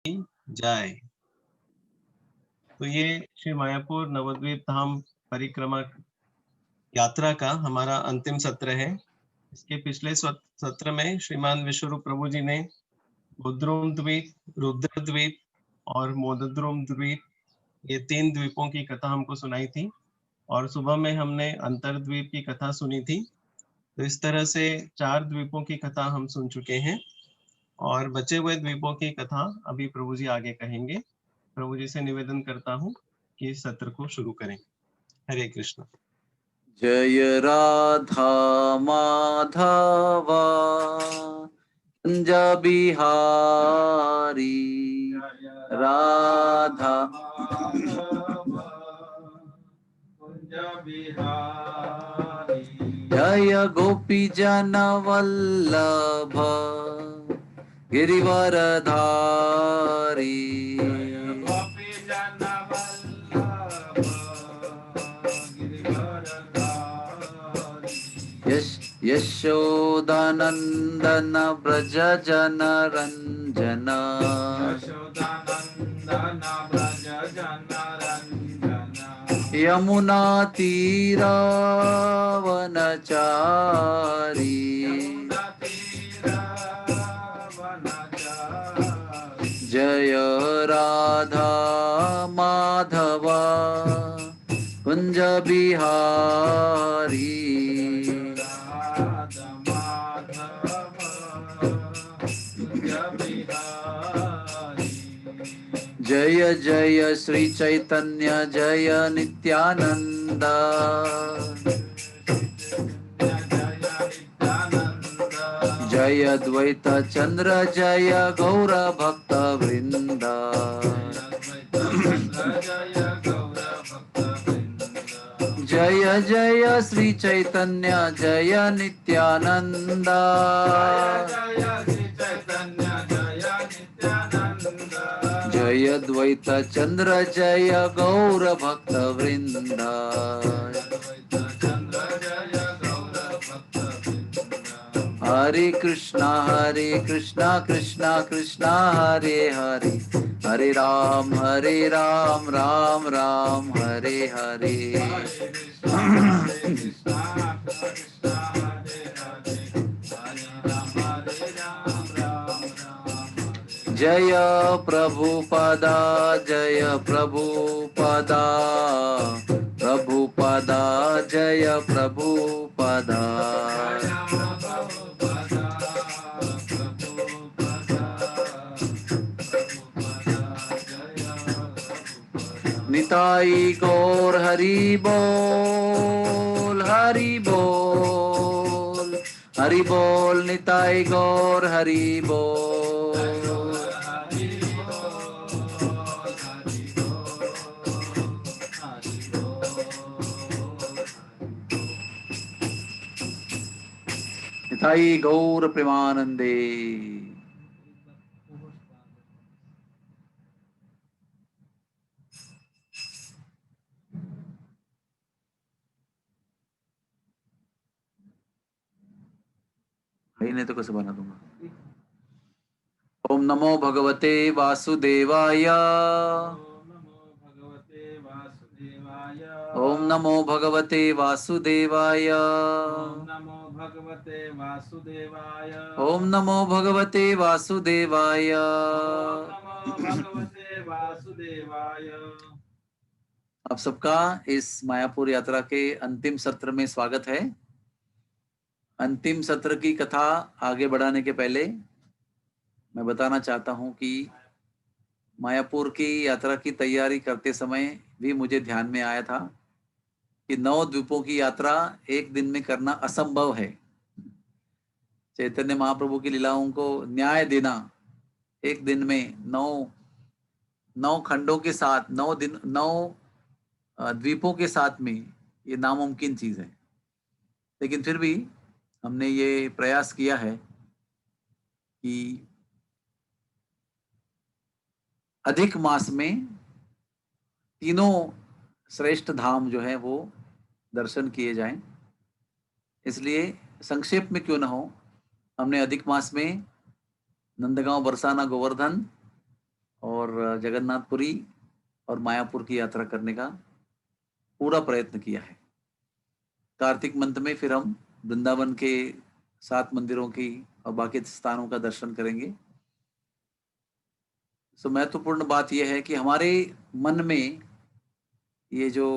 जाए। तो ये श्री मायापुर नवद्वीप धाम परिक्रमा यात्रा का हमारा अंतिम सत्र है। इसके पिछले सत्र में श्रीमान विश्वरूप प्रभु जी ने बुद्रुम द्वीप, रुद्र द्वीप और मोदद्रुम द्वीप, ये 3 द्वीपों की कथा हमको सुनाई थी और सुबह में हमने अंतरद्वीप की कथा सुनी थी। तो इस तरह से 4 द्वीपों की कथा हम सुन चुके हैं और बचे हुए द्वीपों की कथा अभी प्रभु जी आगे कहेंगे। प्रभु जी से निवेदन करता हूँ कि इस सत्र को शुरू करें। हरे कृष्ण। जय राधा माधवा कुंज बिहारी राधा जय गोपी जन वल्लभ गिरिवरधारी यशोदानंदन ब्रज जन रंजन यमुना तीरावनचारी जय राधा माधवा कुंज बिहारी जय जय श्री चैतन्य जय नित्यानंद जय द्वैत चंद्र जय गौर भक्त वृंद जय जय श्री चैतन्य जय नित्यानंद जय द्वैत चंद्र जय गौर भक्त वृंद हरे कृष्णा कृष्णा कृष्णा हरे हरे हरे राम राम राम हरे हरे जय प्रभुपदा जय प्रभुपदा प्रभुपदा जय प्रभुपदा निताई गौर हरि बोल हरि बोल निताई गौर हरि बोल निताई गौर प्रेमानंदे। नहीं तो कैसे बना दूंगा। ओम नमो भगवते वासुदेवाय ओम नमो भगवते वासुदेवाय ओम नमो भगवते वासुदेवाय आप सबका इस मायापुर यात्रा के अंतिम सत्र में स्वागत है। अंतिम सत्र की कथा आगे बढ़ाने के पहले मैं बताना चाहता हूं कि मायापुर की यात्रा की तैयारी करते समय भी मुझे ध्यान में आया था कि 9 द्वीपों की यात्रा एक दिन में करना असंभव है। चैतन्य महाप्रभु की लीलाओं को न्याय देना एक दिन में 9 खंडों के साथ 9 द्वीपों के साथ में ये नामुमकिन चीज है। लेकिन फिर भी हमने ये प्रयास किया है कि अधिक मास में तीनों श्रेष्ठ धाम जो है वो दर्शन किए जाएं। इसलिए संक्षेप में क्यों ना हो, हमने अधिक मास में नंदगांव, बरसाना, गोवर्धन और जगन्नाथपुरी और मायापुर की यात्रा करने का पूरा प्रयत्न किया है। कार्तिक मंथ में फिर हम वृंदावन के 7 मंदिरों की और बाकी स्थानों का दर्शन करेंगे। तो महत्वपूर्ण बात यह है कि हमारे मन में ये जो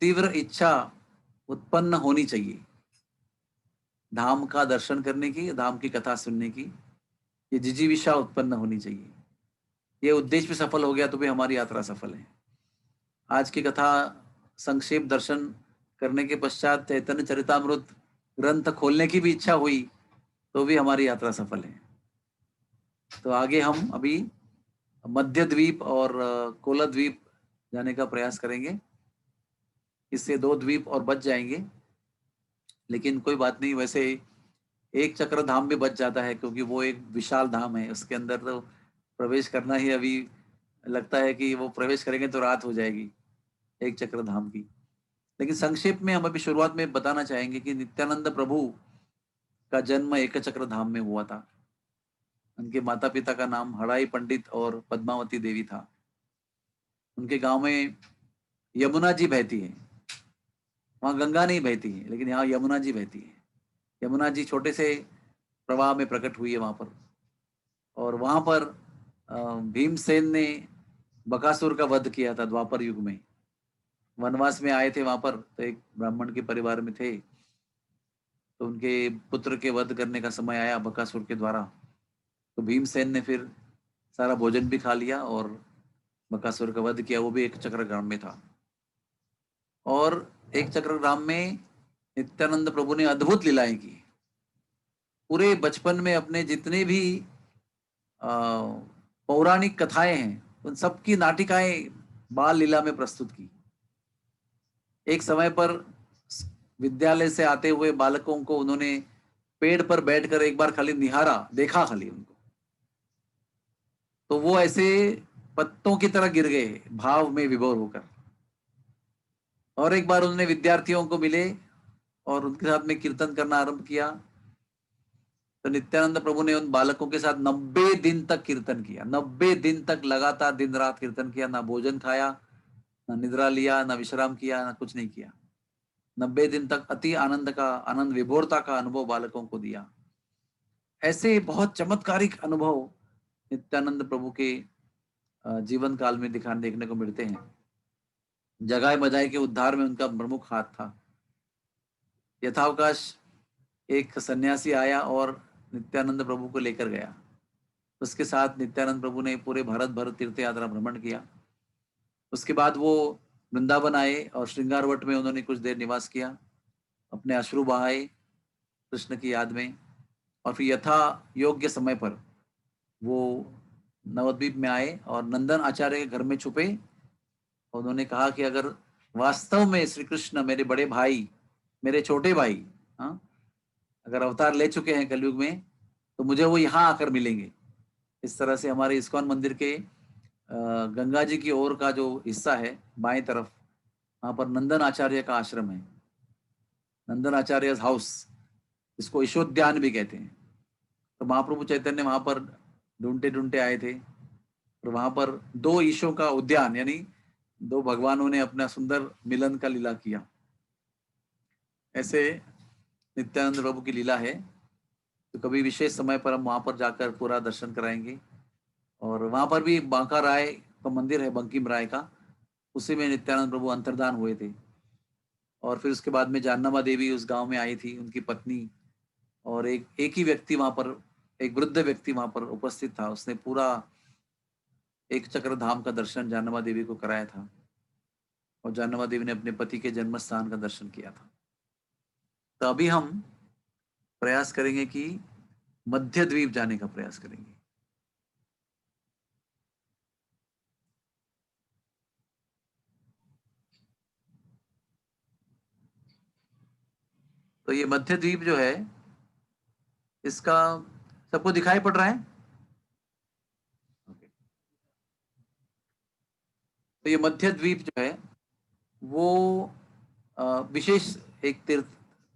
तीव्र इच्छा उत्पन्न होनी चाहिए धाम का दर्शन करने की, धाम की कथा सुनने की, ये जिजीविषा उत्पन्न होनी चाहिए। ये उद्देश्य भी सफल हो गया तो भी हमारी यात्रा सफल है। आज की कथा संक्षेप दर्शन करने के पश्चात चैतन्य चरितामृत ग्रंथ खोलने की भी इच्छा हुई तो भी हमारी यात्रा सफल है। तो आगे हम अभी मध्य द्वीप और कोला द्वीप जाने का प्रयास करेंगे। इससे 2 द्वीप और बच जाएंगे, लेकिन कोई बात नहीं। वैसे एक चक्र धाम भी बच जाता है क्योंकि वो एक विशाल धाम है, उसके अंदर तो प्रवेश करना ही अभी लगता है कि वो प्रवेश करेंगे तो रात हो जाएगी एक चक्र धाम की। लेकिन संक्षेप में हम अभी शुरुआत में बताना चाहेंगे कि नित्यानंद प्रभु का जन्म एक चक्र धाम में हुआ था। उनके माता पिता का नाम हड़ाई पंडित और पद्मावती देवी था। उनके गांव में यमुना जी बहती है, वहां गंगा नहीं बहती है लेकिन यहाँ यमुना जी बहती है। यमुना जी छोटे से प्रवाह में प्रकट हुई है वहां पर, और वहां पर भीमसेन ने बकासुर का वध किया था द्वापर युग में। वनवास में आए थे वहां पर, तो एक ब्राह्मण के परिवार में थे, तो उनके पुत्र के वध करने का समय आया बकासुर के द्वारा। तो भीमसेन ने फिर सारा भोजन भी खा लिया और बकासुर का वध किया। वो भी एक चक्रग्राम में था। और एक चक्रग्राम में नित्यानंद प्रभु ने अद्भुत लीलाएं की। पूरे बचपन में अपने जितने भी पौराणिक कथाएं हैं उन सबकी नाटिकाएं बाल लीला में प्रस्तुत की। एक समय पर विद्यालय से आते हुए बालकों को उन्होंने पेड़ पर बैठकर एक बार खाली निहारा, देखा खाली उनको, तो वो ऐसे पत्तों की तरह गिर गए भाव में विभोर होकर। और एक बार उन्होंने विद्यार्थियों को मिले और उनके साथ में कीर्तन करना आरंभ किया। तो नित्यानंद प्रभु ने उन बालकों के साथ 90 दिन तक कीर्तन किया। 90 दिन तक लगातार दिन रात कीर्तन किया, ना भोजन खाया, ना निद्रा लिया, ना विश्राम किया, ना कुछ नहीं किया। 90 दिन तक अति आनंद का, आनंद विभोरता का अनुभव बालकों को दिया। ऐसे बहुत चमत्कारिक अनुभव नित्यानंद प्रभु के जीवन काल में देखने को मिलते हैं। जगाए बजाए के उद्धार में उनका प्रमुख हाथ था। यथावकाश एक सन्यासी आया और नित्यानंद प्रभु को लेकर गया। उसके साथ नित्यानंद प्रभु ने पूरे भारत भर तीर्थ यात्रा भ्रमण किया। उसके बाद वो वृंदावन आए और श्रृंगारवट में उन्होंने कुछ देर निवास किया, अपने अश्रु बहाए कृष्ण की याद में। और फिर यथा योग्य समय पर वो नवद्वीप में आए और नंदन आचार्य के घर में छुपे। उन्होंने कहा कि अगर वास्तव में श्री कृष्ण मेरे बड़े भाई, मेरे छोटे भाई, हाँ, अगर अवतार ले चुके हैं कलयुग में तो मुझे वो यहाँ आकर मिलेंगे। इस तरह से हमारे इस्कॉन मंदिर के गंगा जी की ओर का जो हिस्सा है बाएं तरफ, वहां पर नंदन आचार्य का आश्रम है, नंदन आचार्य हाउस, इसको ईशोद्यान भी कहते हैं। तो महाप्रभु चैतन्य वहां पर ढूंढते ढूंढते आए थे और वहां पर 2 ईशों का उद्यान, यानी 2 भगवानों ने अपना सुंदर मिलन का लीला किया। ऐसे नित्यानंद प्रभु की लीला है। तो कभी विशेष समय पर हम वहां पर जाकर पूरा दर्शन कराएंगे। और वहां पर भी बांका राय का मंदिर है, बंकिम राय का, उसी में नित्यानंद प्रभु अंतर्धान हुए थे। और फिर उसके बाद में जाननामा देवी उस गांव में आई थी, उनकी पत्नी, और एक ही व्यक्ति वहां पर, एक वृद्ध व्यक्ति वहां पर उपस्थित था, उसने पूरा एक चक्र धाम का दर्शन जाननामा देवी को कराया था। और जाननामा देवी ने अपने पति के जन्म स्थान का दर्शन किया था। तो अभी हम प्रयास करेंगे कि मध्य द्वीप जाने का प्रयास करेंगे। तो ये मध्य द्वीप जो है, इसका सबको दिखाई पड़ रहा है? तो ये मध्य द्वीप जो है वो विशेष एक तीर्थ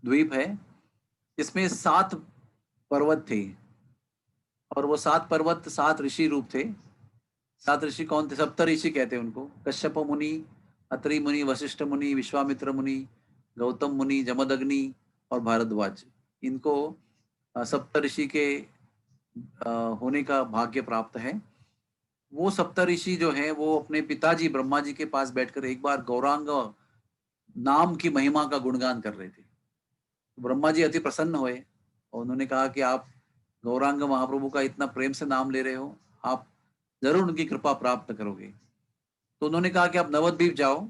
द्वीप है, इसमें 7 पर्वत थे। और वो 7 पर्वत 7 ऋषि रूप थे। सात ऋषि कौन थे? सप्त ऋषि कहते हैं उनको। कश्यप मुनि, अत्रि मुनि, वशिष्ठ मुनि, विश्वामित्र मुनि, गौतम मुनि, जमदग्नि और भारद्वाज। इनको सप्त ऋषि के होने का भाग्य प्राप्त है। वो सप्तऋषि जो है वो अपने पिताजी ब्रह्मा जी के पास बैठकर एक बार गौरांग नाम की महिमा का गुणगान कर रहे थे। तो ब्रह्मा जी अति प्रसन्न हुए और उन्होंने कहा कि आप गौरांग महाप्रभु का इतना प्रेम से नाम ले रहे हो, आप जरूर उनकी कृपा प्राप्त करोगे। तो उन्होंने कहा कि आप नवद्वीप जाओ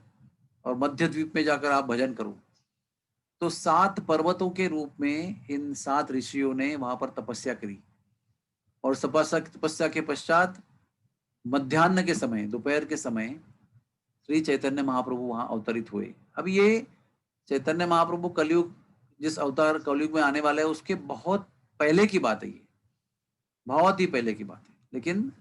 और मध्य द्वीप में जाकर आप भजन करो। तो 7 पर्वतों के रूप में इन 7 ऋषियों ने वहां पर तपस्या करी और तपस्या के पश्चात मध्याह्न के समय, दोपहर के समय श्री चैतन्य महाप्रभु वहां अवतरित हुए। अब ये चैतन्य महाप्रभु कलयुग, जिस अवतार कलयुग में आने वाला है उसके बहुत पहले की बात है, ये बहुत ही पहले की बात है। लेकिन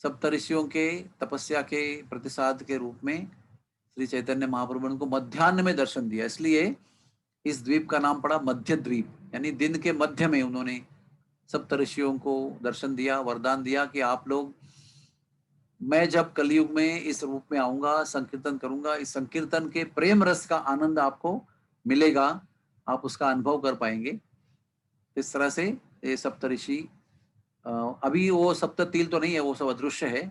सप्तऋषियों के तपस्या के प्रतिसाद के रूप में श्री चैतन्य महाप्रभु ने उनको मध्याह्न में दर्शन दिया, इसलिए इस द्वीप का नाम पड़ा मध्य द्वीप। यानी दिन के मध्य में उन्होंने सप्तऋषियों को दर्शन दिया, वरदान दिया कि आप लोग, मैं जब कलयुग में इस रूप में आऊंगा, संकीर्तन करूंगा, इस संकीर्तन के प्रेम रस का आनंद आपको मिलेगा, आप उसका अनुभव कर पाएंगे। इस तरह से ये सप्तऋषि, अभी वो सप्ततील तो नहीं है, वो सब अदृश्य है,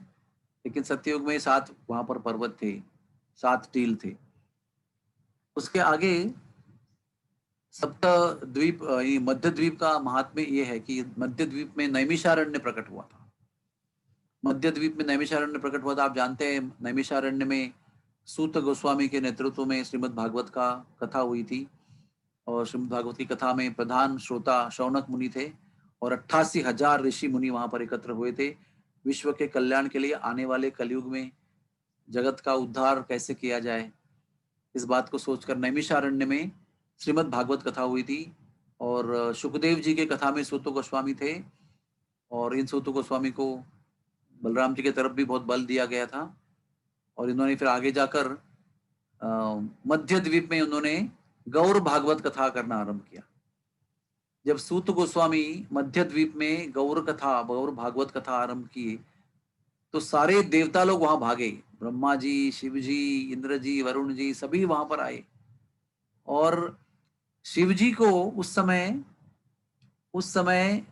लेकिन सत्ययुग में 7 वहां पर पर्वत थे, 7 टील थे। उसके आगे सप्त द्वीप, मध्य द्वीप का महात्म्य ये है कि मध्य द्वीप में नैमिषारण्य प्रकट हुआ था। मध्य द्वीप में नैमिषारण्य प्रकट हुआ था। आप जानते हैं नैमिषारण्य में सूत गोस्वामी के नेतृत्व में श्रीमद् भागवत का कथा हुई थी और श्रीमद् भागवत की कथा में प्रधान श्रोता शौनक मुनि थे और 88,000 ऋषि मुनि वहां पर एकत्र हुए थे विश्व के कल्याण के लिए, आने वाले कलयुग में जगत का उद्धार कैसे किया जाए, इस बात को सोचकर नैमिषारण्य में श्रीमद् भागवत कथा हुई थी। और सुखदेव जी के कथा में सूत गोस्वामी थे और इन सूत गोस्वामी को बलराम जी की तरफ भी बहुत बल दिया गया था और इन्होंने फिर आगे जाकर मध्य द्वीप में उन्होंने गौर भागवत कथा करना आरंभ किया। जब सूत गोस्वामी मध्य द्वीप में गौर भागवत कथा आरंभ की तो सारे देवता लोग वहां भागे, ब्रह्मा जी, शिव जी, इंद्र जी, वरुण जी, सभी वहां पर आए। और शिव जी को उस समय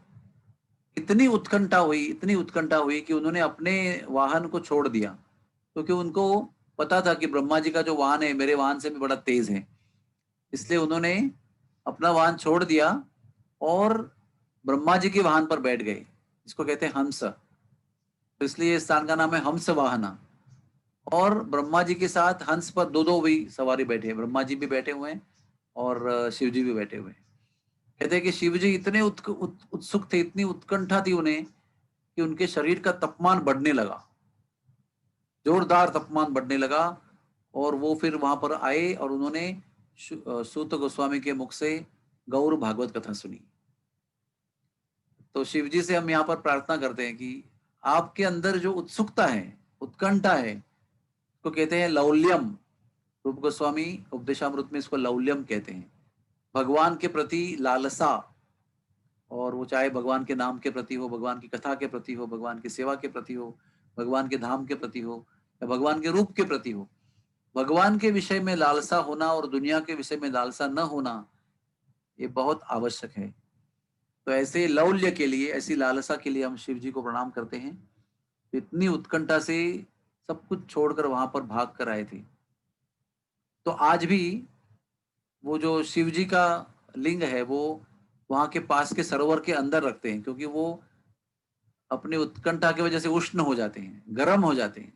इतनी उत्कंठा हुई कि उन्होंने अपने वाहन को छोड़ दिया, क्योंकि उनको पता था कि ब्रह्मा जी का जो वाहन है मेरे वाहन से भी बड़ा तेज है। इसलिए उन्होंने अपना वाहन छोड़ दिया और ब्रह्मा जी के वाहन पर बैठ गए, जिसको कहते हैं हंस। तो इसलिए इस स्थान का नाम है हंस वाहना। और ब्रह्मा जी के साथ हंस पर दो भी सवारी बैठे हैं, ब्रह्मा जी भी बैठे हुए हैं और शिव जी भी बैठे हुए हैं। कहते हैं कि शिव जी इतने उत्सुक थे, इतनी उत्कंठा थी उन्हें कि उनके शरीर का तापमान बढ़ने लगा, जोरदार तापमान बढ़ने लगा। और वो फिर वहां पर आए और उन्होंने सूत गोस्वामी के मुख से गौर भागवत कथा सुनी। तो शिव जी से हम यहाँ पर प्रार्थना करते हैं कि आपके अंदर जो उत्सुकता है, उत्कंठा है, तो कहते हैं लौल्यम। रूप गोस्वामी उपदेशामृत में इसको लौल्यम कहते हैं, भगवान के प्रति लालसा। और वो चाहे भगवान के नाम के प्रति हो, भगवान की कथा के प्रति हो, भगवान की सेवा के प्रति हो, भगवान के धाम के प्रति हो या भगवान के रूप के प्रति हो, भगवान के विषय में लालसा होना और दुनिया के विषय में लालसा न होना, ये बहुत आवश्यक है। तो ऐसे लौल्य के लिए, ऐसी लालसा के लिए हम शिव जी को प्रणाम करते हैं। इतनी उत्कंठा से सब कुछ छोड़कर वहां पर भाग कर आए थे। तो आज भी वो जो शिव जी का लिंग है वो वहां के पास के सरोवर के अंदर रखते हैं, क्योंकि वो अपनी उत्कंठा की वजह से उष्ण हो जाते हैं, गर्म हो जाते हैं।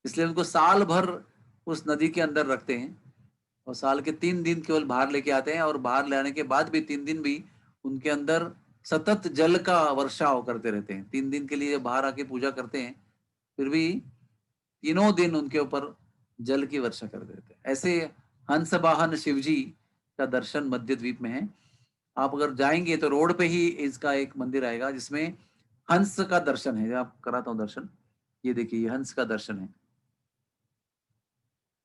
इसलिए उनको साल भर उस नदी के अंदर रखते हैं और साल के 3 दिन केवल बाहर लेके आते हैं और बाहर लाने के बाद भी 3 दिन भी उनके अंदर सतत जल का वर्षाव करते रहते हैं। 3 दिन के लिए बाहर आके पूजा करते हैं, फिर भी तीनों दिन उनके ऊपर जल की वर्षा कर देते हैं। ऐसे हंस वाहन शिव जी का दर्शन मध्य द्वीप में है। आप अगर जाएंगे तो रोड पे ही इसका एक मंदिर आएगा जिसमें हंस का दर्शन है। आप कराता हूँ दर्शन, ये देखिए हंस का दर्शन है।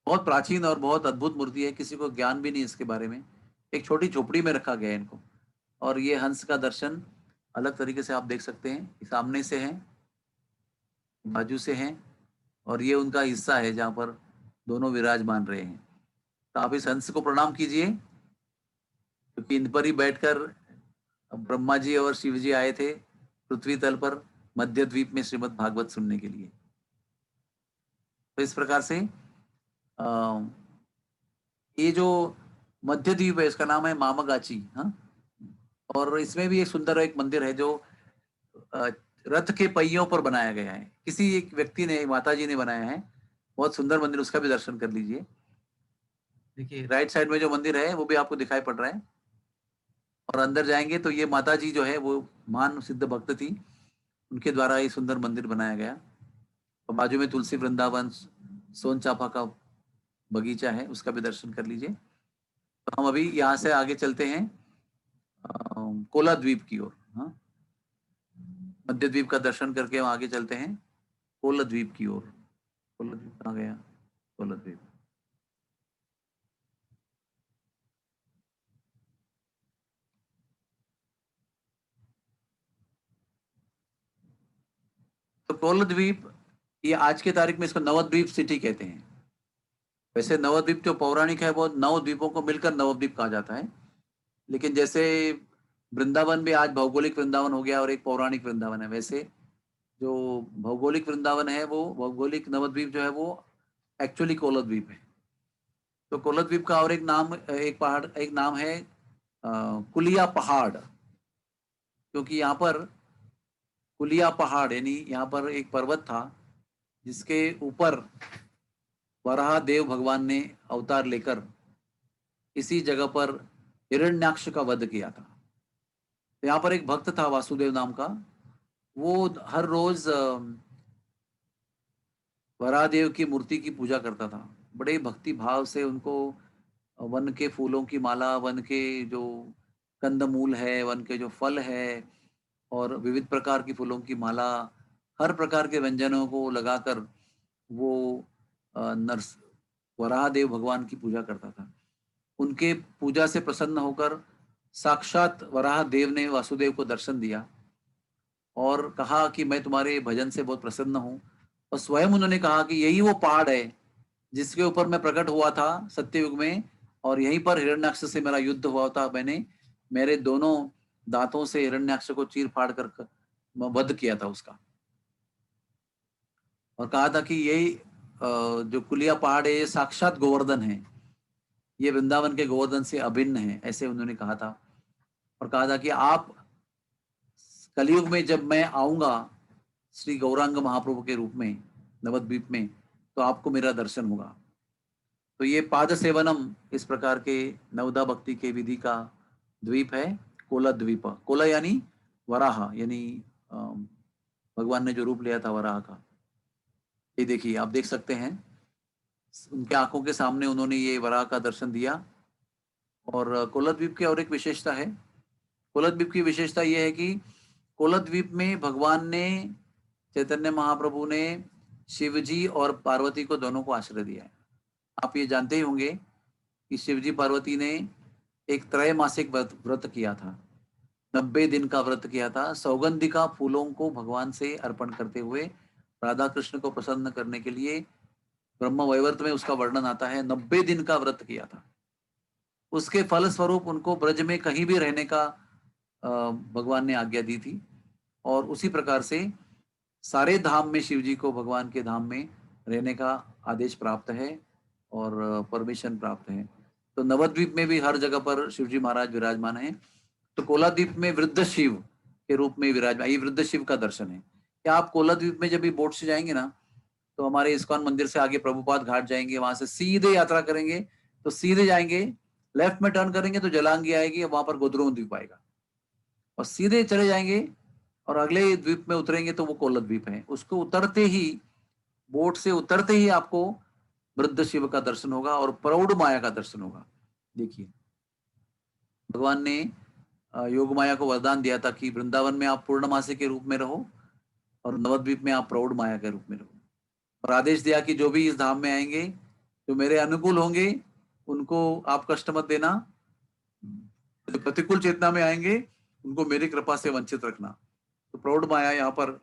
बहुत प्राचीन और बहुत अद्भुत मूर्ति है, किसी को ज्ञान भी नहीं इसके बारे में। एक छोटी झोपड़ी में रखा गया है इनको। और ये हंस का दर्शन अलग तरीके से आप देख सकते हैं, सामने से है बाजू से हैं और ये उनका हिस्सा है जहाँ पर दोनों विराजमान रहे हैं। तो आप इस हंस को प्रणाम कीजिए, क्योंकि इन पर ही बैठकर ब्रह्मा जी और शिव जी आए थे पृथ्वी तल पर मध्य द्वीप में श्रीमद् भागवत सुनने के लिए। तो इस प्रकार से ये जो मध्य द्वीप है इसका नाम है मामागाची। हाँ, और इसमें भी एक सुंदर एक मंदिर है जो रथ के पहियों पर बनाया गया है। किसी एक व्यक्ति ने, माता जी ने बनाया है। बहुत सुंदर मंदिर, उसका भी दर्शन कर लीजिए। देखिए राइट साइड में जो मंदिर है वो भी आपको दिखाई पड़ रहा है, और अंदर जाएंगे तो ये माता जी जो है वो महान सिद्ध भक्त थी, उनके द्वारा ये सुंदर मंदिर बनाया गया। और बाजू में तुलसी वृंदावन, सोन चाफा का बगीचा है, उसका भी दर्शन कर लीजिए। तो हम अभी यहाँ से आगे चलते हैं कोला द्वीप की ओर। हाँ, मध्य द्वीप का दर्शन करके हम आगे चलते हैं कोला द्वीप की ओर। कोला द्वीप कहाँ गया? कोला द्वीप। तो कोला द्वीप, ये आज के तारीख में इसको नवद्वीप सिटी कहते हैं। वैसे नवद्वीप जो पौराणिक है वो 9 द्वीपों को मिलकर नवद्वीप कहा जाता है, लेकिन जैसे वृंदावन भी आज भौगोलिक वृंदावन हो गया और एक पौराणिक वृंदावन है, वैसे जो भौगोलिक वृंदावन है वो भौगोलिक नवद्वीप जो है वो एक्चुअली कोला द्वीप है। तो कोला द्वीप का और एक नाम, एक पहाड़, एक नाम है कुलिया पहाड़, क्योंकि यहाँ पर कुलिया पहाड़ यानी यहाँ पर एक पर्वत था जिसके ऊपर वराह देव भगवान ने अवतार लेकर इसी जगह पर हिरण्याक्ष का वध किया था। तो यहाँ पर एक भक्त था वासुदेव नाम का, वो हर रोज वराहदेव की मूर्ति की पूजा करता था। बड़े भक्ति भाव से उनको वन के फूलों की माला, वन के जो कंदमूल है, वन के जो फल है और विविध प्रकार की फूलों की माला, हर प्रकार के व्यंजनों को लगाकर वो नरस वराहदेव भगवान की पूजा करता था। उनके पूजा से प्रसन्न होकर साक्षात वराहदेव ने वासुदेव को दर्शन दिया और कहा कि मैं तुम्हारे भजन से बहुत प्रसन्न हूँ। और स्वयं उन्होंने कहा कि यही वो पहाड़ है जिसके ऊपर मैं प्रकट हुआ था सत्ययुग में, और यहीं पर हिरण्याक्ष से मेरा युद्ध हुआ था। मैंने मेरे दोनों दांतों से हिरण्याक्ष को चीर फाड़ कर वध किया था उसका। और कहा था कि यही जो कुलिया पहाड़ है ये साक्षात गोवर्धन है, ये वृंदावन के गोवर्धन से अभिन्न है, ऐसे उन्होंने कहा था। और कहा था कि आप कलयुग में जब मैं आऊंगा श्री गौरांग महाप्रभु के रूप में नवद्वीप में, तो आपको मेरा दर्शन होगा। तो ये पाद सेवनम इस प्रकार के नवदा भक्ति के विधि का द्वीप है कोला द्वीप। कोला यानी वराह, यानी भगवान ने जो रूप लिया था वराह का। ये देखिए आप देख सकते हैं उनके आंखों के सामने उन्होंने ये वराह का दर्शन दिया। और कोला द्वीप की और एक विशेषता है, कोला द्वीप की विशेषता ये है कि कोला द्वीप में भगवान ने, चैतन्य महाप्रभु ने शिव जी और पार्वती को दोनों को आश्रय दिया है। आप ये जानते ही होंगे कि शिव जी पार्वती ने एक त्रैमासिक व्रत किया था, 90 दिन का व्रत किया था, सौगंधिका फूलों को भगवान से अर्पण करते हुए राधा कृष्ण को प्रसन्न करने के लिए। ब्रह्म वैवर्त में उसका वर्णन आता है, 90 दिन का व्रत किया था। उसके फल स्वरूप उनको ब्रज में कहीं भी रहने का भगवान ने आज्ञा दी थी। और उसी प्रकार से सारे धाम में शिव जी को भगवान के धाम में रहने का आदेश प्राप्त है और परमिशन प्राप्त है। तो नवद्वीप में भी हर जगह पर शिव जी महाराज विराजमान है। तो कोला द्वीप में वृद्ध शिव के रूप में विराजमान, ये वृद्ध शिव का दर्शन है। क्या आप कोला द्वीप में जब भी बोट से जाएंगे ना, तो हमारे इस्कॉन मंदिर से आगे प्रभुपाद घाट जाएंगे, वहां से सीधे यात्रा करेंगे तो सीधे जाएंगे, लेफ्ट में टर्न करेंगे तो जलांगी आएगी, वहां पर गोद्रोन द्वीप आएगा, और सीधे चले जाएंगे और अगले द्वीप में उतरेंगे तो वो कोला द्वीप है। उसको उतरते ही, बोट से उतरते ही आपको वृद्ध शिव का दर्शन होगा और प्रौढ़ माया का दर्शन होगा। देखिए भगवान ने योग माया को वरदान दिया था कि वृंदावन में आप पूर्णमासी के रूप में रहो और नवद्वीप में आप प्रौढ़ माया के रूप में रहो। और आदेश दिया कि जो भी इस धाम में आएंगे, जो मेरे अनुकूल होंगे, उनको आप कष्ट मत देना, जो प्रतिकूल चेतना में आएंगे उनको मेरी कृपा से वंचित रखना। तो प्रौढ़ माया यहाँ पर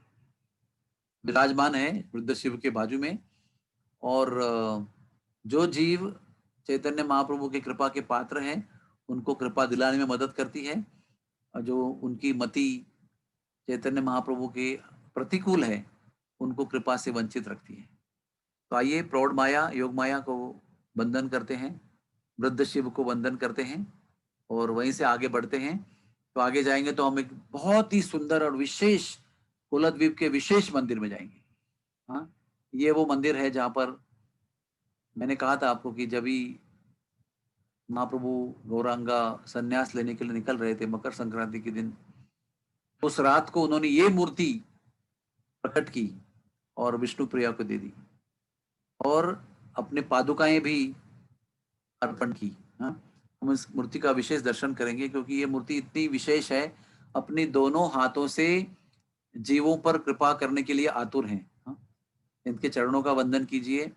विराजमान है वृद्ध शिव के बाजू में। और जो जीव चैतन्य महाप्रभु की कृपा के पात्र हैं उनको कृपा दिलाने में मदद करती है, और जो उनकी मति चैतन्य महाप्रभु के प्रतिकूल है उनको कृपा से वंचित रखती है। तो आइए प्रौढ़ माया योग माया को बंधन करते हैं, वृद्ध शिव को बंधन करते हैं और वहीं से आगे बढ़ते हैं। तो आगे जाएंगे तो हम एक बहुत ही सुंदर और विशेष कुलद्वीप के विशेष मंदिर में जाएंगे। हाँ, ये वो मंदिर है जहाँ पर मैंने कहा था आपको कि जब ही महाप्रभु गौरांगा संन्यास लेने के लिए निकल रहे थे मकर संक्रांति के दिन, उस रात को उन्होंने ये मूर्ति प्रकट की और विष्णु प्रिया को दे दी और अपने पादुकाएं भी अर्पण की। हाँ, हम इस मूर्ति का विशेष दर्शन करेंगे क्योंकि ये मूर्ति इतनी विशेष है, अपने दोनों हाथों से जीवों पर कृपा करने के लिए आतुर हैं। हाँ, इनके चरणों का वंदन कीजिए।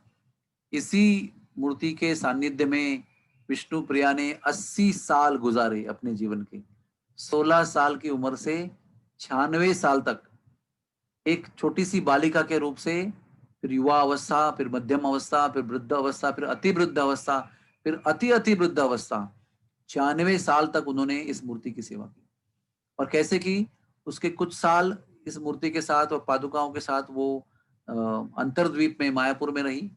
इसी मूर्ति के सानिध्य में विष्णु प्रिया ने 80 साल गुजारे अपने जीवन के। 16 साल की उम्र से 96 साल तक एक छोटी सी बालिका के रूप से, फिर युवा अवस्था, फिर मध्यम अवस्था, फिर वृद्ध अवस्था, फिर अति वृद्ध अवस्था, फिर अति वृद्ध अवस्था, 96 साल तक उन्होंने इस मूर्ति की सेवा की। और कैसे की, उसके कुछ साल इस मूर्ति के साथ और पादुकाओं के साथ वो अंतरद्वीप में मायापुर में रही,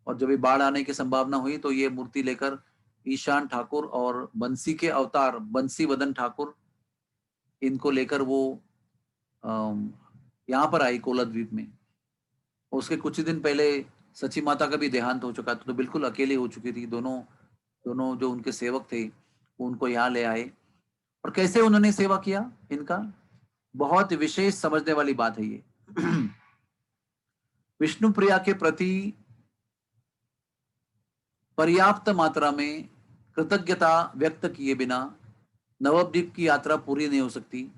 और जब ये बाढ़ आने की संभावना हुई तो ये मूर्ति लेकर ईशान ठाकुर और बंसी के अवतार बंसी वदन ठाकुर, इनको लेकर वो यहाँ पर आई कोलाद्वीप में। उसके कुछ ही दिन पहले सची माता का भी देहांत हो चुका था, तो बिल्कुल अकेले हो चुकी थी। दोनों जो उनके सेवक थे वो उनको यहाँ ले आए। और कैसे उन्होंने सेवा किया, इनका बहुत विशेष समझने वाली बात है ये। विष्णु प्रिया के प्रति पर्याप्त मात्रा में कृतज्ञता व्यक्त किए बिना नवद्वीप की यात्रा पूरी नहीं हो सकती,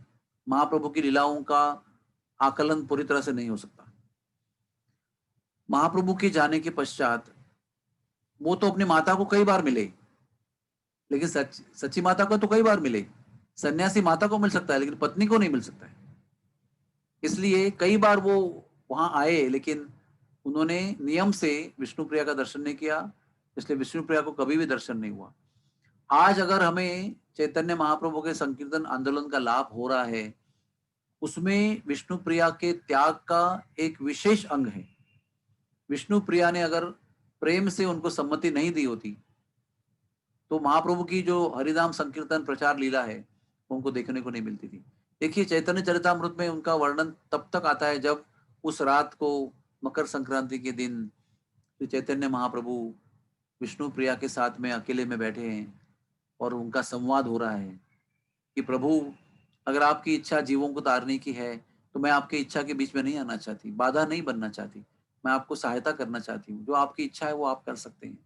महाप्रभु की लीलाओं का आकलन पूरी तरह से नहीं हो सकता। महाप्रभु के जाने के पश्चात वो तो अपनी माता को कई बार मिले, लेकिन सच्ची माता को तो कई बार मिले। सन्यासी माता को मिल सकता है लेकिन पत्नी को नहीं मिल सकता है। इसलिए कई बार वो वहां आए, लेकिन उन्होंने नियम से विष्णु प्रिया का दर्शन नहीं किया, इसलिए विष्णु प्रिया को कभी भी दर्शन नहीं हुआ। आज अगर हमें चैतन्य महाप्रभु के संकीर्तन आंदोलन का लाभ हो रहा है, उसमें विष्णु प्रिया के त्याग का एक विशेष अंग है। विष्णु प्रिया ने अगर प्रेम से उनको सम्मति नहीं दी होती तो महाप्रभु की जो हरिनाम संकीर्तन प्रचार लीला है उनको देखने को नहीं मिलती थी। देखिए, चैतन्य चरितामृत में उनका वर्णन तब तक आता है जब उस रात को मकर संक्रांति के दिन चैतन्य महाप्रभु विष्णु प्रिया के साथ में अकेले में बैठे हैं और उनका संवाद हो रहा है कि प्रभु, अगर आपकी इच्छा जीवों को तारने की है तो मैं आपकी इच्छा के बीच में नहीं आना चाहती, बाधा नहीं बनना चाहती, मैं आपको सहायता करना चाहती हूँ। जो आपकी इच्छा है वो आप कर सकते हैं।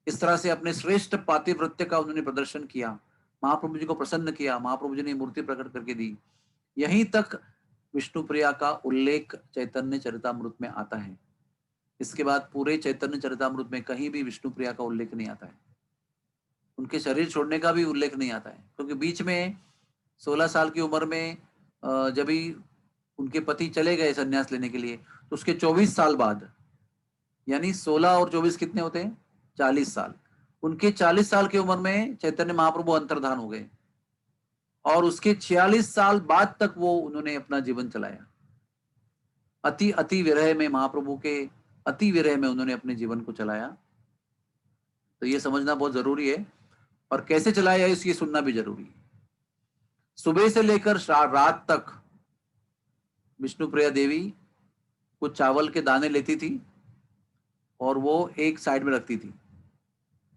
इस तरह से अपने श्रेष्ठ पातिव्रत्य का उन्होंने प्रदर्शन किया, महाप्रभु जी को प्रसन्न किया, महाप्रभु जी ने मूर्ति प्रकट करके दी। यहीं तक विष्णु प्रिया का उल्लेख चैतन्य चरितामृत में आता है। इसके बाद पूरे चैतन्य चरितामृत में कहीं भी विष्णु प्रिया का उल्लेख नहीं आता है। उनके शरीर छोड़ने का भी उल्लेख नहीं आता है, क्योंकि बीच में 16 साल की उम्र में जब ही उनके पति चले गए संन्यास लेने के लिए, तो उसके 24 साल बाद, यानी 16 और 24 कितने होते हैं, 40 साल। उनके 40 साल की उम्र में चैतन्य महाप्रभु अंतर्धान हो गए और उसके 46 साल बाद तक वो उन्होंने अपना जीवन चलाया। अति विरह में, महाप्रभु के अति विरह में उन्होंने अपने जीवन को चलाया। तो ये समझना बहुत जरूरी है, और कैसे चलाया इसकी सुनना भी जरूरी है। सुबह से लेकर रात तक विष्णु प्रिया देवी कुछ चावल के दाने लेती थी और वो एक साइड में रखती थी।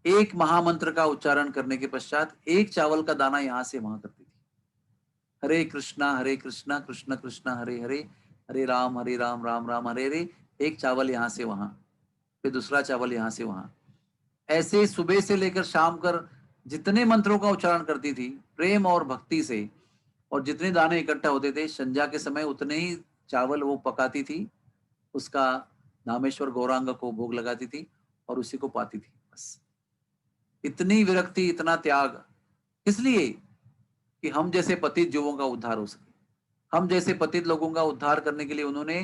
एक महामंत्र का उच्चारण करने के पश्चात एक चावल का दाना यहां से वहां करती थी। हरे कृष्णा कृष्ण कृष्ण हरे हरे, हरे राम राम राम हरे हरे। एक चावल यहां से वहां, फिर दूसरा चावल यहां से वहां। ऐसे सुबह से लेकर शाम कर जितने मंत्रों का उच्चारण करती थी प्रेम और भक्ति से, और जितने दाने इकट्ठा होते थे संध्या के समय उतने ही चावल वो पकाती थी, उसका नामेश्वर गौरांग को भोग लगाती थी और उसी को पाती थी। बस इतनी विरक्ति, इतना त्याग, इसलिए कि हम जैसे पतित जीवों का उद्धार हो सके। हम जैसे पतित लोगों का उद्धार करने के लिए उन्होंने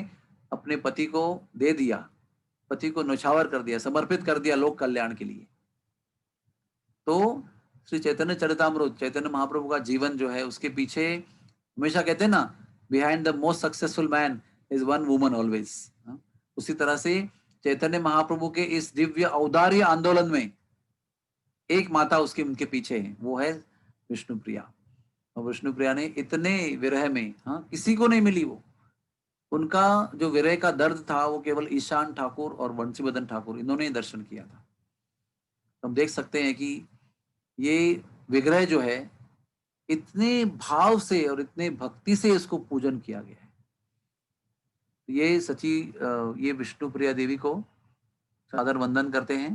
अपने पति को दे दिया, पति को न्यौछावर कर दिया, समर्पित कर दिया लोक कल्याण के लिए। तो श्री चैतन्य चरितामृत, चैतन्य महाप्रभु का जीवन जो है, उसके पीछे हमेशा कहते हैं ना, behind the most successful man is one woman always. उसी तरह से चैतन्य महाप्रभु के इस दिव्य औदार्य आंदोलन में एक माता उसके उनके पीछे है, वो है विष्णु प्रिया। और विष्णु प्रिया ने इतने विरह में, किसी को नहीं मिली वो। उनका जो विरह का दर्द था वो केवल ईशान ठाकुर और वंशीवदन ठाकुर, इन्होंने ही दर्शन किया था। हम देख सकते हैं कि ये विग्रह जो है, इतने भाव से और इतने भक्ति से इसको पूजन किया गया है। ये सची ये विष्णु प्रिया देवी को सादर वंदन करते हैं।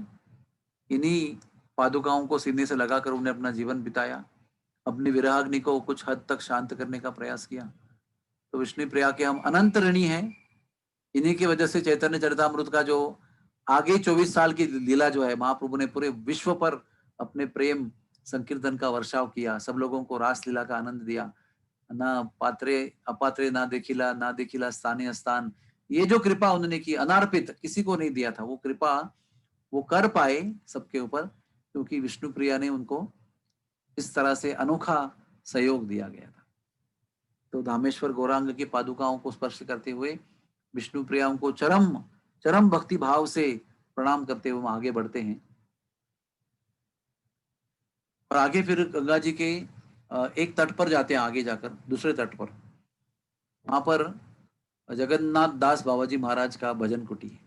इन्हीं पादुकाओं को सीने से लगाकर उन्हें अपना जीवन बिताया, अपनी विरहाग्नि को कुछ हद तक शांत करने का प्रयास किया। तो विष्णु प्रिया के हम अनंत ऋणी हैं। इन्हीं की वजह से चैतन्य चरितामृत का जो आगे 24 साल की लीला जो है, महाप्रभु ने पूरे विश्व पर अपने प्रेम संकीर्तन का वर्षाव किया, सब लोगों को रास लीला का आनंद दिया। ना पात्रे अपात्रे ना देखिला स्थानीय स्थान, ये जो कृपा उन्होंने की, अनार्पित, किसी को नहीं दिया था, वो कृपा वो कर पाए सबके ऊपर, क्योंकि विष्णु प्रिया ने उनको इस तरह से अनोखा सहयोग दिया गया था। तो धामेश्वर गौरांग की पादुकाओं को स्पर्श करते हुए विष्णु प्रिया को चरम चरम भक्ति भाव से प्रणाम करते हुए आगे बढ़ते हैं। और आगे फिर गंगा जी के एक तट पर जाते हैं, आगे जाकर दूसरे तट पर, वहां पर जगन्नाथ दास बाबाजी महाराज का भजन कुटी है।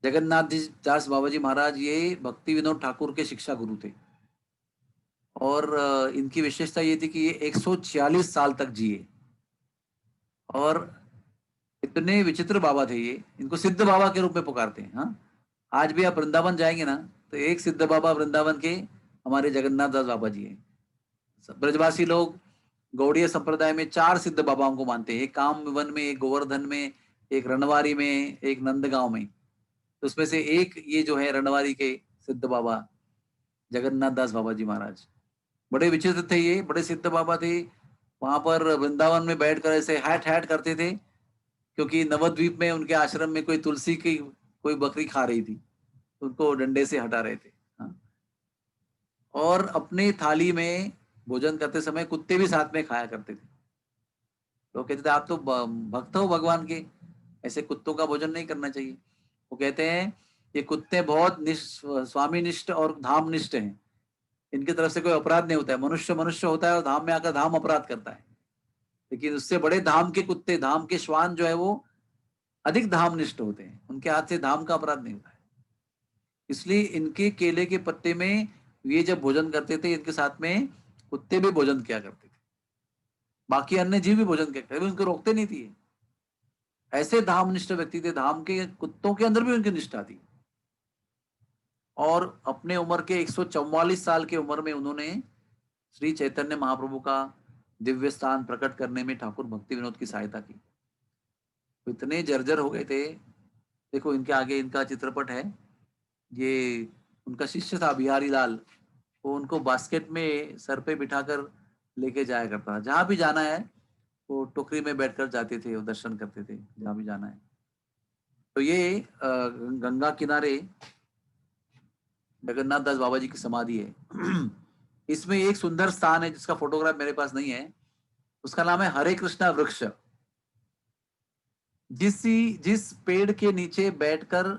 जगन्नाथ दास बाबाजी महाराज ये भक्ति विनोद ठाकुर के शिक्षा गुरु थे, और इनकी विशेषता ये थी कि ये 146 साल तक जिए, और इतने विचित्र बाबा थे ये, इनको सिद्ध बाबा के रूप में पुकारते हैं। आज भी आप वृंदावन जाएंगे ना, तो एक सिद्ध बाबा वृंदावन के हमारे जगन्नाथ दास बाबा जी हैं। ब्रजवासी लोग गौड़ीय संप्रदाय में 4 सिद्ध बाबाओं को मानते हैं, एक कामवन में, एक गोवर्धन में, एक रणवारी में, एक नंदगांव में। तो उसमें से एक ये जो है रणवारी के सिद्ध बाबा जगन्नाथ दास बाबा जी महाराज, बड़े विचित्र थे ये, बड़े सिद्ध बाबा थे। वहां पर वृंदावन में बैठकर ऐसे हैट हैट करते थे, क्योंकि नवद्वीप में उनके आश्रम में कोई तुलसी की कोई बकरी खा रही थी, उनको डंडे से हटा रहे थे। और अपने थाली में भोजन करते समय कुत्ते भी साथ में खाया करते थे। तो कहते थे आप तो भक्त हो भगवान के, ऐसे कुत्तों का भोजन नहीं करना चाहिए। वो कहते हैं ये कुत्ते बहुत स्वामी निष्ठ और धाम निष्ठ हैं, इनकी तरफ से कोई अपराध नहीं होता है। मनुष्य मनुष्य होता है और धाम में आकर धाम अपराध करता है, लेकिन उससे बड़े धाम के कुत्ते, धाम के श्वान जो है वो अधिक धाम निष्ठ होते हैं, उनके हाथ से धाम का अपराध नहीं होता है। इसलिए इनके केले के पत्ते में ये जब भोजन करते थे, इनके साथ में कुत्ते भी भोजन किया करते थे, बाकी अन्य जीव भी भोजन किया करते, उनको रोकते नहीं थे। ऐसे धामनिष्ठ व्यक्ति थे, धाम के कुत्तों के अंदर भी उनकी निष्ठा थी। और अपने उम्र के 144 साल की उम्र में उन्होंने श्री चैतन्य महाप्रभु का दिव्य स्थान प्रकट करने में ठाकुर भक्ति विनोद की सहायता की। तो इतने जर्जर हो गए थे। देखो इनके आगे इनका चित्रपट है, ये उनका शिष्य था बिहारी लाल, वो उनको बास्केट में सर पे बिठाकर लेके जाया करता था, जहां भी जाना है वो टोकरी में बैठकर जाते थे, वो दर्शन करते थे जहां भी जाना है। तो ये गंगा किनारे जगन्नाथ दास बाबा जी की समाधि है। इसमें एक सुंदर स्थान है जिसका फोटोग्राफ मेरे पास नहीं है, उसका नाम है हरे कृष्णा वृक्ष। जिस पेड़ के नीचे बैठकर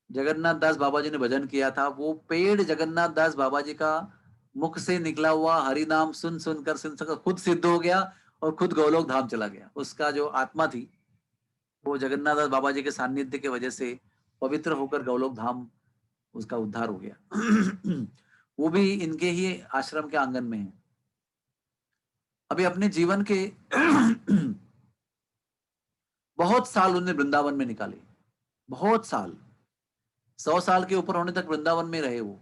जगन्नाथ दास बाबा जी ने भजन किया था, वो पेड़ जगन्नाथ दास बाबा जी का मुख से निकला हुआ हरि नाम सुन सुनकर खुद सिद्ध हो गया और खुद गोलोक धाम चला गया। उसका जो आत्मा थी वो जगन्नाथ दास बाबा जी के सानिध्य की वजह से पवित्र होकर गोलोक धाम उसका उद्धार हो गया। वो भी इनके ही आश्रम के आंगन में है। अभी अपने जीवन के बहुत साल उन्होंने वृंदावन में निकाले, बहुत साल, 100 साल के ऊपर होने तक वृंदावन में रहे। वो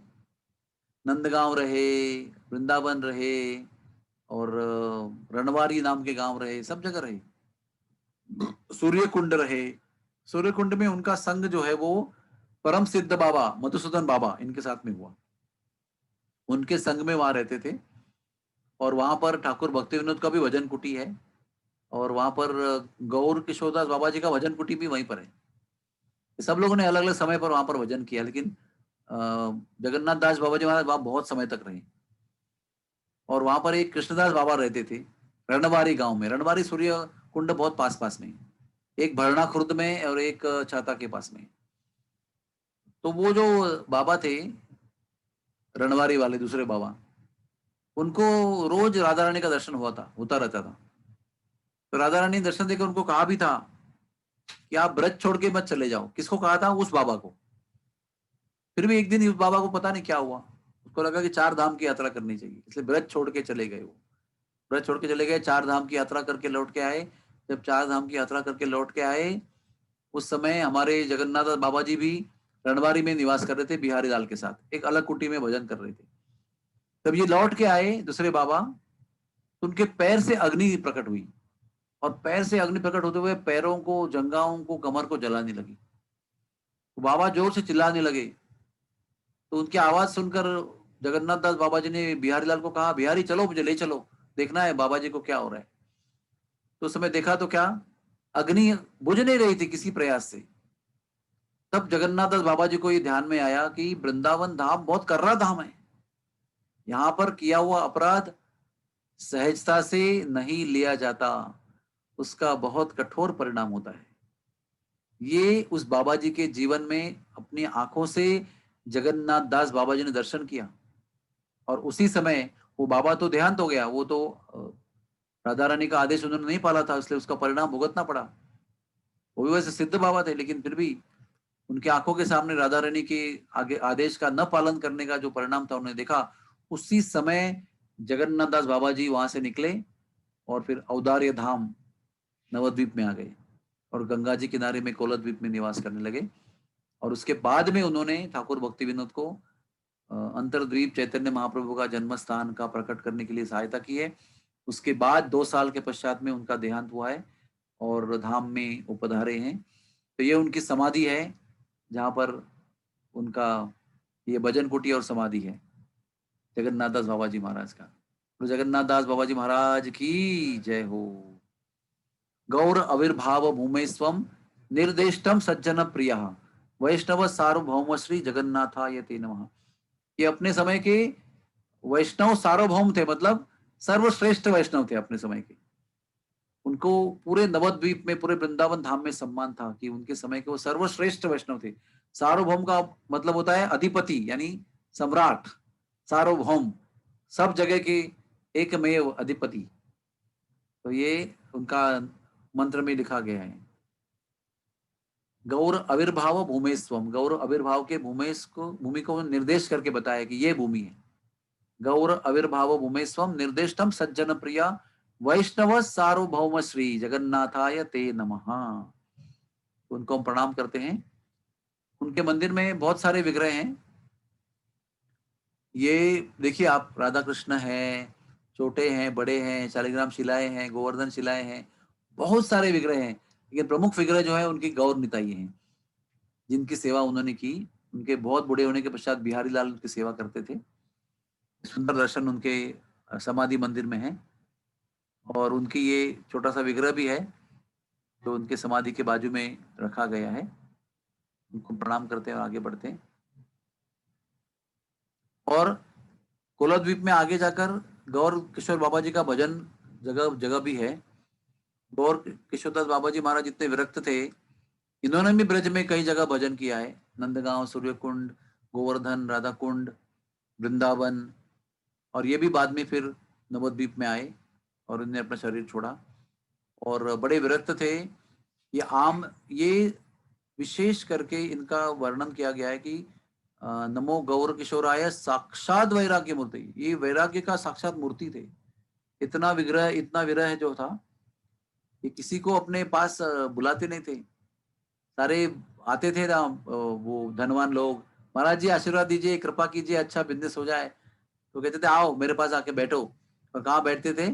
नंदगांव रहे, वृंदावन रहे, और रणवारी नाम के गांव रहे, सब जगह रहे। सूर्यकुंड रहे, सूर्यकुंड में उनका संग जो है वो परम सिद्ध बाबा मधुसूदन बाबा इनके साथ में हुआ, उनके संग में वहां रहते थे। और वहां पर ठाकुर भक्ति विनोद का भी भजन कुटी है, और वहां पर गौर किशोरदास बाबा जी का भजन कुटी भी वहीं पर है। सब लोगों ने अलग अलग समय पर वहां पर भजन किया, लेकिन जगन्नाथ दास बाबा जी महाराज वहां बहुत समय तक रहे। और वहां पर एक कृष्णदास बाबा रहते थे रणवारी गांव में। रणवारी सूर्य कुंड बहुत पास पास में है, एक भरना खुर्द में और एक छाता के पास में। तो वो जो बाबा थे रणवारी वाले दूसरे बाबा, उनको रोज राधा रानी का दर्शन होता रहता था। तो राधा रानी ने दर्शन देकर उनको कहा भी था कि आप ब्रज छोड़ के मत चले जाओ। किसको कहा था? उस बाबा को। फिर भी एक दिन उस बाबा को पता नहीं क्या हुआ, उसको लगा कि 4 धाम की यात्रा करनी चाहिए, इसलिए ब्रज छोड़ के चले गए। वो ब्रज छोड़ के चले गए, 4 धाम की यात्रा करके लौट के आए। जब 4 धाम की यात्रा करके लौट के आए, उस समय हमारे जगन्नाथ बाबा जी भी रणवारी में निवास कर रहे थे बिहारी लाल के साथ, एक अलग कुटी में भजन कर रहे थे। तब ये लौट के आए दूसरे बाबा, तो उनके पैर से अग्नि प्रकट हुई, और पैर से अग्नि प्रकट होते हुए पैरों को, जंघाओं को, कमर को जलाने लगी। तो बाबा जोर से चिल्लाने लगे। तो उनकी आवाज सुनकर जगन्नाथ दास बाबा जी ने बिहारी लाल को कहा, बिहारी चलो, मुझे ले चलो, देखना है बाबा जी को क्या हो रहा है। तो उस समय देखा तो क्या, अग्नि बुझ नहीं रही थी किसी प्रयास से। तब जगन्नाथ दास बाबा जी को ये ध्यान में आया कि वृंदावन धाम बहुत कर्रा धाम है, यहाँ पर किया हुआ अपराध सहजता से नहीं लिया जाता, उसका बहुत कठोर परिणाम होता है। ये उस बाबा जी के जीवन में अपनी आंखों से जगन्नाथ दास बाबा जी ने दर्शन किया, और उसी समय वो बाबा तो देहांत हो गया। वो तो राधा रानी का आदेश उन्होंने नहीं पाला था, इसलिए उसका परिणाम भुगतना पड़ा। वो भी वैसे सिद्ध बाबा थे, लेकिन फिर भी उनकी आंखों के सामने राधा रानी के आगे आदेश का न पालन करने का जो परिणाम था उन्होंने देखा। उसी समय जगन्नाथ दास बाबा जी वहां से निकले और फिर औदार्य धाम नवद्वीप में आ गए, और गंगा जी किनारे में कोलद्वीप में निवास करने लगे। और उसके बाद में उन्होंने ठाकुर भक्ति विनोद को अंतरद्वीप चैतन्य महाप्रभु का जन्म स्थान का प्रकट करने के लिए सहायता की है। उसके बाद 2 साल के पश्चात में उनका देहांत हुआ है और धाम में वो पधारे हैं। तो ये उनकी समाधि है, जहाँ पर उनका ये भजन कुटी और समाधि है जगन्नाथ दास बाबा जी महाराज का। तो जगन्नाथ दास बाबा जी महाराज की जय हो। गौर आविर्भाव भूमे स्वम निर्देष्टम सज्जन प्रिय वैष्णव सार्वभौम श्री जगन्नाथाय ते नमः। ये अपने समय के वैष्णव सार्वभौम थे, मतलब सर्वश्रेष्ठ वैष्णव थे अपने समय के। उनको पूरे नवद्वीप में, पूरे वृंदावन धाम में सम्मान था कि उनके समय के वो सर्वश्रेष्ठ वैष्णव थे। सार्वभौम का मतलब होता है अधिपति, यानी सम्राट। सार्वभौम सब जगह के एकमेव अधिपति। तो ये उनका मंत्र में लिखा गया है। गौर आविर्भाव भूमेस्वम, गौर आविर्भाव के भूमि को निर्देश करके बताया कि ये भूमि है। गौर आविर्भाव भूमेस्वम निर्देष्टम सज्जन प्रिया वैष्णव सार्वभौम श्री जगन्नाथाय ते नमः। उनको हम प्रणाम करते हैं। उनके मंदिर में बहुत सारे विग्रह हैं। ये देखिए आप, राधा कृष्ण है, छोटे हैं, बड़े हैं, शालिग्राम शिलाएं हैं, गोवर्धन शिलाएं हैं, बहुत सारे विग्रह हैं। लेकिन प्रमुख विग्रह जो है उनकी गौर निताई हैं, जिनकी सेवा उन्होंने की। उनके बहुत बूढ़े होने के पश्चात बिहारी लाल उनकी सेवा करते थे। सुंदर दर्शन उनके समाधि मंदिर में है, और उनकी ये छोटा सा विग्रह भी है जो उनके समाधि के बाजू में रखा गया है। उनको प्रणाम करते हैं और आगे बढ़ते हैं। और कोलाद्वीप में आगे जाकर गौर किशोर बाबा जी का भजन जगह जगह भी है। गौर किशोरदास बाबा जी महाराज इतने विरक्त थे, इन्होंने भी ब्रज में कई जगह भजन किया है। नंदगांव, सूर्यकुंड, गोवर्धन, राधा कुंड, वृंदावन, और ये भी बाद में फिर नवद्वीप में आए और उन्होंने अपना शरीर छोड़ा, और बड़े विरक्त थे। ये विशेष करके इनका वर्णन किया गया है कि नमो गौर किशोराय साक्षात वैराग्य मूर्ति, ये वैराग्य का साक्षात मूर्ति थे। इतना विग्रह, इतना विरह जो था, ये किसी को अपने पास बुलाते नहीं थे। सारे आते थे ना वो धनवान लोग, महाराज जी आशीर्वाद दीजिए, कृपा कीजिए, अच्छा बिजनेस हो जाए। तो कहते थे आओ मेरे पास आके बैठो। और कहाँ बैठते थे?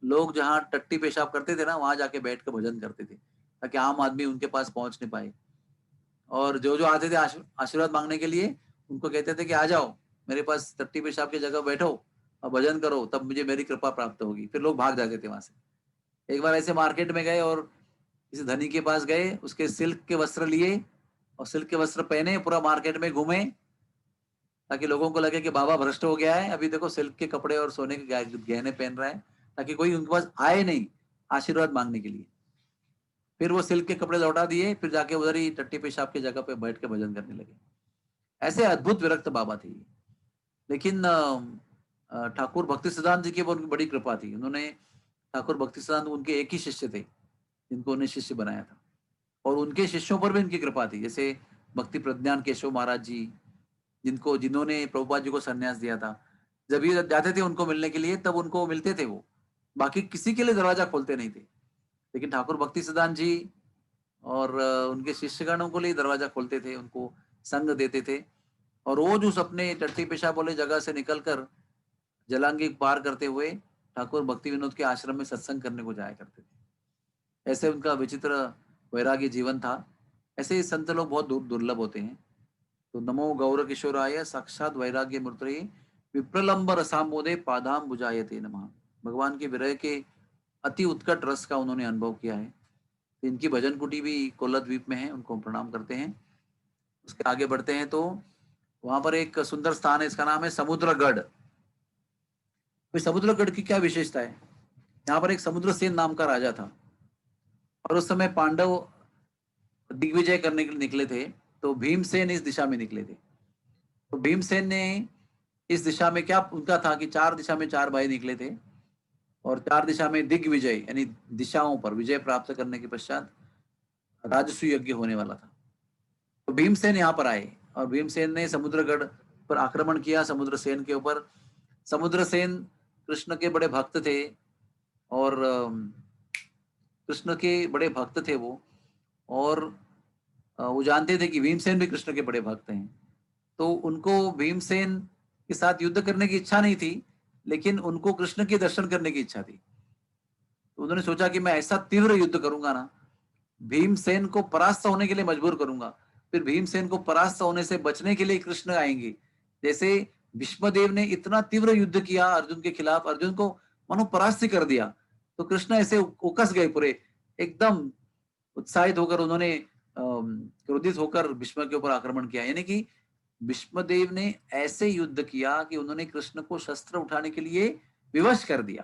लोग जहाँ टट्टी पेशाब करते थे ना, वहां जाके बैठ के भजन करते थे, ताकि आम आदमी उनके पास पहुंच नहीं पाए। और जो जो आते थे आशीर्वाद मांगने के लिए, उनको कहते थे कि आ जाओ मेरे पास टट्टी पेशाब की जगह बैठो और भजन करो, तब मुझे मेरी कृपा प्राप्त होगी। फिर लोग भाग जाते थे वहां से। एक बार ऐसे मार्केट में गए और किसी धनी के पास गए, उसके सिल्क के वस्त्र लिए और सिल्क के वस्त्र पहने पूरा मार्केट में घूमे, ताकि लोगों को लगे कि बाबा भ्रष्ट हो गया है, अभी देखो सिल्क के कपड़े और सोने के गहने पहन रहा है, ताकि कोई उनके पास आए नहीं आशीर्वाद मांगने के लिए। फिर वो सिल्क के कपड़े लौटा दिए, फिर जाके उधर ही टट्टी पेशाब की जगह पे बैठ के भजन करने लगे। ऐसे अद्भुत विरक्त बाबा थे। लेकिन ठाकुर भक्ति सिद्धांत जी की उनकी बड़ी कृपा थी। उन्होंने ठाकुर भक्ति सिद्धांत उनके एक ही शिष्य थे जिनको उन्हें शिष्य बनाया था, और उनके शिष्यों पर भी उनकी कृपा थी। जैसे भक्ति प्रज्ञान केशव महाराज जी, जिन्होंने प्रभुपाद जी को संन्यास दिया था, जब ये जाते थे उनको मिलने के लिए तब उनको मिलते थे वो, बाकी किसी के लिए दरवाजा खोलते नहीं थे। लेकिन ठाकुर भक्ति सिद्धांत जी और उनके शिष्यगणों को लिए दरवाजा खोलते थे, उनको संग देते थे, और रोज उस अपने टट्टी पेशाब वाले जगह से निकलकर जलांगी पार करते हुए ठाकुर भक्ति विनोद के आश्रम में सत्संग करने को जाया करते थे। ऐसे उनका विचित्र वैराग्य जीवन था। ऐसे संत लोग बहुत दुर्लभ होते हैं। तो नमो गौर किशोराय साक्षात वैराग्य मूर्तये विप्रलंब रसामोदे पादाम बुझायते नमः। भगवान के विरह के अति उत्कट रस का उन्होंने अनुभव किया है। तो इनकी भजन कुटी भी कोल्ला द्वीप में है, उनको प्रणाम करते हैं। उसके आगे बढ़ते हैं तो वहां पर एक सुंदर स्थान है, इसका नाम है समुद्रगढ़। समुद्रगढ़ की क्या विशेषता है? यहाँ पर एक समुद्रसेन नाम का राजा था, और उस समय पांडव दिग्विजय करने के लिए निकले थे, तो भीमसेन इस दिशा में निकले थे। तो भीमसेन ने इस दिशा में क्या उनका था कि 4 दिशा में 4 भाई निकले थे, और 4 दिशा में दिग्विजय यानी दिशाओं पर विजय प्राप्त करने के पश्चात राजसूय यज्ञ होने वाला था। तो भीमसेन यहाँ पर आए और भीमसेन ने समुद्रगढ़ पर आक्रमण किया, समुद्रसेन के ऊपर। समुद्रसेन कृष्ण के बड़े भक्त थे, और कृष्ण के बड़े भक्त थे वो, और वो जानते थे कि भीमसेन भी कृष्ण के बड़े भक्त हैं। तो उनको भीमसेन के साथ युद्ध करने की इच्छा नहीं थी, लेकिन उनको कृष्ण के दर्शन करने की इच्छा थी। तो उन्होंने सोचा कि मैं ऐसा तीव्र युद्ध करूंगा ना, भीमसेन को परास्त होने के लिए मजबूर करूंगा, फिर भीमसेन को परास्त होने से बचने के लिए कृष्ण आएंगे। जैसे भीष्मदेव ने इतना तीव्र युद्ध किया अर्जुन के खिलाफ, अर्जुन को मानो परास्त कर दिया, तो कृष्ण ऐसे उकस गए पूरे, एकदम उत्साहित होकर उन्होंने क्रोधित होकर भीष्म के ऊपर आक्रमण किया। यानी कि भीष्मदेव ने ऐसे युद्ध किया कि उन्होंने कृष्ण को शस्त्र उठाने के लिए विवश कर दिया।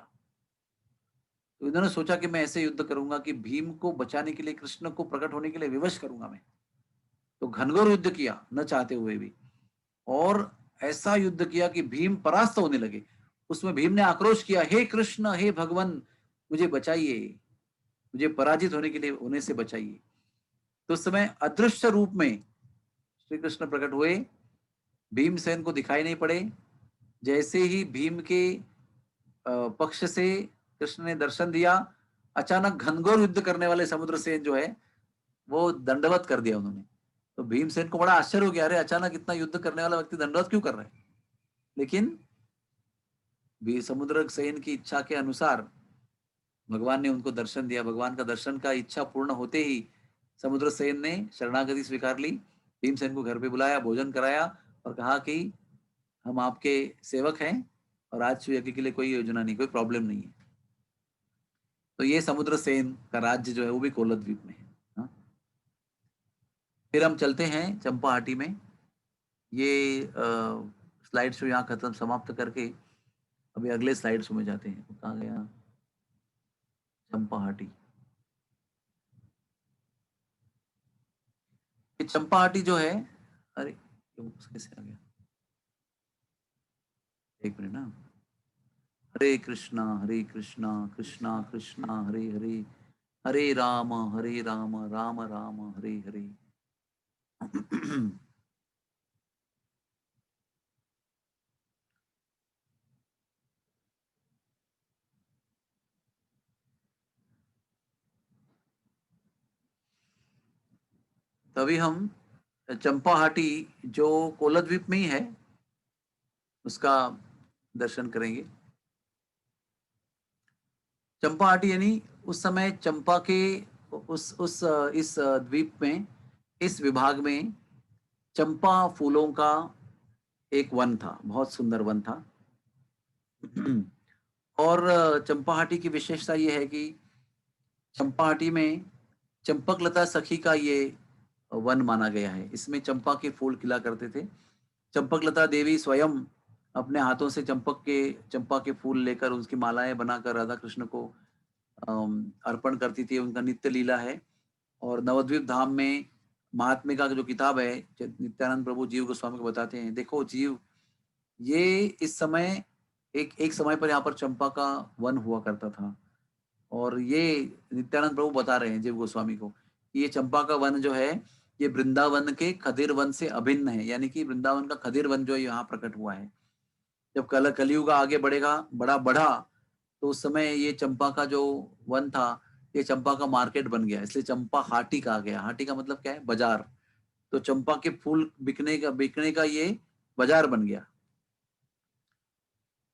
तो इन्होंने सोचा कि मैं ऐसे युद्ध करूंगा कि भीम को बचाने के लिए, कृष्ण को प्रकट होने के लिए विवश करूंगा मैं। तो घनघोर युद्ध किया न चाहते हुए भी, और ऐसा युद्ध किया कि भीम परास्त होने लगे। उसमें भीम ने आक्रोश किया, हे कृष्ण, हे भगवान, मुझे बचाइए, मुझे पराजित होने के लिए होने से बचाइए। तो उस समय अदृश्य रूप में श्री कृष्ण प्रकट हुए, भीमसेन को दिखाई नहीं पड़े। जैसे ही भीम के पक्ष से कृष्ण ने दर्शन दिया, अचानक घनघोर युद्ध करने वाले समुद्रसेन जो है वो दंडवत कर दिया उन्होंने। तो भीमसेन को बड़ा आश्चर्य हो गया, अरे अचानक इतना युद्ध करने वाला व्यक्ति दंडवत क्यों कर रहा है? लेकिन समुद्रसेन की इच्छा के अनुसार भगवान ने उनको दर्शन दिया। भगवान का दर्शन का इच्छा पूर्ण होते ही समुद्रसेन ने शरणागति स्वीकार ली, भीमसेन को घर पे बुलाया, भोजन कराया और कहा कि हम आपके सेवक हैं और आज यज्ञ के लिए कोई योजना नहीं, कोई प्रॉब्लम नहीं है। तो ये समुद्रसेन का राज्य जो है वो भी कोल्ला द्वीप में है। हाँ? फिर हम चलते हैं चंपाहाटी में। ये स्लाइड शो यहाँ खत्म समाप्त करके अभी अगले स्लाइड शो में जाते हैं। कहाँ गया? चंपाहाटी। चंपाहाटी जो है, अरे कैसे आ गया, एक मिनट ना। हरे कृष्णा कृष्णा कृष्णा हरे हरे, हरे राम राम राम हरे हरे। तभी हम चंपाहाटी जो कोल्ला द्वीप में ही है उसका दर्शन करेंगे। चंपाहाटी यानी उस समय चंपा के इस द्वीप में, इस विभाग में चंपा फूलों का एक वन था, बहुत सुंदर वन था। और चंपाहाटी की विशेषता यह है कि चंपाहाटी में चंपकलता सखी का ये वन माना गया है। इसमें चंपा के फूल खिला करते थे। चंपकलता देवी स्वयं अपने हाथों से चंपा के फूल लेकर उसकी मालाएं बनाकर राधा कृष्ण को अर्पण करती थी। उनका नित्य लीला है। और नवद्वीप धाम में महात्म्य का जो किताब है, नित्यानंद प्रभु जीव गोस्वामी को बताते हैं, देखो जीव, ये इस समय एक समय पर यहाँ पर चंपा का वन हुआ करता था। और ये नित्यानंद प्रभु बता रहे हैं जीव गोस्वामी को, ये चंपा का वन जो है ये वृंदावन के खदिर वन से अभिन्न है। यानी कि वृंदावन का खदिर वन जो है यहाँ प्रकट हुआ है। जब कलयुग आगे बढ़ा तो उस समय ये चंपा का जो वन था, ये चंपा का मार्केट बन गया, इसलिए चंपा हाटी कहा गया। हाटी का मतलब क्या है? बाजार। तो चंपा के फूल बिकने का ये बाजार बन गया।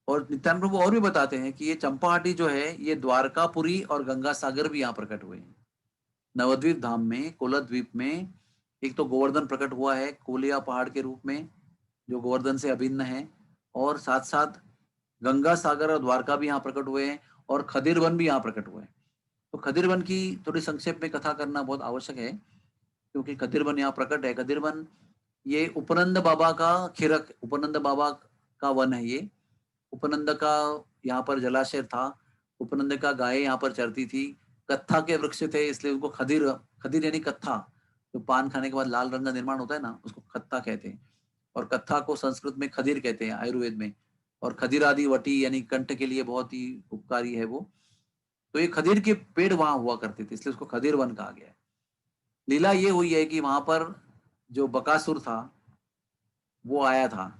और नित्यानंद प्रभु और भी बताते हैं कि ये चंपाहाटी जो है ये द्वारकापुरी और गंगा सागर भी यहाँ प्रकट हुए हैं। नवद्वीप धाम में, कोलद्वीप में एक तो गोवर्धन प्रकट हुआ है कोलिया पहाड़ के रूप में, जो गोवर्धन से अभिन्न है। और साथ साथ गंगा सागर और द्वारका भी यहाँ प्रकट हुए हैं। और खदिर वन भी यहाँ प्रकट हुए हैं। तो खदिर वन की थोड़ी संक्षेप में कथा करना बहुत आवश्यक है, क्योंकि खदिर वन यहाँ प्रकट है। खदिर वन ये उपनंद बाबा का खिरक, उपनंद बाबा का वन है ये। उपनंद का यहाँ पर जलाशय था। उपनंद का गाय यहाँ पर चरती थी। कत्था के वृक्ष थे, इसलिए उनको खदिर, खदिर यानी कत्था, जो पान खाने के बाद लाल रंग का निर्माण होता है ना, उसको कत्था कहते हैं। और कत्था को संस्कृत में खदिर कहते हैं आयुर्वेद में। और खदिर आदि वटी यानी कंठ के लिए बहुत ही उपकारी है वो। तो ये खदिर के पेड़ वहां हुआ करते थे, इसलिए उसको खदिर वन कहा गया है। लीला ये हुई है कि वहां पर जो बकासुर था वो आया था।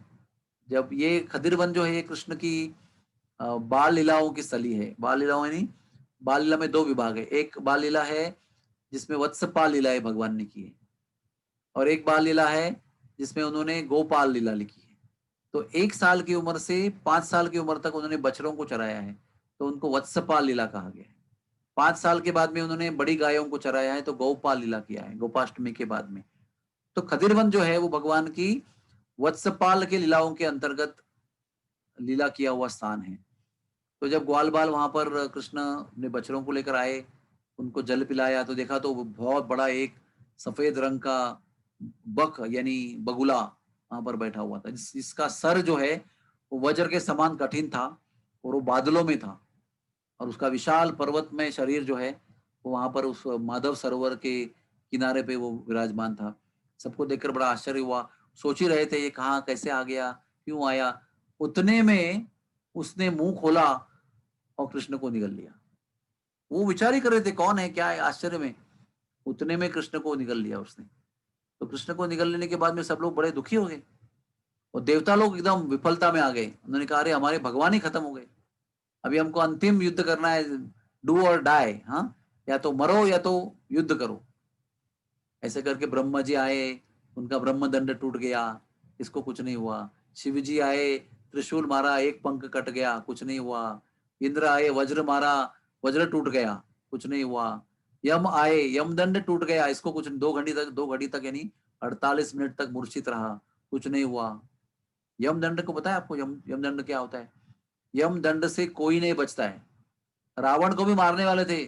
जब ये खदिर वन जो है ये कृष्ण की बाल लीलाओं की स्थली है। बाल लीलाओं यानी बाल लीला में दो विभाग है। एक बाल लीला है जिसमें वत्सपाल लीलाएं भगवान ने की है, और एक बाल लीला है जिसमें उन्होंने गोपाल लीला लिखी है। तो 1 साल की उम्र से 5 साल की उम्र तक उन्होंने बछड़ों को चराया है, तो उनको वत्सपाल लीला कहा गया है। 5 साल के बाद में उन्होंने बड़ी गायों को चराया है, तो गौपाल लीला किया है गोपाष्टमी के बाद में। तो खदिर वन जो है वो भगवान की वत्सपाल के लीलाओं के अंतर्गत लीला किया हुआ स्थान है। तो जब ग्वाल बाल वहां पर कृष्ण ने बछड़ों को लेकर आए, उनको जल पिलाया, तो देखा तो बहुत बड़ा एक सफेद रंग का बक यानी बगुला वहां पर बैठा हुआ था, जिसका सर जो है वो वज्र के समान कठिन था और वो बादलों में था। और उसका विशाल पर्वत में शरीर जो है वो वहां पर उस माधव सरोवर के किनारे पे वो विराजमान था। सबको देखकर बड़ा आश्चर्य हुआ। सोच ही रहे थे ये कहाँ कैसे आ गया, क्यों आया। उतने में उसने मुंह खोला और कृष्ण को निगल लिया। वो विचार ही कर रहे थे कौन है क्या है, आश्चर्य में। उतने में कृष्ण को निगल लिया उसने। तो कृष्ण को निगल लेने के बाद में सब लोग बड़े दुखी हो गए और देवता लोग एकदम विफलता में आ गए। उन्होंने कहा अरे हमारे भगवान ही खत्म हो गए, अभी हमको अंतिम युद्ध करना है, डू और डाई। हाँ, या तो मरो या तो युद्ध करो। ऐसे करके ब्रह्मा जी आए, उनका ब्रह्म दंड टूट गया, इसको कुछ नहीं हुआ। शिव जी आए, त्रिशूल मारा, एक पंख कट गया, कुछ नहीं हुआ। इंद्र आए, वज्र मारा, वज्र टूट गया, कुछ नहीं हुआ। यम आए, यम दंड टूट गया, इसको कुछ 2 घड़ी तक यानी 48 मिनट तक मूर्छित रहा, कुछ नहीं हुआ। यम दंड को पता है आपको? यम दंड क्या होता है? यम दंड से कोई नहीं बचता है। रावण को भी मारने वाले थे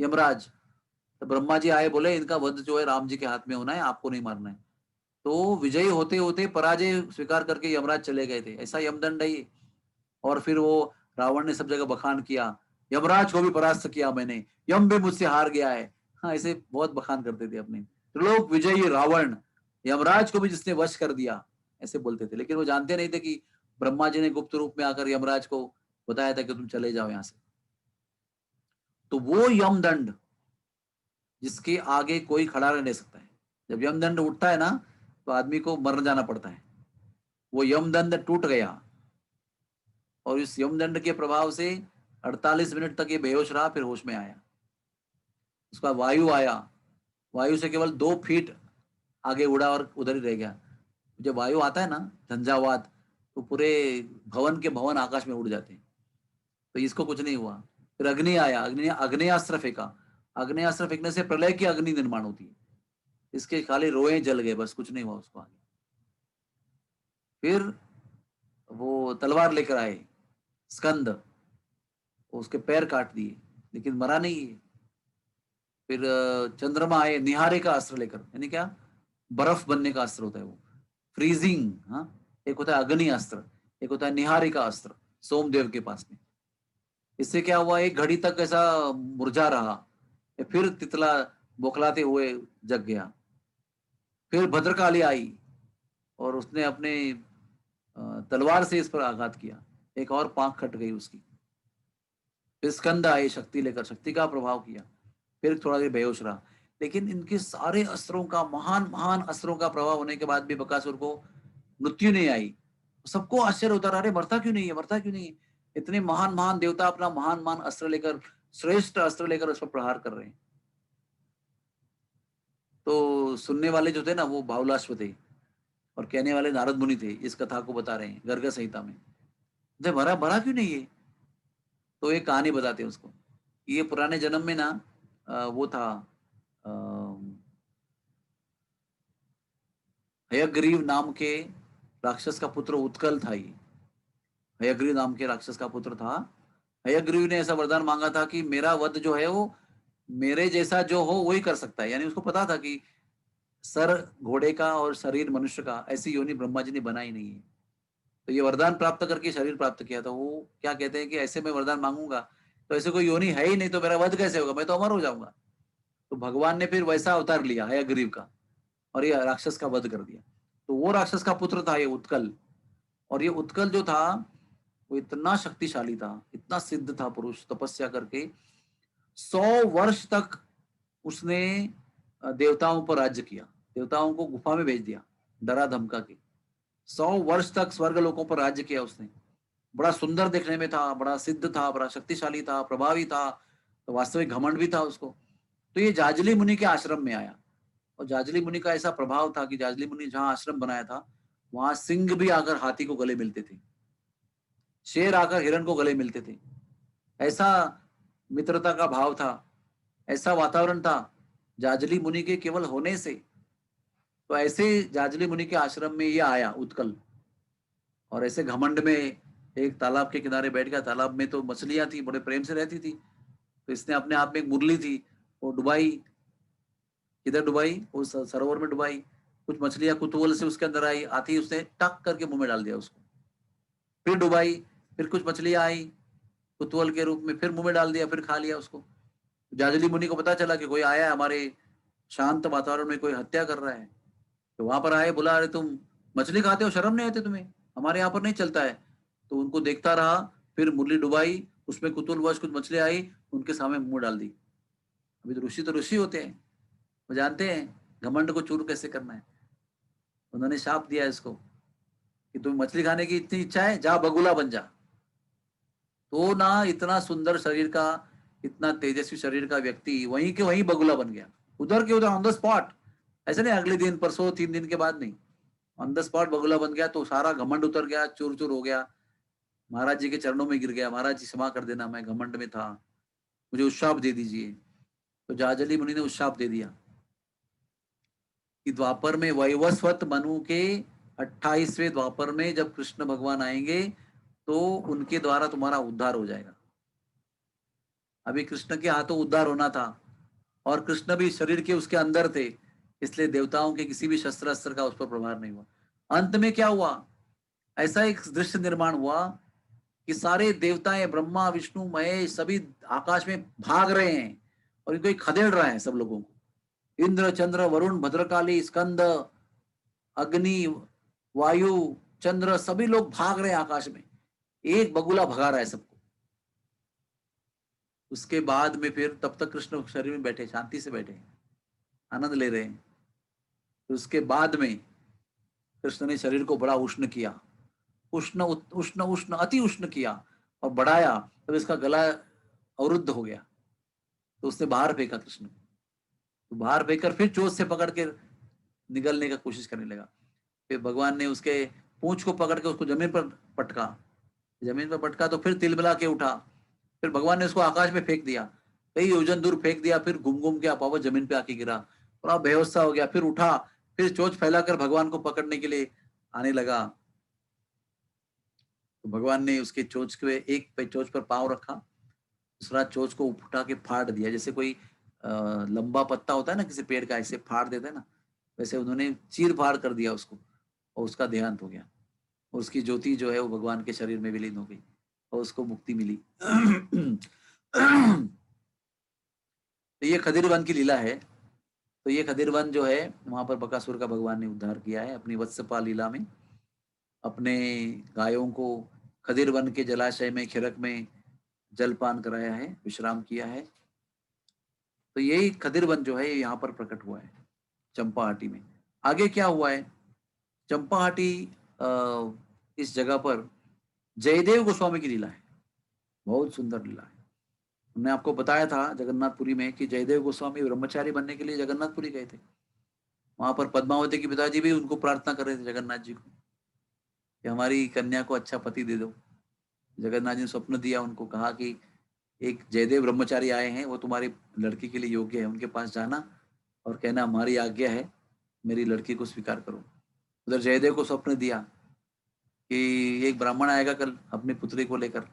यमराज, तो ब्रह्मा जी आए, बोले इनका वध जो है राम जी के हाथ में होना है, आपको नहीं मारना है। तो विजयी होते होते पराजय स्वीकार करके यमराज चले गए थे, ऐसा यमदंड है ये। और फिर वो रावण ने सब जगह बखान किया, यमराज को भी परास्त किया मैंने, यम भी मुझसे हार गया है। हाँ, ऐसे बहुत बखान करते थे अपने। त्रिलोक विजयी रावण, यमराज को भी जिसने वश कर दिया, ऐसे बोलते थे। लेकिन वो जानते नहीं थे कि ब्रह्मा जी ने गुप्त रूप में आकर यमराज को बताया था कि तुम चले जाओ यहाँ से। तो वो यमदंड जिसके आगे कोई खड़ा नहीं रह सकता है, जब यमदंड उठता है ना तो आदमी को मर जाना पड़ता है। वो यमदंड टूट गया और इस यमदंड के प्रभाव से 48 मिनट तक ये बेहोश रहा, फिर होश में आया। उसका वायु आया, वायु से केवल 2 फीट आगे उड़ा और उधर ही रह गया। जब वायु आता है ना, झंझावात, तो पूरे भवन के भवन आकाश में उड़ जाते हैं। तो इसको कुछ नहीं हुआ। फिर अग्नि आया, अग्नेयास्त्र फेंका, अग्नेयास्त्र फेंकने से प्रलय की अग्नि निर्माण होती है, इसके खाली रोए जल गए, बस कुछ नहीं हुआ उसको आगे। फिर वो तलवार लेकर आए स्कंद, उसके पैर काट दिए, लेकिन मरा नहीं है। फिर चंद्रमा आए निहारे का अस्त्र लेकर, यानी क्या, बर्फ बनने का अस्त्र होता है वो, फ्रीजिंग। हाँ, एक होता है अग्नि अस्त्र, एक होता है निहारे का अस्त्र, सोमदेव के पास में। इससे क्या हुआ, एक घड़ी तक ऐसा मुरझा रहा, फिर तितला बौखलाते हुए जग गया। फिर भद्रकाली आई और उसने अपने तलवार से इस पर आघात किया, एक और पांख कट गई उसकी। फिर स्कंद आए शक्ति लेकर, शक्ति का प्रभाव किया, फिर थोड़ा देर बेहोश रहा। लेकिन इनके सारे अस्त्रों का, महान महान अस्त्रों का प्रभाव होने के बाद भी बकासुर को मृत्यु नहीं आई। सबको आश्चर्य होता रहा, अरे मरता क्यों नहीं है, मरता क्यों नहीं है। इतने महान महान देवता अपना महान महान अस्त्र लेकर, श्रेष्ठ अस्त्र लेकर उस पर प्रहार कर रहे हैं। तो सुनने वाले जो थे ना वो बाहुलाश्व थे, और कहने वाले नारद मुनि थे, इस कथा को बता रहे हैं गर्ग संहिता में। भरा भरा क्यों नहीं है। तो एक कहानी बताते हैं उसको, ये पुराने जन्म में ना वो था, हयग्रीव नाम के राक्षस का पुत्र उत्कल था। ये हयग्रीव नाम के राक्षस का पुत्र था। हयग्रीव ने ऐसा वरदान मांगा था कि मेरा वध जो है वो मेरे जैसा जो हो वही कर सकता है। यानी उसको पता था कि सर घोड़े का और शरीर मनुष्य का, ऐसी योनि ब्रह्मा जी ने बनाई नहीं है। तो ये वरदान प्राप्त करके शरीर प्राप्त किया। तो वो क्या कहते हैं कि ऐसे मैं वरदान मांगूंगा तो ऐसे कोई योनि है ही नहीं, तो मेरा वध कैसे होगा, मैं तो अमर हो जाऊंगा। तो भगवान ने फिर वैसा अवतार लिया हयग्रीव का, और ये राक्षस का वध कर दिया। तो वो राक्षस का पुत्र था ये उत्कल। और ये उत्कल जो था वो इतना शक्तिशाली था, इतना सिद्ध था पुरुष, तपस्या करके 100 वर्ष तक उसने देवताओं पर राज्य किया। देवताओं को गुफा में भेज दिया डरा धमका के। 100 वर्ष तक स्वर्ग लोकों पर राज्य किया उसने। बड़ा सुंदर देखने में था, बड़ा सिद्ध था, बड़ा शक्तिशाली था, प्रभावी था, तो वास्तविक घमंड भी था उसको। तो ये जाजली मुनि के आश्रम में आया, और जाजली मुनि का ऐसा प्रभाव था कि जाजली मुनि जहां आश्रम बनाया था वहां सिंह भी आकर हाथी को गले मिलते थे, शेर आकर हिरण को गले मिलते थे। ऐसा मित्रता का भाव था, ऐसा वातावरण था जाजली मुनि के केवल होने से। तो ऐसे जाजली मुनि के आश्रम में ये आया उत्कल, और ऐसे घमंड में एक तालाब के किनारे बैठ गया। तालाब में तो मछलियां थी, बड़े प्रेम से रहती थी। तो इसने अपने आप में एक मुरली थी वो डुबाई, किधर डुबाई, वो सरोवर में डुबाई। कुछ मछलियां कुतूहल से उसके अंदर आई, आती उसने टक करके मुंह में डाल दिया उसको। फिर डुबाई, फिर कुछ मछलियां आई कुतूहल के रूप में, फिर मुंह में डाल दिया, फिर खा लिया उसको। जाजली मुनि को पता चला कि कोई आया है, हमारे शांत वातावरण में कोई हत्या कर रहा है। तो वहां पर आए, बोला अरे तुम मछली खाते हो, शर्म नहीं आती तुम्हें, हमारे यहाँ पर नहीं चलता है। तो उनको देखता रहा, फिर मुरली डुबाई, उसमें कुतूहलवश कुछ मछली आई, उनके सामने मुंह डाल दी। अभी तो ऋषि होते हैं, वो जानते हैं घमंड को चूर कैसे करना है। उन्होंने शाप दिया इसको कि तुम्हें मछली खाने की इतनी इच्छा है, जा बगुला बन जा। तो ना इतना सुंदर शरीर का, इतना तेजस्वी शरीर का व्यक्ति वहीं के वहीं बगुला बन गया, उधर के उधर ऑन द स्पॉट। ऐसे नहीं अगले दिन, परसों, 3 दिन के बाद नहीं, ऑन द स्पॉट बगुला बन गया। तो सारा घमंड उतर गया, चूर चूर हो गया, महाराज जी के चरणों में गिर गया, महाराज जी क्षमा कर देना, मैं घमंड में था, मुझे उशाप दे दीजिए। तो जाजली मुनि ने उशाप दे दिया कि द्वापर में, वैवस्वत मनु के 28वें द्वापर में जब कृष्ण भगवान आएंगे तो उनके द्वारा तुम्हारा उद्धार हो जाएगा। अभी कृष्ण के हाथों उद्धार होना था, और कृष्ण भी शरीर के उसके अंदर थे, इसलिए देवताओं के किसी भी शस्त्र अस्त्र का उस पर प्रभाव नहीं हुआ। अंत में क्या हुआ, ऐसा एक दृश्य निर्माण हुआ कि सारे देवताएं, ब्रह्मा विष्णु महेश, सभी आकाश में भाग रहे हैं, और इनको खदेड़ रहा है सब लोगों को। इंद्र, चंद्र, वरुण, भद्रकाली, स्कंद, अग्नि, वायु, चंद्र, सभी लोग भाग रहे हैं आकाश में, एक बगुला भगा रहा है सबको। उसके बाद में फिर तब तक कृष्ण शरीर में बैठे, शांति से बैठे, आनंद ले रहे हैं। तो उसके बाद में कृष्ण ने शरीर को बड़ा उष्ण किया, उष्ण उष्ण उष्ण अति उष्ण किया, और बढ़ाया, तब इसका गला अवरुद्ध हो गया। तो उसने बाहर फेंका कृष्ण को। तो बाहर फेंककर फिर चोट से पकड़ के निगलने का कोशिश करने लगा। फिर भगवान ने उसके पूंछ को पकड़ के उसको जमीन पर पटका, जमीन पर पटका तो फिर तिलमिला के उठा। फिर भगवान ने उसको आकाश में फेंक दिया, कई योजन दूर फेंक दिया, फिर घूम घूम के आपावत जमीन पे आके गिरा, थोड़ा बेहोश सा हो गया, फिर उठा, फिर चोंच फैलाकर भगवान को पकड़ने के लिए आने लगा। तो भगवान ने उसके चोंच के एक पे चोंच पर पांव रखा, दूसरा चोंच को उठा के फाड़ दिया, जैसे कोई लंबा पत्ता होता है ना किसी पेड़ का, ऐसे फाड़ देते हैं ना, वैसे उन्होंने चीर फाड़ कर दिया उसको और उसका देहांत हो गया। और उसकी ज्योति जो है वो भगवान के शरीर में विलीन हो गई और उसको मुक्ति मिली। तो ये खदिर वन की लीला है। तो ये खदिर वन जो है वहां पर बकासुर का भगवान ने उद्धार किया है अपनी वत्सपा लीला में। अपने गायों को खदिर वन के जलाशय में, खिरक में जलपान कराया है, विश्राम किया है। तो यही खदिर वन जो है यहाँ पर प्रकट हुआ है चंपाहाटी में। आगे क्या हुआ है, चंपाहाटी इस जगह पर जयदेव गोस्वामी की लीला है, बहुत सुंदर लीला है। हमने आपको बताया था जगन्नाथपुरी में कि जयदेव गोस्वामी ब्रह्मचारी बनने के लिए जगन्नाथपुरी गए थे। वहां पर पद्मावती के पिताजी भी उनको प्रार्थना कर रहे थे जगन्नाथ जी को कि हमारी कन्या को अच्छा पति दे दो। जगन्नाथ जी ने स्वप्न दिया उनको, कहा कि एक जयदेव ब्रह्मचारी आए हैं, वो तुम्हारी लड़की के लिए योग्य है, उनके पास जाना और कहना हमारी आज्ञा है, मेरी लड़की को स्वीकार करो। उधर जयदेव को स्वप्न दिया कि एक ब्राह्मण आएगा कल अपनी पुत्री को लेकर,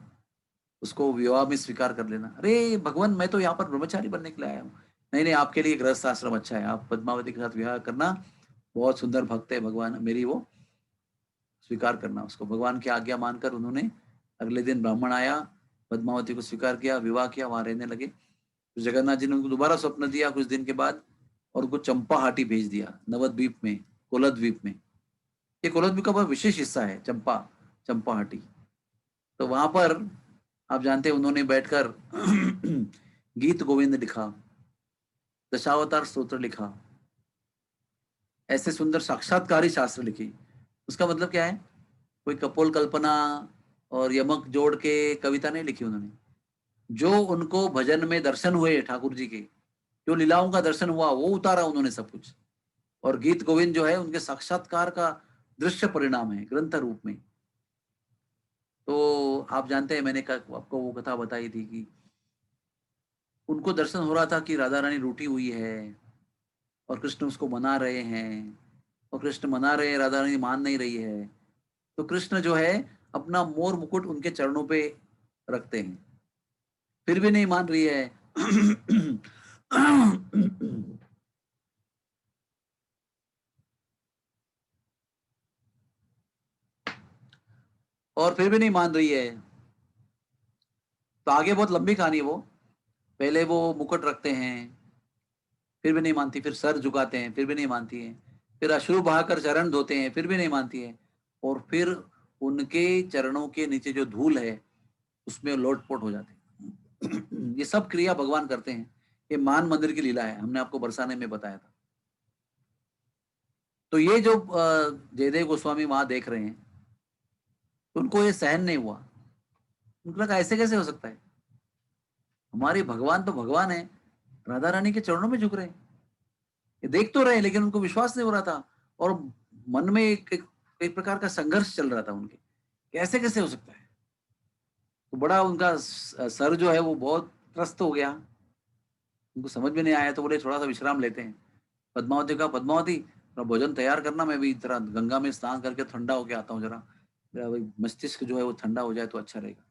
उसको विवाह में स्वीकार कर लेना। अरे भगवान, मैं तो यहाँ पर ब्रह्मचारी बनने के लिए आया हूँ। नहीं नहीं, आपके लिए गृहस्थ आश्रम अच्छा है, आप पद्मावती के साथ विवाह करना, बहुत सुंदर भक्त है भगवान मेरी, वो स्वीकार करना उसको। भगवान की आज्ञा मानकर उन्होंने अगले दिन ब्राह्मण आया, पद्मावती को स्वीकार किया, विवाह किया, वहां रहने लगे। तो जगन्नाथ जी ने उनको दोबारा स्वप्न दिया कुछ दिन के बाद और उनको चंपाहाटी भेज दिया, नवद्वीप में, कोलद्वीप में। ये कोलद्वीप का बहुत विशेष हिस्सा है चंपाहाटी। तो वहां पर आप जानते हैं उन्होंने बैठकर गीत गोविंद लिखा, दशावतार स्तोत्र लिखा, ऐसे सुंदर साक्षात्कारी शास्त्र लिखी। उसका मतलब क्या है, कोई कपोल कल्पना और यमक जोड़ के कविता नहीं लिखी उन्होंने। जो उनको भजन में दर्शन हुए ठाकुर जी के, जो लीलाओं का दर्शन हुआ, वो उतारा उन्होंने सब कुछ। और गीत गोविंद जो है उनके साक्षात्कार का दृश्य परिणाम है ग्रंथ रूप में। तो आप जानते हैं मैंने आपको वो कथा बताई थी कि उनको दर्शन हो रहा था कि राधा रानी रूठी हुई है और कृष्ण उसको मना रहे हैं, और कृष्ण मना रहे हैं, राधा रानी मान नहीं रही है। तो कृष्ण जो है अपना मोर मुकुट उनके चरणों पे रखते हैं, फिर भी नहीं मान रही है। और फिर भी नहीं मान रही है। तो आगे बहुत लंबी कहानी है वो। पहले वो मुकुट रखते हैं, फिर भी नहीं मानती, फिर सर झुकाते हैं, फिर भी नहीं मानती है, फिर अश्रु बहाकर चरण धोते हैं, फिर भी नहीं मानती है, और फिर उनके चरणों के नीचे जो धूल है उसमें लोटपोट हो जाते हैं। ये सब क्रिया भगवान करते हैं। ये मान मंदिर की लीला है, हमने आपको बरसाने में बताया था। तो ये जो जयदेव गोस्वामी वहां देख रहे हैं, तो उनको ये सहन नहीं हुआ। उनको लगा ऐसे कैसे हो सकता है, हमारे भगवान तो भगवान है, राधा रानी के चरणों में झुक रहे हैं। ये देख तो रहे लेकिन उनको विश्वास नहीं हो रहा था, और मन में एक प्रकार का संघर्ष चल रहा था उनके, कैसे कैसे हो सकता है। तो बड़ा उनका सर जो है वो बहुत त्रस्त हो गया, उनको समझ में नहीं आया। तो बोले थोड़ा सा विश्राम लेते हैं। पद्मावती का, पद्मावती थोड़ा भोजन तैयार करना, मैं भी जरा गंगा में स्नान करके ठंडा होके आता हूँ, जरा मेरा भाई मस्तिष्क जो है वो ठंडा हो जाए तो अच्छा रहेगा।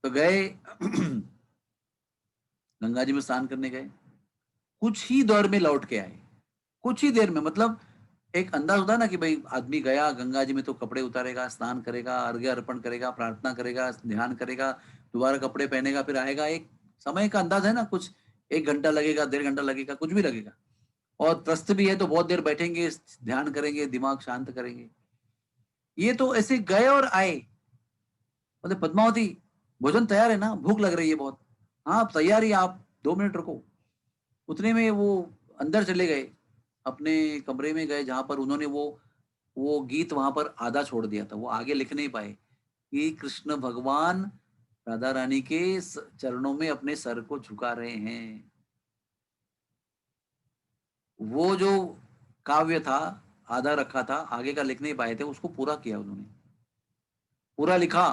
तो गए गंगा जी में स्नान करने गए, कुछ ही दौर में लौट के आए, कुछ ही देर में। मतलब एक अंदाज होता है ना कि भाई आदमी गया गंगा जी में तो कपड़े उतारेगा, स्नान करेगा, अर्घ्य अर्पण करेगा, प्रार्थना करेगा, ध्यान करेगा, दोबारा कपड़े पहनेगा, फिर आएगा। एक समय का अंदाज है ना, कुछ 1 घंटा लगेगा, 1.5 घंटा लगेगा, कुछ भी लगेगा। और त्रस्त भी है तो बहुत देर बैठेंगे, ध्यान करेंगे, दिमाग शांत करेंगे। ये तो ऐसे गए और आए। बोले पद्मावती भोजन तैयार है ना, भूख लग रही है बहुत। हाँ तैयार ही, आप 2 मिनट रुको। उतने में वो अंदर चले गए, अपने कमरे में गए जहां पर उन्होंने वो गीत वहां पर आधा छोड़ दिया था, वो आगे लिख नहीं पाए कि कृष्ण भगवान राधा रानी के चरणों में अपने सर को झुका रहे हैं। वो जो काव्य था आधा रखा था, आगे का लिख नहीं पाए थे, उसको पूरा किया उन्होंने, पूरा लिखा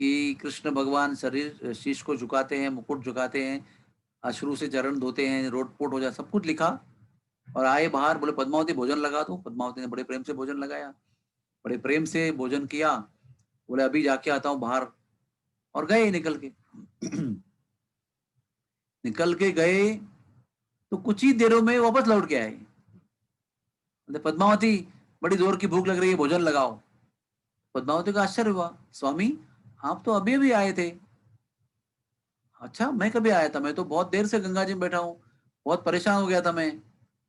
कि कृष्ण भगवान शरीर शीश को झुकाते हैं, मुकुट झुकाते हैं, अश्रु से चरण धोते हैं, रोटपोट हो जाए, सब कुछ लिखा। और आए बाहर, बोले पद्मावती भोजन लगा दो। पद्मावती ने बड़े प्रेम से भोजन लगाया, बड़े प्रेम से भोजन किया। बोले अभी जाके आता हूँ बाहर, और गए निकल के। निकल के गए तो कुछ ही देरों में वापस लौट के आए। पद्मावती, बड़ी जोर की भूख लग रही है, भोजन लगाओ। पद्मावती का आश्चर्य हुआ, स्वामी आप तो अभी अभी आए थे। अच्छा, मैं कभी आया था? मैं तो बहुत देर से गंगा जी में बैठा हूँ, बहुत परेशान हो गया था मैं।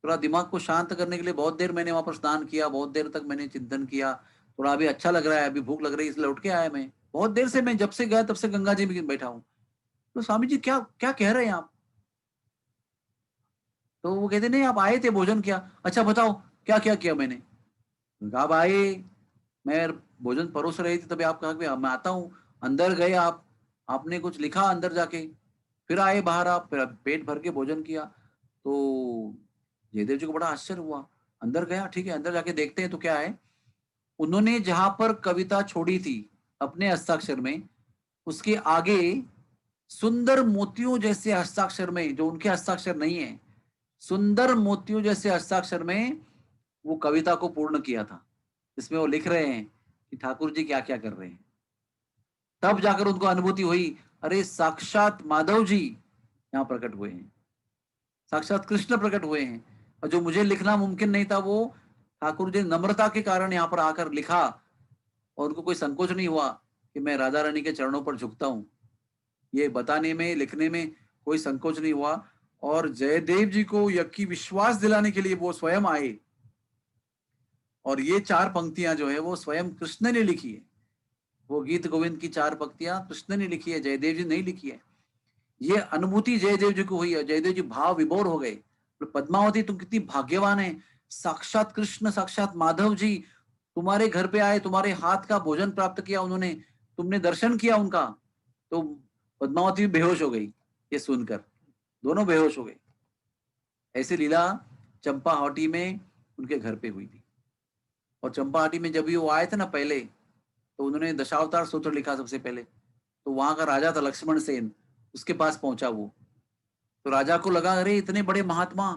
थोड़ा दिमाग को शांत करने के लिए बहुत देर मैंने वहां पर स्नान किया, बहुत देर तक मैंने चिंतन किया। थोड़ा अभी अच्छा लग रहा है, अभी भूख लग रही है इसलिए लौट के आया मैं। बहुत देर से, मैं जब से गया तब से गंगा जी में बैठा हूँ। तो स्वामी जी क्या क्या कह रहे हैं आप? तो वो कहते नहीं, आप आए थे, भोजन किया। अच्छा बताओ क्या क्या किया मैंने? आप आए, मैं भोजन परोस रही थी, तभी आप कहा कि मैं आता हूँ। अंदर गए आप, आपने कुछ लिखा अंदर जाके, फिर आए बाहर आप, फिर पेट भर के भोजन किया। तो जयदेव जी को बड़ा आश्चर्य हुआ। अंदर गया, ठीक है, अंदर जाके देखते हैं तो क्या है। उन्होंने जहां पर कविता छोड़ी थी अपने हस्ताक्षर में, उसके आगे सुंदर मोतियों जैसे हस्ताक्षर में, जो उनके हस्ताक्षर नहीं है, सुंदर मोतियों जैसे हस्ताक्षर में वो कविता को पूर्ण किया था। इसमें वो लिख रहे हैं कि ठाकुर जी क्या क्या कर रहे हैं। तब जाकर उनको अनुभूति हुई, अरे साक्षात माधव जी यहाँ प्रकट हुए हैं, साक्षात कृष्ण प्रकट हुए हैं। और जो मुझे लिखना मुमकिन नहीं था, वो ठाकुर जी नम्रता के कारण यहाँ पर आकर लिखा। और उनको कोई संकोच नहीं हुआ कि मैं राधा रानी के चरणों पर झुकता हूँ। ये बताने में, लिखने में कोई संकोच नहीं हुआ। और जयदेव जी को यकी विश्वास दिलाने के लिए वो स्वयं आए। और ये 4 पंक्तियां जो है वो स्वयं कृष्ण ने लिखी है। वो गीत गोविंद की 4 पंक्तियां कृष्ण ने लिखी है, जयदेव जी नहीं लिखी है। ये अनुभूति जयदेव जी को हुई है। जयदेव जी भाव विभोर हो गए। तो पद्मावती तुम कितनी भाग्यवान है, साक्षात कृष्ण, साक्षात माधव जी तुम्हारे घर पे आए, तुम्हारे हाथ का भोजन प्राप्त किया उन्होंने, तुमने दर्शन किया उनका। तो पद्मावती भी बेहोश हो गई ये सुनकर, दोनों बेहोश हो गए। ऐसी लीला चंपाहाटी में उनके घर पे हुई थी। और चंपाहाटी में जब भी वो आए थे ना पहले, तो उन्होंने दशावतार सूत्र लिखा सबसे पहले। तो वहां का राजा था लक्ष्मण सेन, उसके पास पहुंचा वो। तो राजा को लगा, अरे इतने बड़े महात्मा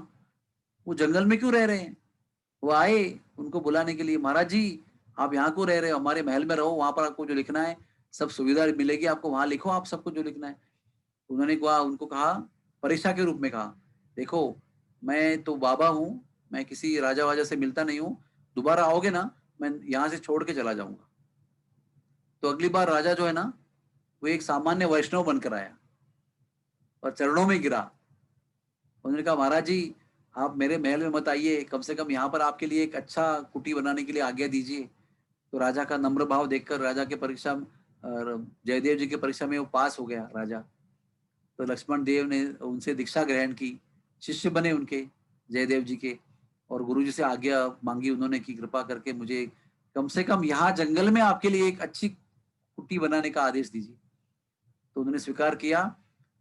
वो जंगल में क्यों रह रहे हैं। वो आए उनको बुलाने के लिए, महाराज जी आप यहाँ क्यों रह रहे हो, हमारे महल में रहो, वहां पर आपको जो लिखना है सब सुविधा मिलेगी आपको, वहां लिखो आप सबको जो लिखना है। उन्होंने कहा, उनको कहा, परीक्षा के रूप में कहा, देखो मैं तो बाबा हूँ, मैं किसी राजा वाजा से मिलता नहीं हूँ, दोबारा आओगे ना मैं यहाँ से छोड़ के चला जाऊंगा। तो अगली बार राजा जो है ना, वो एक सामान्य वैष्णव बनकर आया और चरणों में गिरा। उन्होंने कहा, महाराज जी आप मेरे महल में मत आइए, कम से कम यहाँ पर आपके लिए एक अच्छा कुटी बनाने के लिए आज्ञा दीजिए। तो राजा का नम्र भाव देखकर राजा के परीक्षा जयदेव जी की परीक्षा में वो पास हो गया राजा। तो लक्ष्मण देव ने उनसे दीक्षा ग्रहण की, शिष्य बने उनके, जयदेव जी के। और गुरु जी से आज्ञा मांगी उन्होंने कि कृपा करके मुझे कम से कम यहाँ जंगल में आपके लिए एक अच्छी कुटी बनाने का आदेश दीजिए। तो उन्होंने स्वीकार किया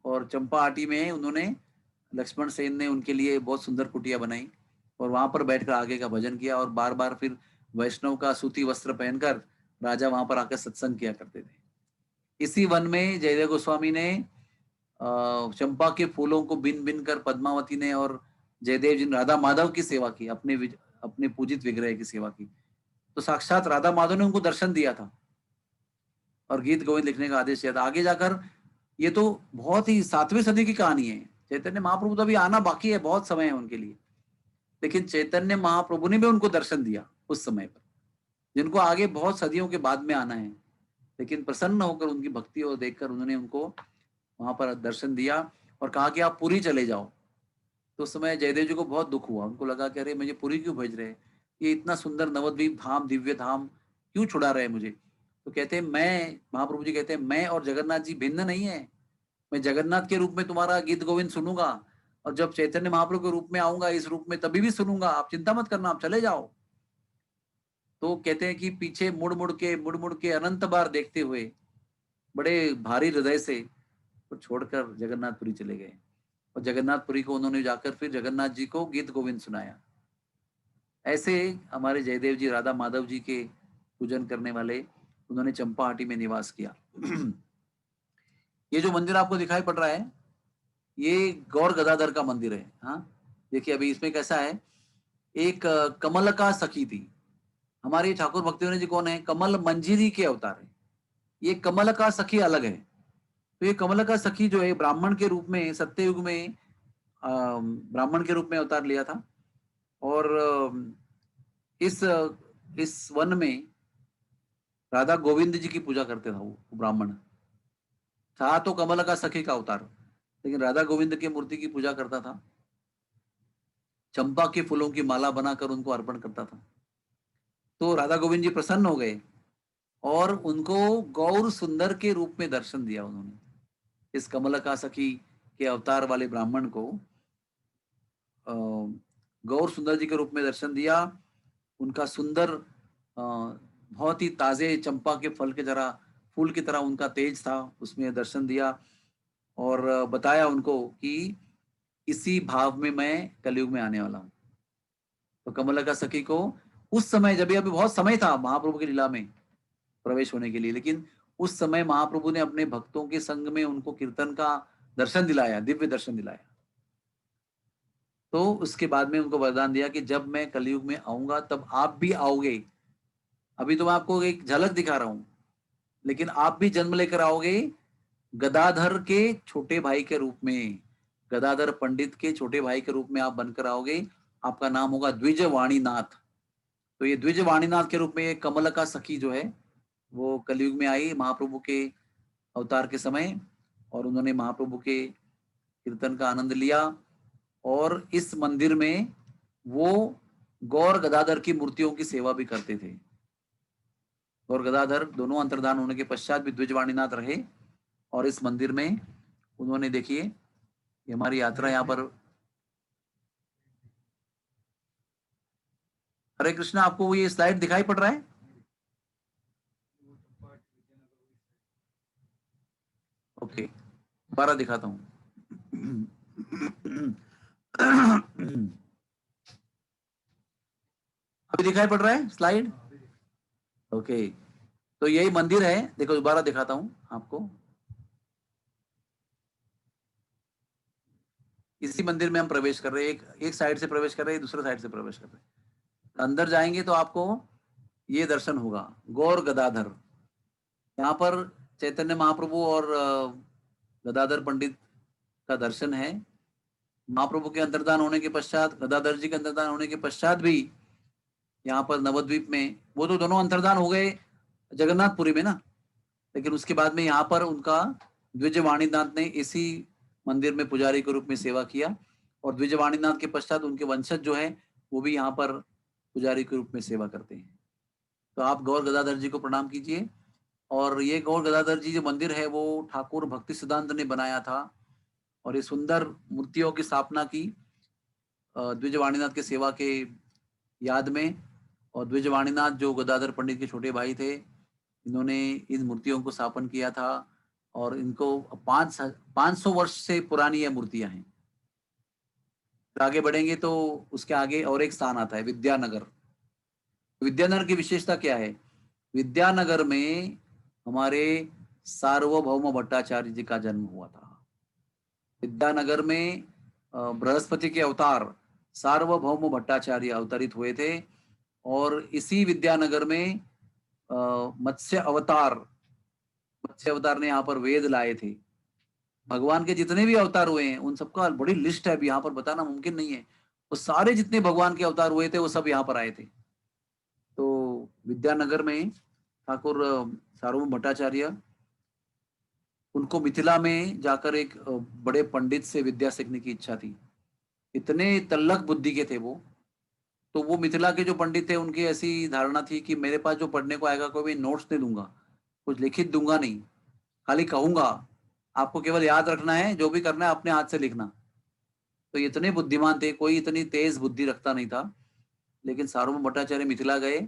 और चंपाहाटी में उन्होंने, लक्ष्मण सेन ने उनके लिए बहुत सुंदर कुटिया बनाई और वहां पर बैठकर आगे का भजन किया। और बार बार फिर वैष्णव का सूती वस्त्र पहनकर राजा वहां पर आकर सत्संग किया करते थे। इसी वन में जयदेव गोस्वामी ने चंपा के फूलों को बिन बिन कर पद्मावती ने और जयदेव जी ने राधा माधव की सेवा की, अपने पूजित विग्रह की सेवा की। तो साक्षात राधा माधव ने उनको दर्शन दिया था और गीत गोविंद लिखने का आदेश दिया था। आगे जाकर ये तो बहुत ही 7वीं सदी की कहानी है। चैतन्य महाप्रभु तो अभी आना बाकी है, बहुत समय है उनके लिए। लेकिन चैतन्य महाप्रभु ने भी उनको दर्शन दिया उस समय पर, जिनको आगे बहुत सदियों के बाद में आना है। लेकिन प्रसन्न होकर उनकी भक्ति और देखकर उन्होंने उनको वहां पर दर्शन दिया और कहा कि आप पुरी चले जाओ। तो उस समय जयदेव जी को बहुत दुख हुआ। उनको लगा कि अरे मुझे पुरी क्यों भेज रहे हैं, ये इतना सुंदर नवद्वीप धाम, दिव्य धाम क्यों छुड़ा रहे हैं मुझे। तो कहते हैं, मैं, महाप्रभु जी कहते हैं, मैं और जगन्नाथ जी भिन्न नहीं है। मैं जगन्नाथ के रूप में तुम्हारा गीत गोविंद सुनूंगा और जब चैतन्य महाप्रभु के रूप में आऊंगा इस रूप में तभी भी सुनूंगा, आप चिंता मत करना, आप चले जाओ। तो कहते हैं कि पीछे मुड़ मुड़ के अनंत बार देखते हुए बड़े भारी हृदय से वो छोड़कर जगन्नाथपुरी चले गए। और जगन्नाथपुरी को उन्होंने जाकर फिर जगन्नाथ जी को गीत गोविंद सुनाया। ऐसे हमारे जयदेव जी राधा माधव जी के पूजन करने वाले, उन्होंने चंपाहाटी में निवास किया। ये जो मंदिर आपको दिखाई पड़ रहा है, ये गौर गदाधर का मंदिर है। हाँ देखिए, अभी इसमें कैसा है, एक कमल का सखी थी। हमारे ठाकुर भक्तिविनोद जी कौन है, कमल मंजीरी के अवतार है। ये कमल का सखी अलग है। तो ये कमला सखी जो है ब्राह्मण के रूप में सत्ययुग में ब्राह्मण के रूप में अवतार लिया था। और इस वन में राधा गोविंद जी की पूजा करते था वो ब्राह्मण। था तो कमला सखी का अवतार, लेकिन राधा गोविंद की मूर्ति की पूजा करता था, चंपा के फूलों की माला बनाकर उनको अर्पण करता था। तो राधा गोविंद जी प्रसन्न हो गए और उनको गौर सुंदर के रूप में दर्शन दिया उन्होंने। इस कमला सखी के अवतार वाले ब्राह्मण को गौर सुंदर जी के रूप में दर्शन दिया। उनका सुंदर बहुत ही ताजे चंपा के फल के तरह फूल की तरह उनका तेज था, उसमें दर्शन दिया और बताया उनको कि इसी भाव में मैं कलयुग में आने वाला हूँ। तो कमला सखी को उस समय, जब अभी बहुत समय था महाप्रभु की लीला में प्रवेश होने के लिए, लेकिन उस समय महाप्रभु ने अपने भक्तों के संग में उनको कीर्तन का दर्शन दिलाया, दिव्य दर्शन दिलाया। तो उसके बाद में उनको वरदान दिया कि जब मैं कलयुग में आऊंगा तब आप भी आओगे। अभी तो मैं आपको एक झलक दिखा रहा हूं, लेकिन आप भी जन्म लेकर आओगे गदाधर के छोटे भाई के रूप में, गदाधर पंडित के छोटे भाई के रूप में आप बनकर आओगे। आपका नाम होगा द्विज वाणीनाथ। तो ये द्विज वाणीनाथ के रूप में ये कमला सखी जो है वो कलयुग में आई महाप्रभु के अवतार के समय, और उन्होंने महाप्रभु के कीर्तन का आनंद लिया। और इस मंदिर में वो गौर गदाधर की मूर्तियों की सेवा भी करते थे। गौर गदाधर दोनों अंतर्धान होने के पश्चात भी द्विजवाणीनाथ रहे, और इस मंदिर में उन्होंने, देखिए ये हमारी यात्रा यहाँ पर। हरे कृष्णा, आपको वो ये स्लाइड दिखाई पड़ रहा है? ओके, दोबारा दिखाता हूं। अभी दिखाई पड़ रहा है स्लाइड? ओके, तो यही मंदिर है। देखो दोबारा दिखाता हूं आपको। इसी मंदिर में हम प्रवेश कर रहे हैं, एक साइड से प्रवेश कर रहे हैं, दूसरे साइड से प्रवेश कर रहे हैं। अंदर जाएंगे तो आपको ये दर्शन होगा, गौर गदाधर। यहाँ पर चैतन्य महाप्रभु और गदाधर पंडित का दर्शन है। महाप्रभु के अंतर्धान होने के पश्चात, गदाधर जी के अंतर्धान होने के पश्चात भी यहाँ पर नवद्वीप में, वो तो दोनों अंतर्धान हो गए जगन्नाथपुरी में ना, लेकिन उसके बाद में यहाँ पर उनका द्विजवाणीनाथ ने इसी मंदिर में पुजारी के रूप में सेवा किया, और द्विजवाणीनाथ के पश्चात उनके वंशज जो है वो भी यहाँ पर पुजारी के रूप में सेवा करते हैं। तो आप गौर गदाधर जी को प्रणाम कीजिए। और ये गौर गदाधर जी जो मंदिर है वो ठाकुर भक्ति सिद्धांत ने बनाया था, और ये सुंदर मूर्तियों की स्थापना की द्विजवाणीनाथ के सेवा के याद में। और द्विजवाणीनाथ जो गदाधर पंडित के छोटे भाई थे, इन्होंने इन मूर्तियों को स्थापन किया था, और इनको 500 वर्ष से पुरानी ये मूर्तियां हैं। आगे बढ़ेंगे तो उसके आगे और एक स्थान आता है, विद्यानगर। विद्यानगर की विशेषता क्या है? विद्यानगर में हमारे सार्वभौम भट्टाचार्य जी का जन्म हुआ था। विद्यानगर में बृहस्पति के अवतार सार्वभौम भट्टाचार्य अवतरित हुए थे, और इसी विद्यानगर में मत्स्य अवतार ने यहाँ पर वेद लाए थे। भगवान के जितने भी अवतार हुए हैं उन सबका बड़ी लिस्ट है, अभी यहाँ पर बताना मुमकिन नहीं है। वो सारे जितने भगवान के अवतार हुए थे वो सब यहाँ पर आए थे। तो विद्यानगर में ठाकुर सार्वभौम भट्टाचार्य, उनको मिथिला में जाकर एक बड़े पंडित से विद्या सीखने की इच्छा थी। इतने तल्लख बुद्धि के थे वो। तो वो मिथिला के जो पंडित थे उनकी ऐसी धारणा थी कि मेरे पास जो पढ़ने को आएगा कोई भी नोट्स नहीं दूंगा, कुछ लिखित दूंगा नहीं, खाली कहूंगा, आपको केवल याद रखना है, जो भी करना है अपने हाथ से लिखना। तो इतने बुद्धिमान थे, कोई इतनी तेज बुद्धि रखता नहीं था। लेकिन सार्वभौम भट्टाचार्य मिथिला गए,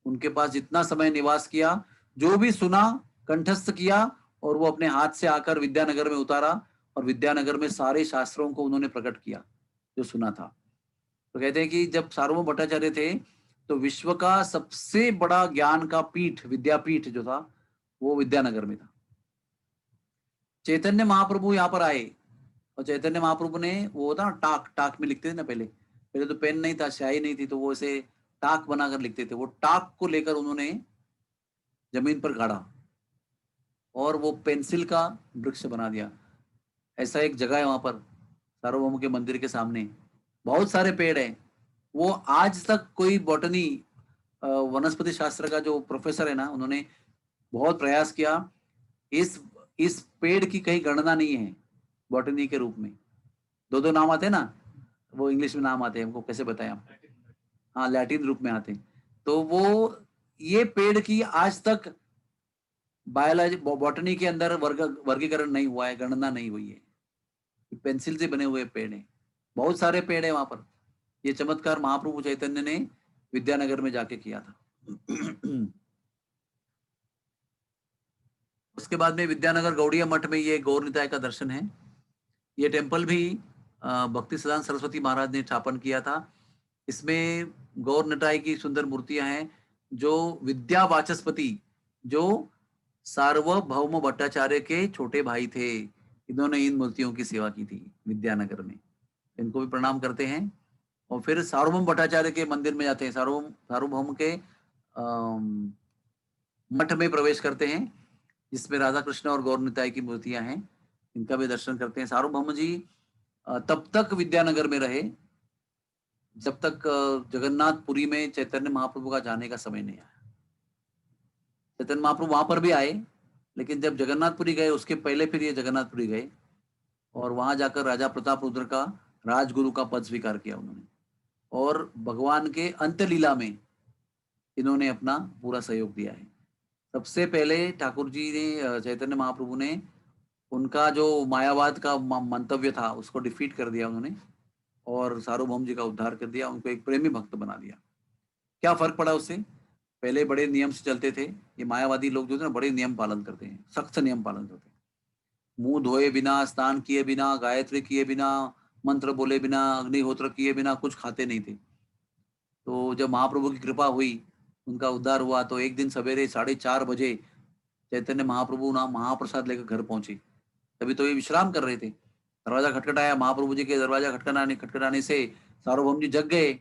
उनके पास जितना समय निवास किया, जो भी सुना कंठस्थ किया, और वो अपने हाथ से आकर विद्यानगर में उतारा, और विद्यानगर में सारे शास्त्रों को उन्होंने प्रकट किया जो सुना था। तो कहते हैं कि जब सार्वभौम भट्टाचार्य थे तो विश्व का सबसे बड़ा ज्ञान का पीठ, विद्यापीठ जो था वो विद्यानगर में था। चैतन्य महाप्रभु यहाँ पर आए, और चैतन्य महाप्रभु ने वो था टाक में लिखते थे ना, पहले तो पेन नहीं था, स्याही नहीं थी, तो वो ऐसे टाक बनाकर लिखते थे। वो टाक को लेकर उन्होंने जमीन पर गाड़ा, और वो पेंसिल का वृक्ष बना दिया। ऐसा एक जगह है वहां पर सार्वभौम के मंदिर के सामने, बहुत सारे पेड़ हैं। वो आज तक कोई बॉटनी वनस्पति शास्त्र का जो प्रोफेसर है ना, उन्होंने बहुत प्रयास किया। इस पेड़ की कहीं गणना नहीं है बॉटनी के रूप में। दो दो नाम आते हैं ना, वो इंग्लिश में नाम आते हैं, हमको कैसे बताएं आप? हाँ, लैटिन रूप में आते हैं। तो वो ये पेड़ की आज तक बायोलॉजी बॉटनी के अंदर वर्गीकरण नहीं हुआ है, गणना नहीं हुई है। पेंसिल से बने हुए पेड़ हैं, बहुत सारे पेड़ हैं वहां पर। ये चमत्कार महाप्रभु चैतन्य ने विद्यानगर में जाके किया था। उसके बाद में विद्यानगर गौड़िया मठ में ये गौर निताय का दर्शन है। ये टेम्पल भी भक्ति सदानंद सरस्वती महाराज ने स्थापन किया था। इसमें गौर निताय की सुंदर मूर्तियां हैं, जो विद्या वाचस्पति, जो सार्वभौम भट्टाचार्य के छोटे भाई थे, इन्होंने इन मूर्तियों की सेवा की थी विद्यानगर में। इनको भी प्रणाम करते हैं। और फिर सार्वभौम भट्टाचार्य के मंदिर में जाते हैं, सार्वभौम के मठ में प्रवेश करते हैं, जिसमें राधा कृष्ण और गौर निताय की मूर्तियां हैं। इनका भी दर्शन करते हैं। सार्वभौम जी तब तक विद्यानगर में रहे जब तक जगन्नाथपुरी में चैतन्य महाप्रभु का जाने का समय नहीं आया। चैतन्य महाप्रभु वहां पर भी आए, लेकिन जब जगन्नाथपुरी गए उसके पहले फिर ये जगन्नाथपुरी गए और वहां जाकर राजा प्रताप रुद्र का राजगुरु का पद स्वीकार किया उन्होंने। और भगवान के अंत लीला में इन्होंने अपना पूरा सहयोग दिया है। सबसे पहले ठाकुर जी ने, चैतन्य महाप्रभु ने उनका जो मायावाद का मंतव्य था उसको डिफीट कर दिया उन्होंने, और सार्वभौम जी का उद्धार कर दिया, उनको एक प्रेमी भक्त बना दिया। क्या फर्क पड़ा उससे? पहले बड़े नियम से चलते थे, ये मायावादी लोग जो थे ना, बड़े नियम पालन करते हैं, सख्त नियम पालन करते हैं। मुंह धोए बिना, स्नान किए बिना, गायत्री किए बिना, मंत्र बोले बिना, अग्निहोत्र किए बिना कुछ खाते नहीं थे। तो जब महाप्रभु की कृपा हुई, उनका उद्धार हुआ, तो एक दिन सवेरे 4:30 बजे चैतन्य महाप्रभु ना महाप्रसाद लेकर घर पहुंचे। तभी तो ये विश्राम कर रहे थे। दरवाजा खटखटाया, महाप्रभु जी के दरवाजा खटखटाने से सार्वभौम जी जग गए।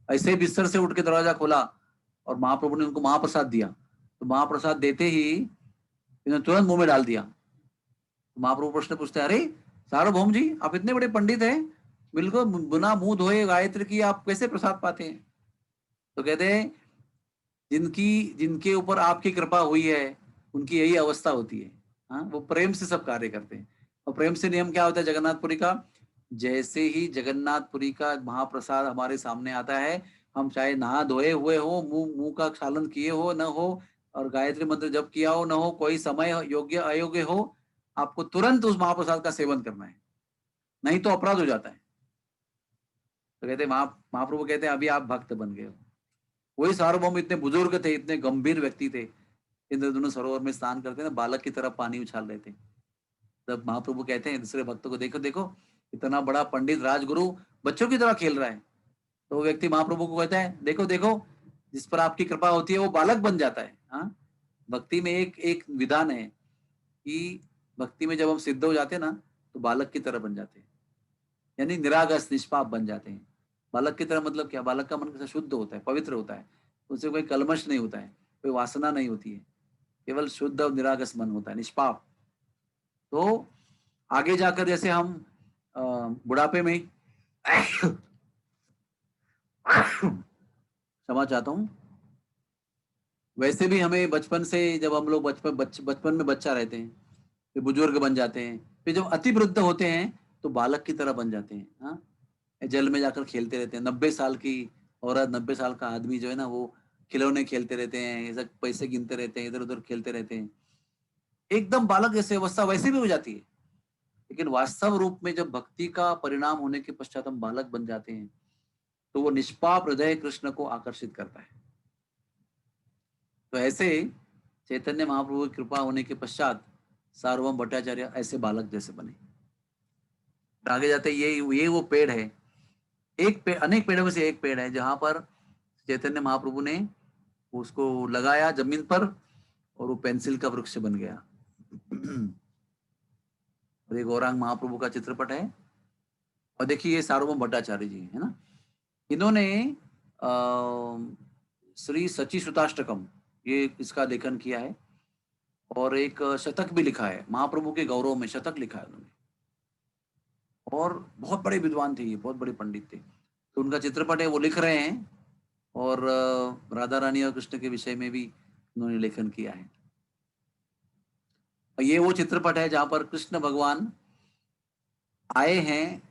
ऐसे ही बिस्तर से उठ के दरवाजा खोला और महाप्रभु ने उनको महाप्रसाद दिया। तो महाप्रसाद देते ही इन्होंने तुरंत मुंह में डाल दिया। तो महाप्रभु प्रश्न पूछते, अरे सार्वभौम जी, आप इतने बड़े पंडित हैं, बिल्कुल बिना मुंह धोए गायत्री की आप कैसे प्रसाद पाते हैं? तो कहते हैं, जिनके ऊपर आपकी कृपा हुई है उनकी यही अवस्था होती है। हाँ, वो प्रेम से सब कार्य करते हैं। और प्रेम से नियम क्या होता है जगन्नाथपुरी का? जैसे ही जगन्नाथपुरी का महाप्रसाद हमारे सामने आता है, हम चाहे नहा धोए हुए हो, मुंह का क्षालन किए हो न हो, और गायत्री मंत्र जप किया हो न हो, कोई समय योग्य अयोग्य हो, आपको तुरंत उस महाप्रसाद का सेवन करना है, नहीं तो अपराध हो जाता है। तो कहते महाप्रभु कहते हैं, अभी आप भक्त बन गए हो। वही सार्वभौम इतने बुजुर्ग थे, इतने गंभीर व्यक्ति थे, इंद्रधनुष सरोवर में स्नान करते ना, बालक की तरफ पानी उछाल रहे थे। तब महाप्रभु कहते हैं दूसरे भक्तों को, देखो देखो, इतना बड़ा पंडित राजगुरु बच्चों की तरह खेल रहा है। तो वो व्यक्ति महाप्रभु को कहता है, देखो देखो, जिस पर आपकी कृपा होती है वो बालक बन जाता है। हाँ, भक्ति में एक एक विधान है कि भक्ति में जब हम सिद्ध हो जाते हैं ना, तो बालक की तरह बन जाते हैं, यानी निरागस निष्पाप बन जाते हैं। बालक की तरह मतलब क्या? बालक का मन कैसा शुद्ध होता है, पवित्र होता है, उससे कोई कलमश नहीं होता है, कोई वासना नहीं होती है, केवल शुद्ध और निरागस मन होता है, निष्पाप। तो आगे जाकर जैसे हम बुढ़ापे में क्षमा चाहता हूं, वैसे भी हमें बचपन से, जब हम लोग बचपन में बच्चा रहते हैं, फिर बुजुर्ग बन जाते हैं, फिर जब अति वृद्ध होते हैं तो बालक की तरह बन जाते हैं। हाँ, जल में जाकर खेलते रहते हैं। 90 साल की औरत, 90 साल का आदमी जो है ना, वो खिलौने खेलते रहते हैं, ऐसा पैसे गिनते रहते हैं, इधर उधर खेलते रहते हैं, एकदम बालक जैसे अवस्था वैसे भी हो जाती है। लेकिन वास्तव रूप में जब भक्ति का परिणाम होने के पश्चात हम बालक बन जाते हैं, तो वो निष्पाप हृदय कृष्ण को आकर्षित करता है। तो ऐसे चैतन्य महाप्रभु की कृपा होने के पश्चात सार्वभौम भट्टाचार्य ऐसे बालक जैसे बने। आगे जाते ये वो पेड़ है, एक पेड़, अनेक पेड़ों में से एक पेड़ है जहां पर चैतन्य महाप्रभु ने उसको लगाया जमीन पर और वो पेंसिल का वृक्ष बन गया। और ये गौरांग महाप्रभु का चित्रपट है। और देखिए ये सार्वभौम भट्टाचार्य जी है ना, इन्होंने श्री सची सुताष्टकम, ये इसका लेखन किया है। और एक शतक भी लिखा है, महाप्रभु के गौरव में शतक लिखा है उन्होंने। और बहुत बड़े विद्वान थे ये, बहुत बड़े पंडित थे। तो उनका चित्रपट है, वो लिख रहे हैं। और राधा रानी और कृष्ण के विषय में भी उन्होंने लेखन किया है। ये वो चित्रपट है जहां पर कृष्ण भगवान आए हैं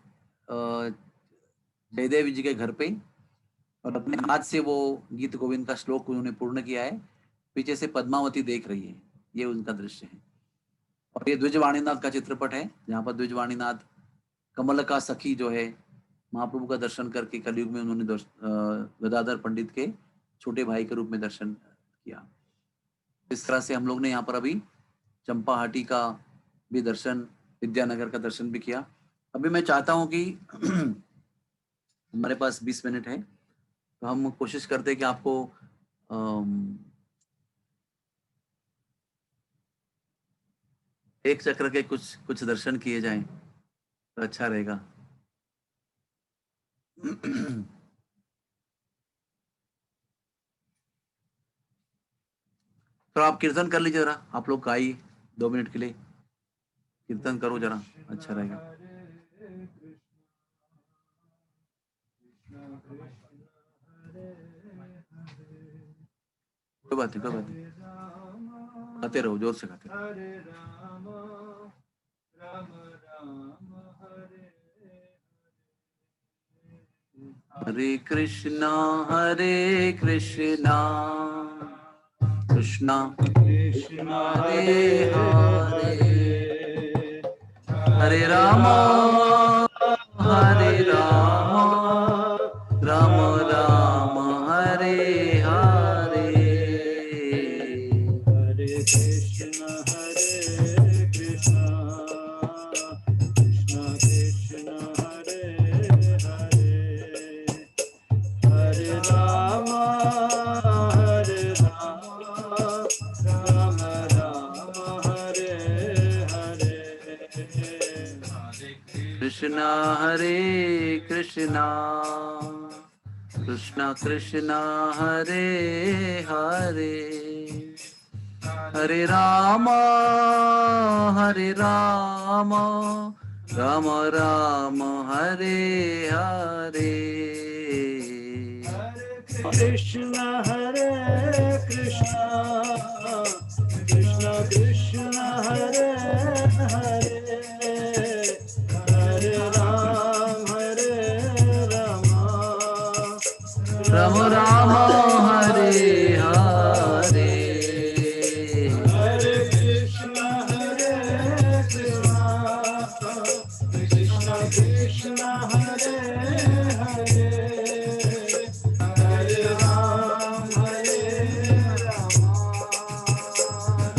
जयदेव जी के घर पे, और अपने हाथ से वो गीत गोविंद का श्लोक उन्होंने पूर्ण किया है। पीछे से पद्मावती देख रही है, ये उनका दृश्य है। और ये द्विजवाणीनाथ का चित्रपट है, जहाँ पर द्विजवाणीनाथ कमल का सखी जो है महाप्रभु का दर्शन करके कलयुग में उन्होंने गदाधर पंडित के छोटे भाई के रूप में दर्शन किया। इस तरह से हम लोग ने यहाँ पर अभी चंपाहाटी का भी दर्शन, विद्यानगर का दर्शन भी किया। अभी मैं चाहता हूँ कि हमारे पास 20 मिनट है, तो हम कोशिश करते हैं कि आपको एक चक्र के कुछ दर्शन किए जाएं तो अच्छा रहेगा। तो आप कीर्तन कर लीजिए जरा, आप लोग गाइए 2 मिनट के लिए, कीर्तन करो जरा, अच्छा रहेगा। कोई बात नहीं, कोई बात नहीं, गाते रहो, जोर से गाते रहो। हरे कृष्णा कृष्णा कृष्णा हरे हरे, हरे राम राम राम हरे हरे। हरे कृष्णा कृष्णा कृष्णा हरे हरे, हरे राम राम राम हरे हरे। कृष्णा हरे कृष्णा कृष्णा कृष्णा हरे हरे, हरे राम राम राम हरे हरे। कृष्णा कृष्णा कृष्णा कृष्णा हरे हरे, हरे राम राम राम हरे हरे। हरे कृष्णा कृष्णा कृष्णा हरे हरे, हरे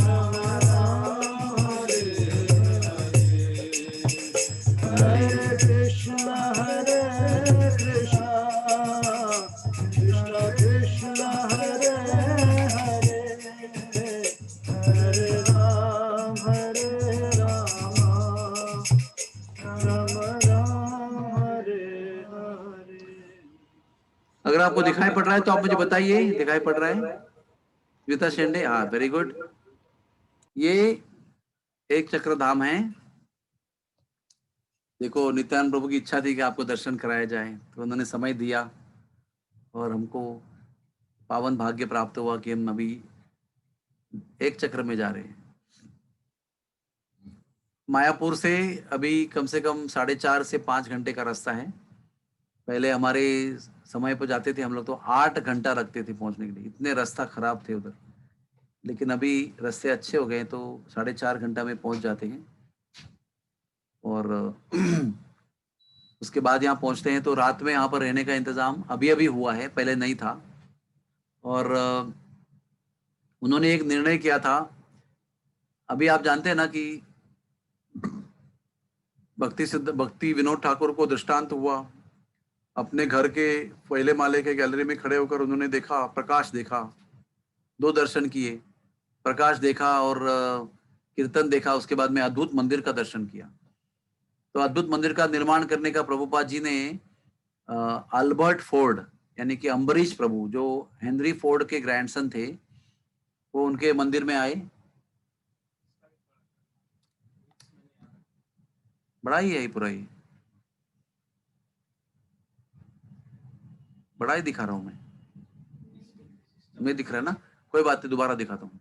राम राम हरे हरे। हरे कृष्णा कृष्णा कृष्णा हरे हरे, हरे राम राम हरे हरे। अगर आपको दिखाई पड़ रहा है तो आप मुझे बताइए, दिखाई पड़ रहा है? गीता शेंडे, हाँ, वेरी गुड। ये एक चक्र धाम है। देखो, नित्यानंद प्रभु की इच्छा थी कि आपको दर्शन कराया जाए, तो उन्होंने समय दिया और हमको पावन भाग्य प्राप्त हुआ कि हम अभी एक चक्र में जा रहे हैं। मायापुर से अभी कम से कम 4.5 से 5 घंटे का रास्ता है। पहले हमारे समय पर जाते थे हम लोग तो 8 घंटा लगते थे पहुंचने के लिए, इतने रास्ता खराब थे उधर। लेकिन अभी रास्ते अच्छे हो गए तो 4.5 घंटा में पहुंच जाते हैं। और उसके बाद यहाँ पहुंचते हैं तो रात में यहाँ पर रहने का इंतजाम अभी अभी हुआ है, पहले नहीं था। और उन्होंने एक निर्णय किया था, अभी आप जानते हैं ना कि भक्ति विनोद ठाकुर को दृष्टांत हुआ। अपने घर के पहले माले के गैलरी में खड़े होकर उन्होंने देखा, प्रकाश देखा, 2 दर्शन किए, प्रकाश देखा और कीर्तन देखा। उसके बाद में अद्भुत मंदिर का दर्शन किया। तो अद्भुत मंदिर का निर्माण करने का प्रभुपाद जी ने अल्बर्ट फोर्ड यानी कि अम्बरीश प्रभु, जो हेनरी फोर्ड के ग्रैंडसन थे, वो उनके मंदिर में आए बड़ा ही है ये पूरा, ही बड़ा ही दिखा रहा हूं मैं, तुम्हें दिख रहा है ना, कोई बात नहीं, दोबारा दिखाता हूँ।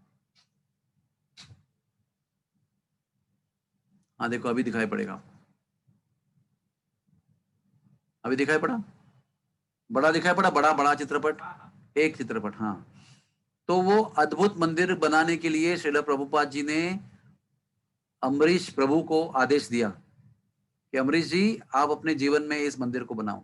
हाँ देखो अभी दिखाई पड़ेगा, अभी दिखाई पड़ा, बड़ा दिखाई पड़ा, बड़ा बड़ा चित्रपट, एक चित्रपट। हाँ, तो वो अद्भुत मंदिर बनाने के लिए श्रील प्रभुपाद जी ने अम्बरीश प्रभु को आदेश दिया कि अम्बरीश जी आप अपने जीवन में इस मंदिर को बनाओ।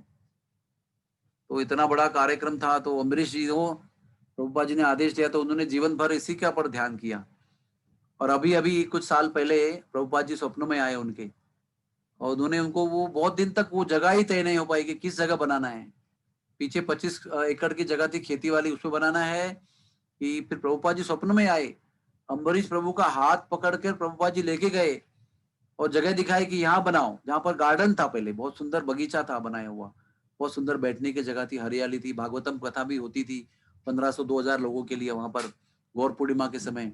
तो इतना बड़ा कार्यक्रम था, तो अम्बरीश जी को प्रभुपाद जी ने आदेश दिया, तो उन्होंने जीवन भर इसी के ऊपर ध्यान किया। और अभी अभी कुछ साल पहले प्रभुपाद जी स्वप्न में आए उनके, और उन्होंने उनको, वो बहुत दिन तक वो जगह ही तय नहीं हो पाई कि किस जगह बनाना है। पीछे 25 एकड़ की जगह थी खेती वाली, उसमें बनाना है कि फिर प्रभुपाद जी स्वप्न में आए, अम्बरीश प्रभु का हाथ पकड़कर प्रभुपाद जी लेके गए और जगह दिखाई कि यहाँ बनाओ, जहाँ पर गार्डन था पहले, बहुत सुंदर बगीचा था बनाया हुआ, बहुत सुंदर बैठने की जगह थी, हरियाली थी, भागवतम कथा भी होती थी 1500-2000 लोगों के लिए वहां पर गौर पूर्णिमा के समय।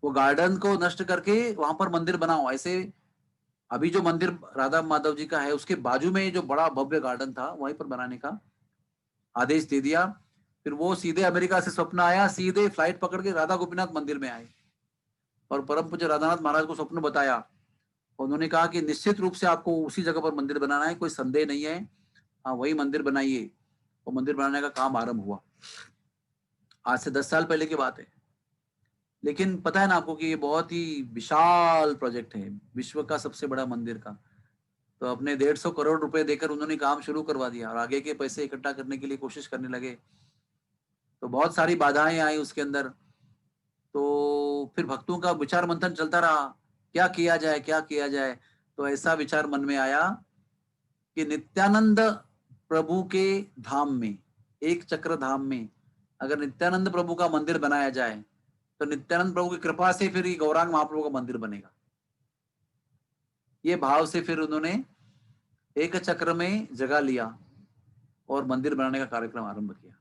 वो गार्डन को नष्ट करके वहां पर मंदिर बनाओ। ऐसे अभी जो मंदिर राधा माधव जी का है उसके बाजू में जो बड़ा भव्य गार्डन था वहीं पर बनाने का आदेश दे दिया। फिर वो सीधे अमेरिका से स्वप्न आया, सीधे फ्लाइट पकड़ के राधा गोपीनाथ मंदिर में आए और परम पूज्य राधानाथ महाराज को स्वप्न बताया। उन्होंने कहा कि निश्चित रूप से आपको उसी जगह पर मंदिर बनाना है, कोई संदेह नहीं है, हाँ वही मंदिर बनाइए। वो मंदिर बनाने का काम आरंभ हुआ, आज से 10 साल पहले की बात है। लेकिन पता है ना आपको कि ये बहुत ही विशाल प्रोजेक्ट है, विश्व का सबसे बड़ा मंदिर का। तो अपने 150 करोड़ रुपए देकर उन्होंने काम शुरू करवा दिया और आगे के पैसे इकट्ठा करने के लिए कोशिश करने लगे। तो बहुत सारी बाधाएं आई उसके अंदर। तो फिर भक्तों का विचार मंथन चलता रहा, क्या किया जाए, क्या किया जाए। तो ऐसा विचार मन में आया कि नित्यानंद प्रभु के धाम में, एक चक्र धाम में अगर नित्यानंद प्रभु का मंदिर बनाया जाए तो नित्यानंद प्रभु की कृपा से फिर ये गौरांग महाप्रभु का मंदिर बनेगा। ये भाव से फिर उन्होंने एक चक्र में जगह लिया और मंदिर बनाने का कार्यक्रम आरंभ किया।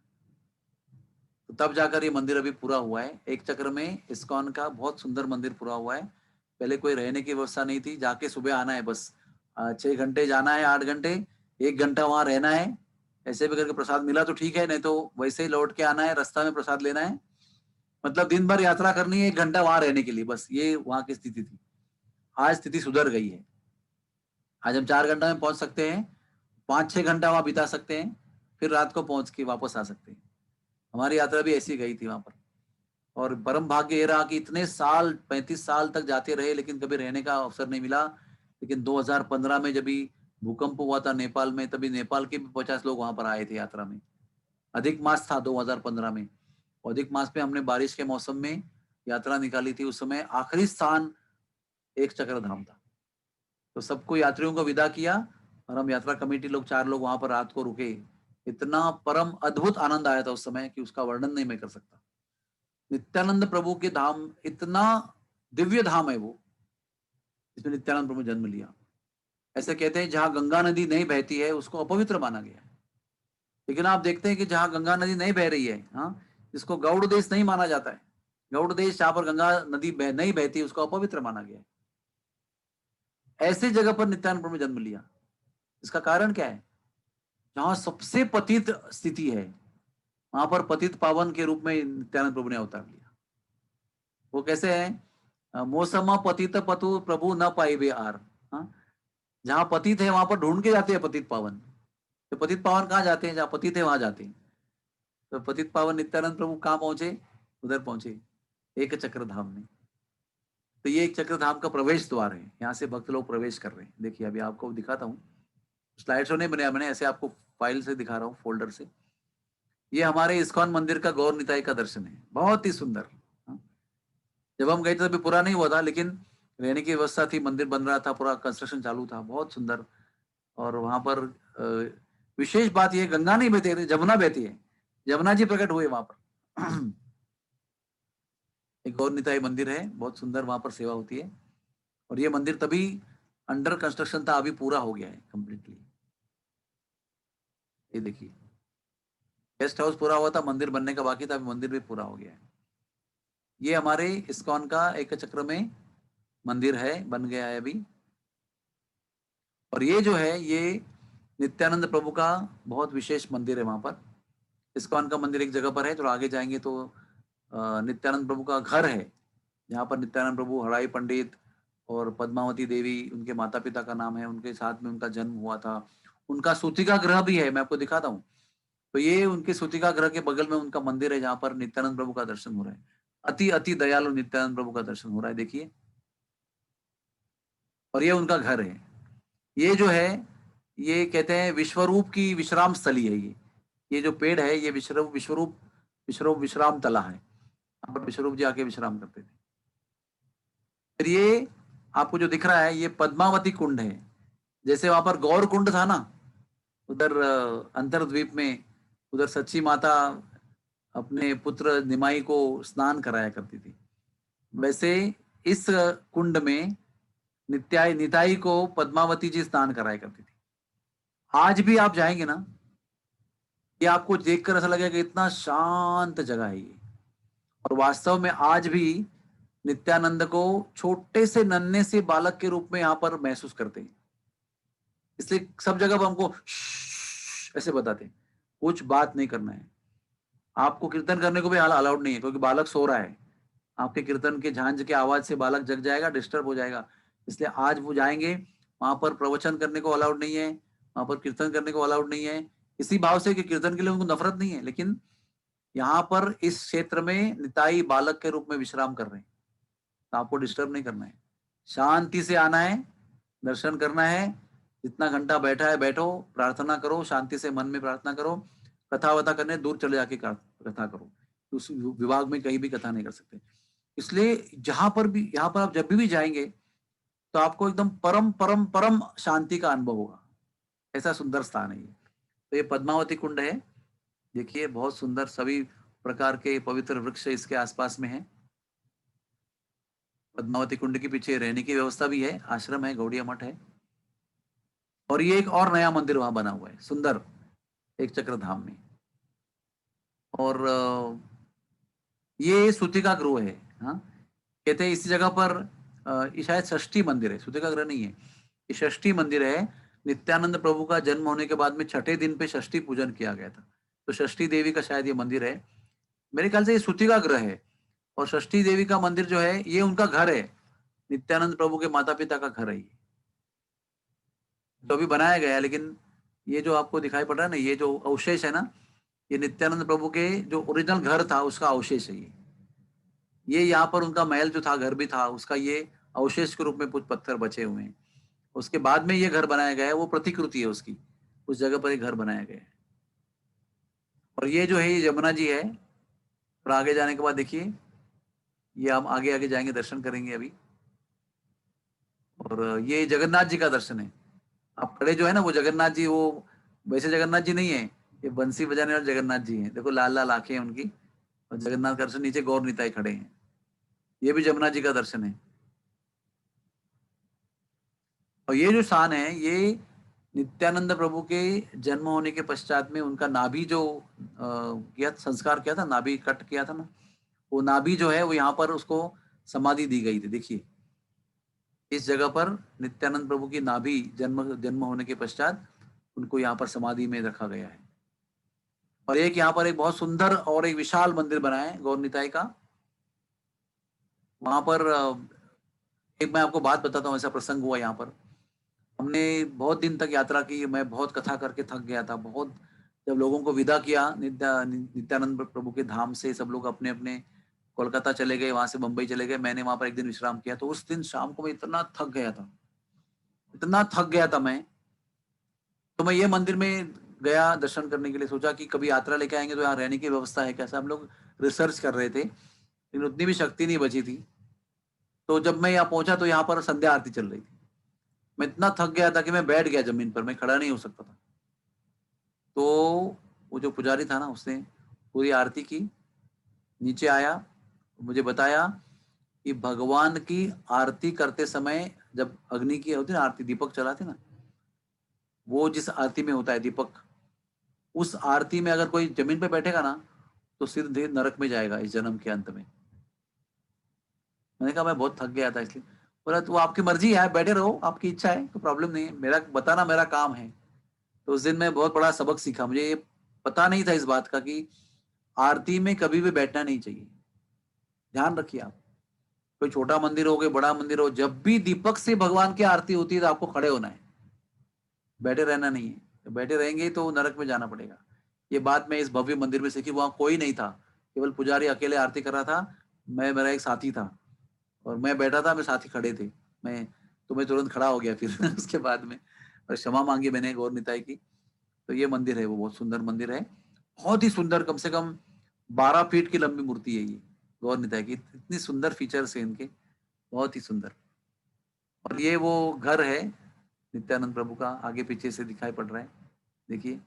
तो तब जाकर ये मंदिर अभी पूरा हुआ है। एक चक्र में इस्कॉन का बहुत सुंदर मंदिर पूरा हुआ है। पहले कोई रहने की व्यवस्था नहीं थी, जाके सुबह आना है बस, 6 घंटे जाना है, 8 घंटे, 1 घंटा वहां रहना है। ऐसे भी करके प्रसाद मिला तो ठीक है, नहीं तो वैसे ही लौट के आना है, रास्ता में प्रसाद लेना है। मतलब दिन भर यात्रा करनी है, 1 घंटा वहां रहने के लिए, बस ये वहां की स्थिति थी। आज स्थिति सुधर गई है। आज हम 4 घंटा में पहुंच सकते हैं, 5-6 घंटा वहां बिता सकते हैं, फिर रात को पहुंच के वापस आ सकते हैं। हमारी यात्रा भी ऐसी गई थी वहां पर। और परम भाग्य ये रहा कि इतने साल, 35 साल तक जाते रहे, लेकिन कभी रहने का अवसर नहीं मिला। लेकिन 2015 में जब भूकंप हुआ था नेपाल में, तभी नेपाल के भी 50 लोग वहां पर आए थे यात्रा में। अधिक मास था 2015 में, अधिक मास में हमने बारिश के मौसम में यात्रा निकाली थी। उस समय आखिरी स्थान एक चक्र धाम था। तो सबको यात्रियों को विदा किया और हम यात्रा कमेटी लोग 4 लोग वहां पर रात को रुके। इतना परम अद्भुत आनंद आया था उस समय कि उसका वर्णन नहीं मैं कर सकता। नित्यानंद प्रभु के धाम इतना दिव्य धाम है वो, जिसमें नित्यानंद प्रभु जन्म लिया। ऐसे कहते हैं जहां गंगा नदी नहीं बहती है उसको अपवित्र माना गया है। लेकिन आप देखते हैं कि जहां गंगा नदी नहीं बह रही है, हाँ, जिसको गौड़ देश नहीं माना जाता है, गौड़ देश जहां पर गंगा नदी नहीं बहती उसको अपवित्र माना गया है। ऐसे जगह पर नित्यानंद प्रभु जन्म लिया। इसका कारण क्या है? जहां सबसे पतित स्थिति है वहां पर पतित पावन के रूप में नित्यानंद प्रभु ने अवतार लिया। वो कैसे है? मौसमा पतित पतु प्रभु न पाइबे आर। हाँ? जहां पतित है वहां पर ढूंढ के जाते हैं पतित पावन। तो पतित पावन कहाँ जाते हैं? जहां पतित है वहां जाते हैं। तो पतित पावन नित्यानंद प्रभु कहाँ पहुंचे? उधर पहुंचे, एक चक्र धाम में। तो ये एक चक्र धाम का प्रवेश द्वार है, यहाँ से भक्त लोग प्रवेश कर रहे हैं। देखिए अभी आपको दिखाता हूँ, स्लाइड शो नहीं बनाया मैंने, ऐसे आपको फाइल से दिखा रहा हूँ, फोल्डर से। ये हमारे इस्कॉन मंदिर का गौर निताई का दर्शन है, बहुत ही सुंदर। जब हम गए थे तभी पूरा नहीं हुआ था, लेकिन रहने की व्यवस्था थी, मंदिर बन रहा था, पूरा कंस्ट्रक्शन चालू था, बहुत सुंदर। और वहां पर विशेष बात यह, गंगा नहीं बहती है, जमुना बहती है। जमुना जी प्रकट हुए वहां पर। एक गौर निताई मंदिर है, बहुत सुंदर, वहां पर सेवा होती है। और ये मंदिर तभी अंडर कंस्ट्रक्शन था, अभी पूरा हो गया है कंप्लीटली। ये देखिए, गेस्ट हाउस पूरा हुआ था, मंदिर बनने का बाकी था, अभी मंदिर भी पूरा हो गया है। ये हमारे इस्कॉन का एक चक्र में मंदिर है, बन गया है अभी। और ये जो है ये नित्यानंद प्रभु का बहुत विशेष मंदिर है। वहां पर इस्कॉन का मंदिर एक जगह पर है, तो आगे जाएंगे तो नित्यानंद प्रभु का घर है, जहाँ पर नित्यानंद प्रभु, हड़ाई पंडित और पद्मावती देवी उनके माता पिता का नाम है, उनके साथ में उनका जन्म हुआ था। उनका सूतिका ग्रह भी है, मैं आपको दिखाता हूँ। तो ये उनके सूतिका ग्रह के बगल में उनका मंदिर है, जहाँ पर नित्यानंद प्रभु का दर्शन हो रहा है। अति अति दयालु नित्यानंद प्रभु का दर्शन हो रहा है, देखिए। और ये उनका घर है। ये जो है ये कहते हैं विश्वरूप की विश्राम स्थली है। ये जो पेड़ है ये विश्वरूप विश्राम तला है। यहाँ पर विश्वरूप जी आके विश्राम करते थे। फिर ये आपको जो दिख रहा है ये पद्मावती कुंड है। जैसे वहां पर गौर कुंड था ना उधर अंतरद्वीप में, उधर सच्ची माता अपने पुत्र निमाई को स्नान कराया करती थी, वैसे इस कुंड में निताई को पद्मावती जी स्नान कराया करती थी। आज भी आप जाएंगे ना, ये आपको देखकर ऐसा लगेगा कि इतना शांत जगह है ये। और वास्तव में आज भी नित्यानंद को छोटे से नन्हे से बालक के रूप में यहाँ पर महसूस करते हैं। इसलिए सब जगह पर हमको ऐसे बताते हैं, कुछ बात नहीं करना है। आपको कीर्तन करने को भी अलाउड नहीं है, क्योंकि बालक सो रहा है। आपके कीर्तन के झांझ के आवाज से बालक जग जाएगा, डिस्टर्ब हो जाएगा। इसलिए आज वो जाएंगे, वहां पर प्रवचन करने को अलाउड नहीं है, वहां पर कीर्तन करने को अलाउड नहीं है। इसी भाव से कि कीर्तन के लिए उनको नफरत नहीं है, लेकिन यहाँ पर इस क्षेत्र में निताई बालक के रूप में विश्राम कर रहे हैं, तो आपको डिस्टर्ब नहीं करना है। शांति से आना है, दर्शन करना है। जितना घंटा बैठा है बैठो, प्रार्थना करो, शांति से मन में प्रार्थना करो। कथा वथा करने दूर चले जाके कथा करो, उस विभाग में कहीं भी कथा नहीं कर सकते। इसलिए जहां पर भी, यहाँ पर आप जब भी जाएंगे तो आपको एकदम परम परम परम शांति का अनुभव होगा। ऐसा सुंदर स्थान है ये। तो ये पद्मावती कुंड है, देखिए बहुत सुंदर, सभी प्रकार के पवित्र वृक्ष इसके आसपास में है। पद्मावती कुंड के पीछे रहने की व्यवस्था भी है, आश्रम है, गौड़िया मठ है। और ये एक और नया मंदिर वहां बना हुआ है, सुंदर, एक चक्र धाम में। और ये सूतिका गृह है। हाँ, कहते हैं इसी जगह पर ये शायद षष्ठी मंदिर है, सूतिका गृह नहीं है, ये षष्ठी मंदिर है। नित्यानंद प्रभु का जन्म होने के बाद में छठे दिन पे षष्ठी पूजन किया गया था, तो षष्ठी देवी का शायद ये मंदिर है। मेरे ख्याल से ये सूतिका गृह है। और षष्ठी देवी का मंदिर जो है ये उनका घर है, नित्यानंद प्रभु के माता पिता का घर है ये, तो अभी बनाया गया है। लेकिन ये जो आपको दिखाई पड़ रहा है ना, ये जो अवशेष है ना, ये नित्यानंद प्रभु के जो ओरिजिनल घर था उसका अवशेष है ये यहाँ पर उनका महल जो था, घर भी था, उसका ये अवशेष के रूप में कुछ पत्थर बचे हुए हैं। उसके बाद में ये घर बनाया गया है, वो प्रतिकृति है उसकी, उस जगह पर एक घर बनाया गया है। और ये जो है ये यमुना जी है। और आगे जाने के बाद देखिए, ये हम आगे आगे जाएंगे, दर्शन करेंगे अभी। और ये जगन्नाथ जी का दर्शन है। आप खड़े जो है ना, वो जगन्नाथ जी, वो वैसे जगन्नाथ जी नहीं है, ये बंसी बजाने वाले जगन्नाथ जी हैं। देखो लाल लाल आंखें हैं उनकी। और जगन्नाथ का दर्शन, नीचे गौर निताई खड़े हैं, ये भी जमुना जी का दर्शन है। और ये जो स्थान है ये नित्यानंद प्रभु के जन्म होने के पश्चात में उनका नाभि जो किया, संस्कार किया था, नाभि कट किया था ना, वो नाभि जो है वो यहाँ पर उसको समाधि दी गई थी। देखिए इस जगह पर नित्यानंद प्रभु की नाभि जन्म होने के पश्चात उनको यहाँ पर समाधि में रखा गया है। और एक यहाँ पर एक बहुत सुंदर और एक विशाल मंदिर बना है गौर निताई का। वहां पर एक मैं आपको बात बताता हूँ, ऐसा प्रसंग हुआ यहाँ पर। हमने बहुत दिन तक यात्रा की, मैं बहुत कथा करके थक गया था बहुत। जब लोगों को विदा किया नित्यानंद प्रभु के धाम से, सब लोग अपने अपने कोलकाता चले गए, वहां से मुंबई चले गए, मैंने वहां पर एक दिन विश्राम किया। तो उस दिन शाम को मैं इतना थक गया था, इतना थक गया था मैं, तो मैं ये मंदिर में गया दर्शन करने के लिए। सोचा कि कभी यात्रा लेके आएंगे तो यहाँ रहने की व्यवस्था है कैसा। हम लोग रिसर्च कर रहे थे, लेकिन उतनी भी शक्ति नहीं बची थी। तो जब मैं यहाँ पहुंचा तो यहाँ पर संध्या आरती चल रही थी। मैं इतना थक गया था कि मैं बैठ गया जमीन पर, मैं खड़ा नहीं हो सकता था। तो वो जो पुजारी था ना, उसने पूरी आरती की, नीचे आया, मुझे बताया कि भगवान की आरती करते समय जब अग्नि की होती ना आरती, दीपक चलाते ना, वो जिस आरती में होता है दीपक, उस आरती में अगर कोई जमीन पे बैठेगा ना तो सीधे नरक में जाएगा इस जन्म के अंत में। मैंने कहा मैं बहुत थक गया था इसलिए। बोला तो आपकी मर्जी है, बैठे रहो, आपकी इच्छा है तो प्रॉब्लम नहीं है, मेरा बताना मेरा काम है। तो उस दिन मैं बहुत बड़ा सबक सीखा। मुझे ये पता नहीं था इस बात का कि आरती में कभी भी बैठना नहीं चाहिए। ध्यान रखिए आप, कोई छोटा मंदिर हो, कोई बड़ा मंदिर हो, जब भी दीपक से भगवान की आरती होती है तो आपको खड़े होना है, बैठे रहना नहीं है। तो बैठे रहेंगे तो नरक में जाना पड़ेगा। ये बात मैं इस भव्य मंदिर में सीखी। वहां कोई नहीं था, केवल पुजारी अकेले आरती कर रहा था, मैं, मेरा एक साथी था और मैं बैठा था, मेरे साथी खड़े थे। मैं तुरंत खड़ा हो गया फिर उसके बाद में, और क्षमा मांगी मैंने गौर निताई की। तो ये मंदिर है, वो बहुत सुंदर मंदिर है, बहुत ही सुंदर, कम से कम 12 फीट की लंबी मूर्ति है ये गौर निताई की। इतनी सुंदर फीचर्स है इनके, बहुत ही सुंदर। और ये वो घर है नित्यानंद प्रभु का, आगे पीछे से दिखाई पड़ रहा है, देखिए।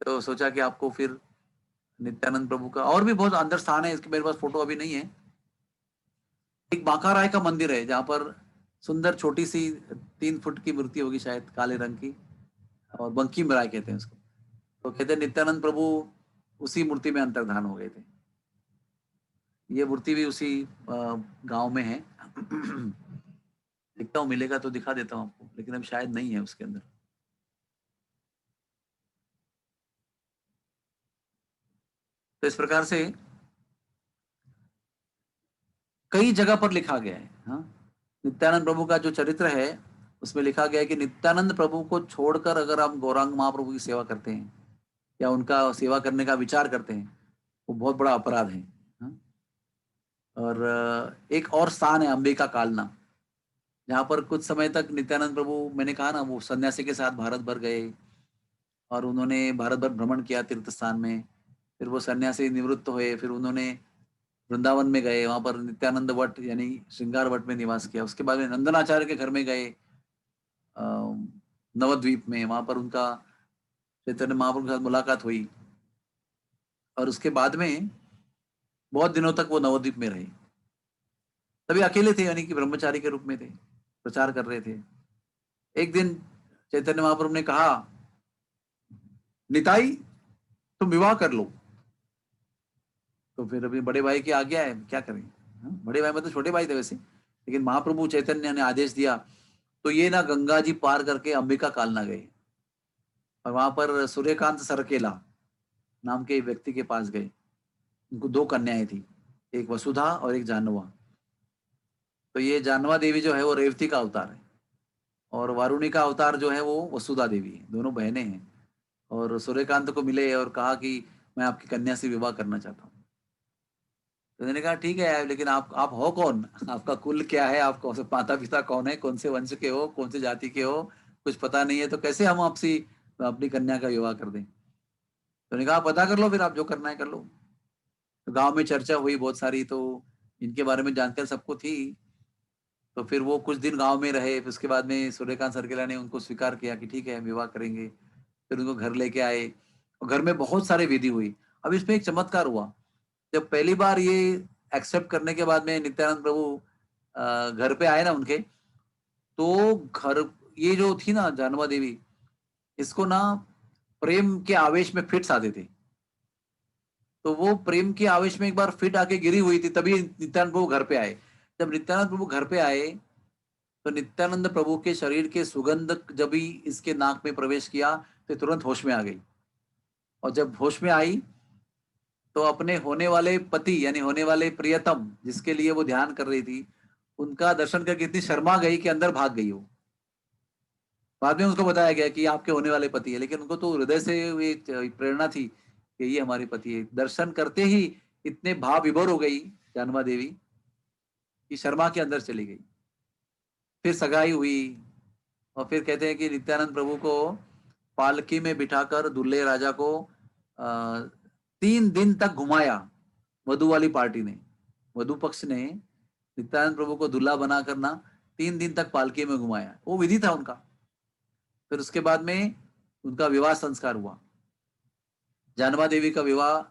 तो सोचा कि आपको फिर नित्यानंद प्रभु का और भी बहुत अंदर स्थान है, इसके मेरे पास फोटो अभी नहीं है। एक बांका राय का मंदिर है जहाँ पर सुंदर छोटी सी 3 फुट की मूर्ति होगी शायद, काले रंग की, और बंकिम राय कहते हैं उसको। तो कहते हैं नित्यानंद प्रभु उसी मूर्ति में अंतर्धान हो गए थे। ये मूर्ति भी उसी गांव में है। देखता हूँ मिलेगा तो दिखा देता हूँ आपको, लेकिन अब शायद नहीं है उसके अंदर। तो इस प्रकार से कई जगह पर लिखा गया है। हाँ, नित्यानंद प्रभु का जो चरित्र है उसमें लिखा गया है कि नित्यानंद प्रभु को छोड़कर अगर आप गौरांग महाप्रभु की सेवा करते हैं या उनका सेवा करने का विचार करते हैं, वो बहुत बड़ा अपराध है। हाँ? और एक और स्थान है अंबिका कालना, जहाँ पर कुछ समय तक नित्यानंद प्रभु, मैंने कहा ना, वो सन्यासी के साथ भारत भर गए और उन्होंने भारत भर भ्रमण किया तीर्थ स्थान में। फिर वो सन्यासी निवृत्त हुए, फिर उन्होंने वृंदावन में गए, वहां पर नित्यानंद वट यानी श्रृंगार वट में निवास किया। उसके बाद में नंदनाचार्य के घर में गए नवद्वीप में, वहां पर उनका चैतन्य महाप्रभु के साथ मुलाकात हुई। और उसके बाद में बहुत दिनों तक वो नवद्वीप में रहे। तभी अकेले थे, यानी कि ब्रह्मचारी के रूप में थे, प्रचार कर रहे थे। एक दिन चैतन्य महाप्रभु ने कहा, निताई तुम विवाह कर लो। तो फिर अभी बड़े भाई की आज्ञा है, क्या करें। हाँ? बड़े भाई मतलब छोटे भाई थे वैसे, लेकिन महाप्रभु चैतन्य ने आदेश दिया। तो ये ना गंगा जी पार करके अंबिका कालना गए और वहां पर सूर्यकांत सरकेला नाम के व्यक्ति के पास गए। उनको 2 कन्याएं थी, एक वसुधा और एक जानवा। तो ये जानवा देवी जो है वो रेवती का अवतार है और वारुणी का अवतार जो है वो वसुधा देवी है, दोनों बहनें हैं। और सूर्यकांत को मिले और कहा कि मैं आपकी कन्या से विवाह करना चाहता हूँ। तो मैंने कहा ठीक है, लेकिन आप हो कौन, आपका कुल क्या है, आप कौन से माता पिता कौन है, कौन से वंश के हो, कौन से जाति के हो, कुछ पता नहीं है, तो कैसे हम आपसे अपनी कन्या का विवाह कर दें। तो मैंने कहा पता कर लो, फिर आप जो करना है कर लो। तो गांव में चर्चा हुई बहुत सारी, तो इनके बारे में जानकारी सबको थी। तो फिर वो कुछ दिन गांव में रहे, फिर उसके बाद में सूर्यकांत सरकेला ने उनको स्वीकार किया कि ठीक है विवाह करेंगे। फिर उनको घर लेके आए और घर में बहुत सारे विधि हुई। अब इसमें एक चमत्कार हुआ, जब पहली बार ये एक्सेप्ट करने के बाद में नित्यानंद प्रभु घर पे आए ना उनके, तो घर, ये जो थी ना जानवा देवी, इसको ना प्रेम के आवेश में फिट्स आते थे। तो वो प्रेम के आवेश में एक बार फिट आके गिरी हुई थी, तभी नित्यानंद प्रभु घर पे आए। जब नित्यानंद प्रभु घर पे आए तो नित्यानंद प्रभु के शरीर के सुगंध जब भी इसके नाक में प्रवेश किया तो तुरंत होश में आ गई। और जब होश में आई तो अपने होने वाले पति यानी होने वाले प्रियतम, जिसके लिए वो ध्यान कर रही थी, उनका दर्शन करके इतनी शर्मा गई कि अंदर भाग गई वो। बाद में उसको बताया गया कि आपके होने वाले पति है, लेकिन उनको तो हृदय से ये प्रेरणा थी कि ये हमारे पति है। दर्शन करते ही इतने भाव विभोर हो गई जानवा देवी कि शर्मा के अंदर चली गई। फिर सगाई हुई और फिर कहते हैं कि नित्यानंद प्रभु को पालकी में बिठाकर दुल्हे राजा को 3 दिन तक घुमाया वधु वाली पार्टी ने, वधु पक्ष ने नित्यानंद प्रभु को दूल्हा बना करना 3 दिन तक पालकी में घुमाया, वो विधि था उनका। फिर उसके बाद में उनका विवाह संस्कार हुआ। जानवा देवी का विवाह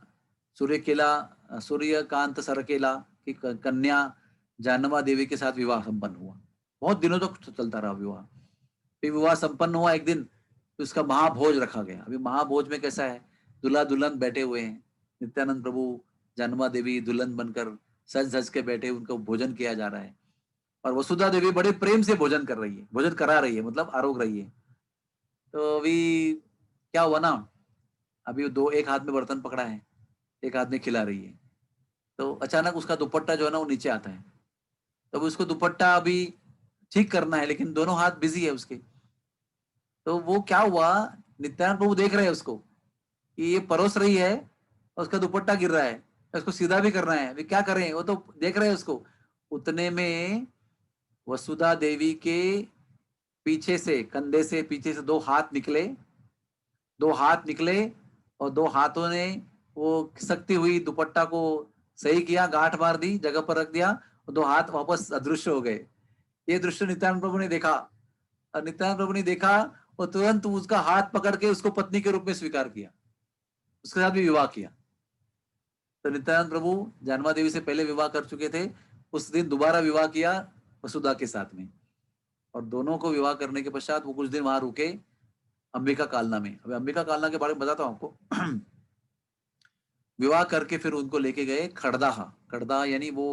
सूर्यकांत सरकेला की कन्या जानवा देवी के साथ विवाह संपन्न हुआ। बहुत दिनों तक तो चलता रहा विवाह। फिर विवाह संपन्न हुआ एक दिन, तो उसका महाभोज रखा गया। अभी महाभोज में कैसा है, दूल्हा दुल्हन बैठे हुए हैं, नित्यानंद प्रभु जानवा देवी दुल्हन बनकर सज धज के बैठे, उनको भोजन किया जा रहा है। और वसुधा देवी बड़े प्रेम से भोजन कर रही है, भोजन करा रही है, मतलब आरोग रही है। तो अभी क्या हुआ ना, अभी दो, एक हाथ में बर्तन पकड़ा है, एक हाथ में खिला रही है, तो अचानक उसका दुपट्टा जो है ना वो नीचे आता है। तो उसको दुपट्टा अभी ठीक करना है, लेकिन दोनों हाथ बिजी है उसके। तो वो क्या हुआ, नित्यानंद प्रभु देख रहे हैं उसको कि ये परोस रही है और उसका दुपट्टा गिर रहा है, उसको सीधा भी करना है, वे क्या करें, वो तो देख रहे हैं उसको। उतने में वसुधा देवी के पीछे से, कंधे से पीछे से दो हाथ निकले, दो हाथ निकले, और दो हाथों ने वो खिसकती हुई दुपट्टा को सही किया, गांठ मार दी, जगह पर रख दिया, और दो हाथ वापस अदृश्य हो गए। ये दृश्य नित्यानंद प्रभु ने देखा, और नित्यानंद प्रभु ने देखा और तुरंत उसका हाथ पकड़ के उसको पत्नी के रूप में स्वीकार किया, उसके साथ भी विवाह किया। तो नित्यानंद प्रभु जानवा देवी से पहले विवाह कर चुके थे, उस दिन दोबारा विवाह किया वसुधा के साथ में, और दोनों को विवाह करने के पश्चात वो कुछ दिन वहां रुके अंबिका कालना में। अभी अंबिका कालना के बारे में बताता हूँ आपको। विवाह करके फिर उनको लेके गए खड़दाहा। खड़दाहा यानी वो